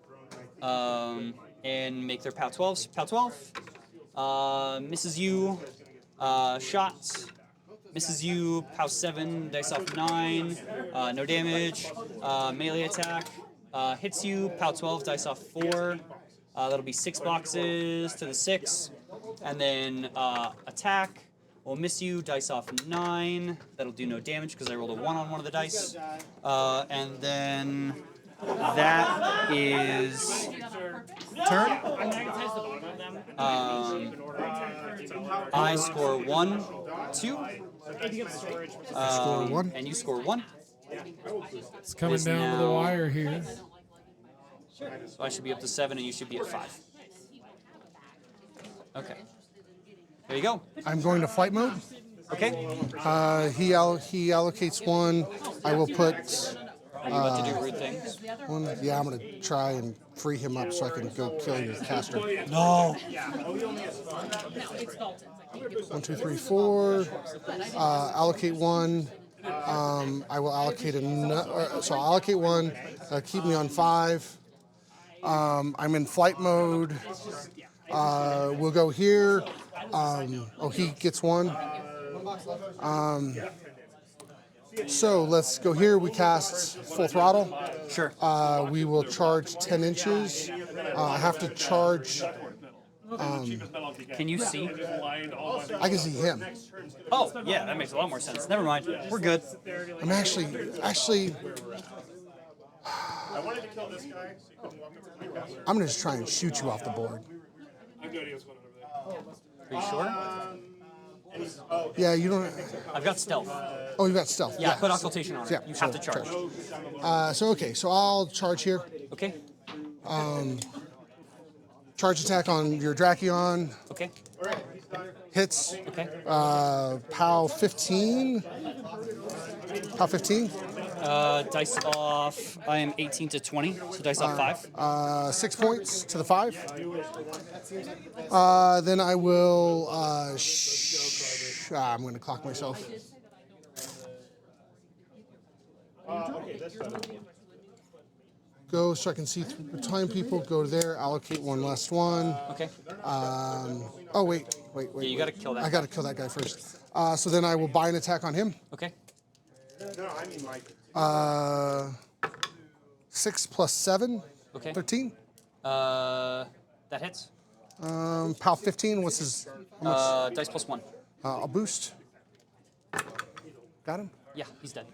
thrown. And make their POW 12s. POW 12. Misses you. Shot. Misses you. POW 7. Dice off 9. No damage. Melee attack. Hits you. POW 12. Dice off 4. That'll be 6 boxes to the 6. And then attack. Will miss you. Dice off 9. That'll do no damage because I rolled a 1 on one of the dice. And then that is turn. I score 1, 2. Score 1. And you score 1. It's coming Is down to the now- wire here. So I should be up to 7 and you should be at 5. Okay. There you go. I'm going to flight mode. Okay. He allocates 1. I will put Are you about to do rude things? 1. Yeah, I'm going to try and free him up so I can go kill your caster. No. 1, 2, 3, 4. Allocate 1. I will allocate another. So I'll allocate 1. Keep me on 5. I'm in flight mode. We'll go here. He gets 1. So let's go here. We cast full throttle. Sure. We will charge 10 inches. I have to charge. Can you see? I can see him. Oh, yeah, that makes a lot more sense. Never mind. We're good. I'm actually. I wanted to kill this guy, so you couldn't walk up to my caster. I'm gonna just try and shoot you off the board. I have no idea what's going on over there. Are you sure? Yeah, you don't. I've got stealth. Oh, you got stealth. Yeah, put occultation on it. Yeah, You have to so charge. So I'll charge here. Okay. Charge attack on your Drakyon. Okay. Hits. Okay. POW 15. POW 15. Dice off. I am 18 to 20, so dice off 5. 6 points to the 5. Then I will. I'm going to clock myself. Go so I can see the time people. Go there. Allocate 1 last 1. Okay. Wait. Yeah, you got to kill that. I got to kill that guy first. So then I will buy an attack on him. Okay. 6 plus 7. Okay. 13. That hits. POW 15. What's his? How much? Dice plus 1. I'll boost. Got him. Yeah, he's dead.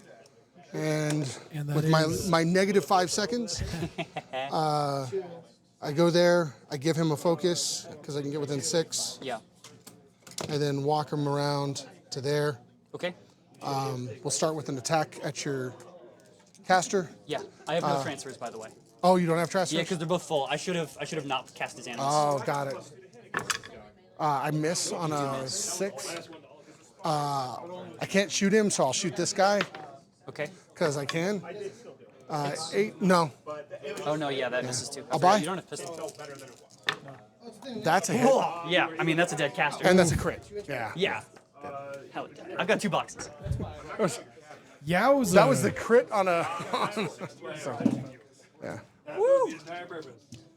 And And that with is- my negative 5 seconds, I go there. I give him a focus because I can get within 6, Yeah. and then walk him around to there. Okay. We'll start with an attack at your caster. Yeah. I have no transfers, by the way. Oh, you don't have transfers? Yeah, because they're both full. I should have not cast his animals. Oh, got it. I miss on a 6. I can't shoot him, so I'll shoot this guy Okay. because I can. 8. No. Oh no, yeah, that misses too. I'll buy. You don't have pistol. That's a hit. Yeah, I mean that's a dead caster. And that's a crit. Yeah. Yeah. Hell yeah. I've got 2 boxes. Yowza. That was the crit on a. Yeah. Woo!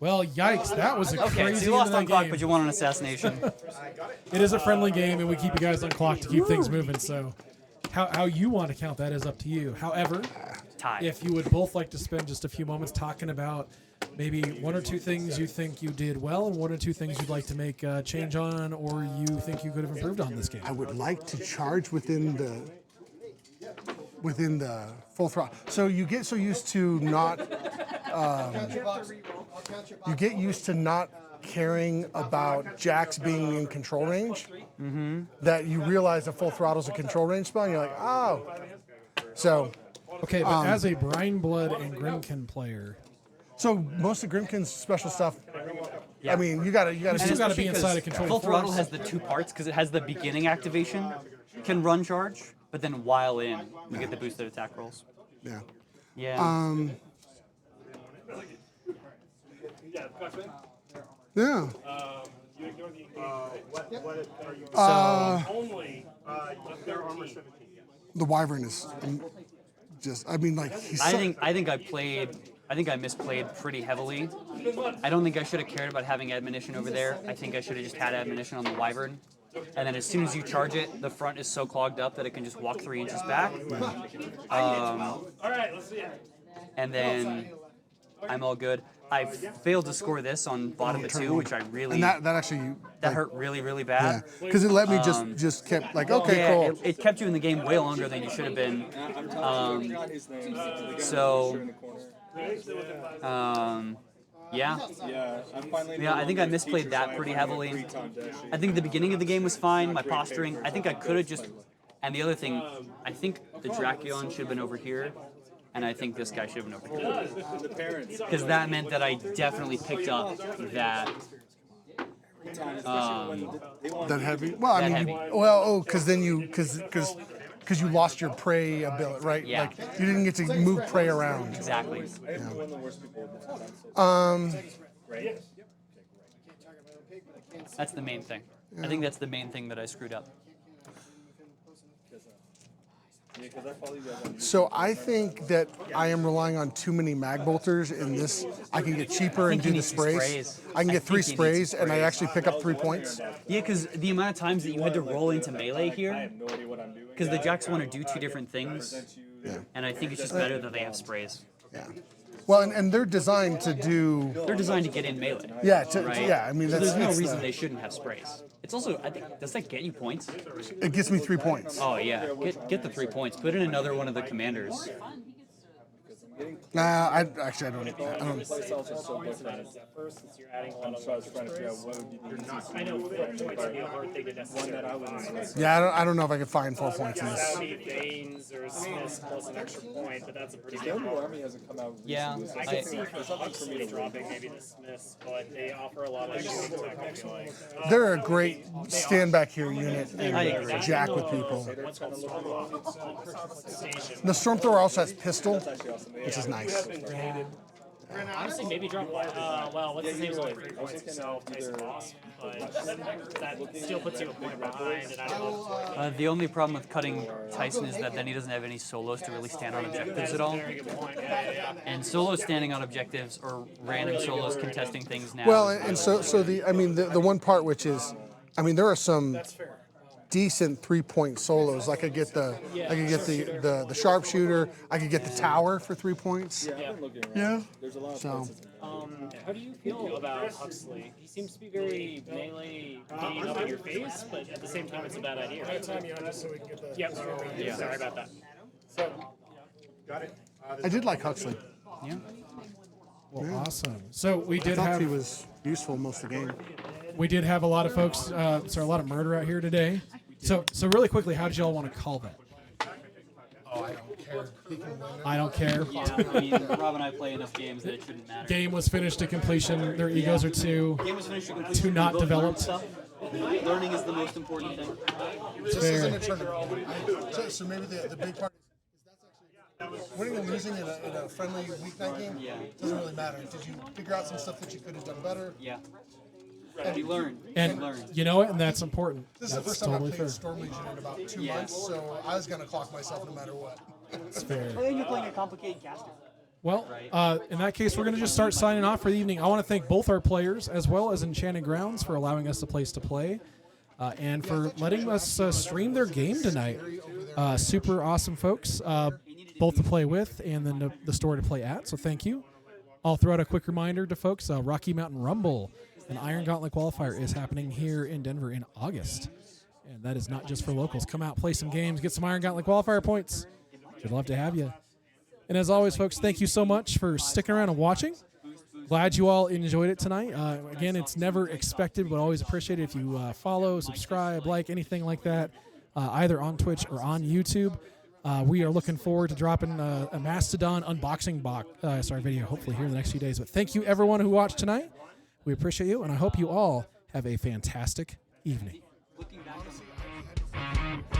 Well, yikes! That was a Okay, crazy so you lost end of on that clock, game. but you won an assassination. It is a friendly game, and we keep you guys on clock to keep things moving. So, how you want to count that is up to you. However, Tie. if you would both like to spend just a few moments talking about maybe 1 or 2 things you think you did well, and 1 or 2 things you'd like to make a change on, or you think you could have improved on this game. I would like to charge within the full throttle. So you get so used to not. You get used to not caring about jacks being in control range. That you realize a full throttle's a control range spell, and you're like, oh. So. Okay, but as a Brine Blood and Grimkin player, So most of Grimkin's special stuff. I mean, you gotta. still got to be Especially inside a 'cause control Full throttle force. has the 2 parts because it has the beginning activation, can run charge, but then while in, we get the boosted attack rolls. Yeah. Yeah. Yeah. You ignore the only their armor 17. The Wyvern is just. I mean, like he's. I think I misplayed pretty heavily. I don't think I should have cared about having admonition over there. I think I should have just had admonition on the Wyvern. And then as soon as you charge it, the front is so clogged up that it can just walk 3 inches back. All right, let's see it. And then I'm all good. I failed to score this on bottom of 2, which I really And that actually. that hurt really really bad. Because it let me just kept like okay Yeah, cool. it kept you in the game way longer than you should have been. Yeah. Yeah, I think I misplayed that pretty heavily. I think the beginning of the game was fine. My posturing, I think I could have just. And the other thing, I think the Drakyon should have been over here, and I think this guy should have been over here. Because that meant that I definitely picked up that. That heavy. Well, I That mean, heavy. because then you because you lost your prey ability, right? Yeah. Like you didn't get to move prey around. Exactly. That's the main thing. I think that's the main thing that I screwed up. So I think that I am relying on too many mag bolters in this. I can get cheaper and think you do the need 2 sprays. sprays. I can I get 3 think you need 2 sprays, and I actually pick up 3 points. Yeah, because the amount of times that you had to roll into melee here, because the jacks want to do 2 different things, and I think it's just better that they have sprays. Yeah. Well, and they're designed to do. They're designed to get in melee. Yeah. Right? Yeah. I mean, So that's. there's no it's reason the- they shouldn't have sprays. It's also, I think, does that get you points? It gets me 3 points. Oh yeah, get the 3 points. Put in another one of the commanders. Nah, I don't. First, since you're adding a lot of I know 4 points would be a hard thing to necessarily. Yeah, I don't know if I could find 4 points in That this. would be Veins or Smiths plus an extra point, but that's a pretty big one. Yeah, I can see Huxley dropping maybe the Smiths, but they offer a lot of shooting tech anyway. They're a great stand back here unit I and agree. jack with people. What's called Stormthrower Station. The Stormthrower also has pistol, which is nice. Honestly, maybe drop, well, what's his name's only 3 points, so Tyson lost, but that still puts you a point behind, and I don't know. The only problem with cutting Tyson is that then he doesn't have any solos to really stand on objectives at all. Very good point. Yeah. And solos standing on objectives or random solos contesting things now. Well, and so the one part which is, I mean, there are some decent 3-point solos. I could get the sharpshooter. I could get the tower for 3 points. Yeah. So. How do you feel about Huxley? He seems to be very melee, getting up in your face, but at the same time, it's a bad idea. Yep. Yeah. Sorry about that. I did like Huxley. Yeah. Well, awesome. So we I did thought have he was useful most of the game. we did have a lot of folks, a lot of murder out here today. So really quickly, how did y'all want to call that? Oh, I don't care. I don't care. Yeah, I mean, Rob and I play enough games that it shouldn't matter. Game was finished to completion. Their egos are too. Game was finished to completion. Two not We both learned developed. stuff. Learning is the most important thing. This isn't a tournament. So maybe the big part is that's winning or losing in a friendly weeknight game doesn't really matter. Did you figure out some stuff that you could have done better? Yeah. You learn. And you learn. you know it, and that's important. This is the That's first time I totally played fair. Storm Legion in about 2 months, so I was gonna clock myself no matter what. It's fair. And then you're playing a complicated caster. Well, in that case, we're going to just start signing off for the evening. I want to thank both our players, as well as Enchanted Grounds, for allowing us a place to play, and for letting us stream their game tonight. Super awesome folks, both to play with and then the store to play at, so thank you. I'll throw out a quick reminder to folks, Rocky Mountain Rumble, an Iron Gauntlet qualifier, is happening here in Denver in August. And that is not just for locals. Come out, play some games, get some Iron Gauntlet qualifier points. We'd love to have you. And as always, folks, thank you so much for sticking around and watching. Glad you all enjoyed it tonight. Again, it's never expected, but always appreciated if you follow, subscribe, like, anything like that, either on Twitch or on YouTube. We are looking forward to dropping a Mastodon unboxing video, hopefully here in the next few days. But thank you, everyone who watched tonight. We appreciate you, and I hope you all have a fantastic evening. Looking back.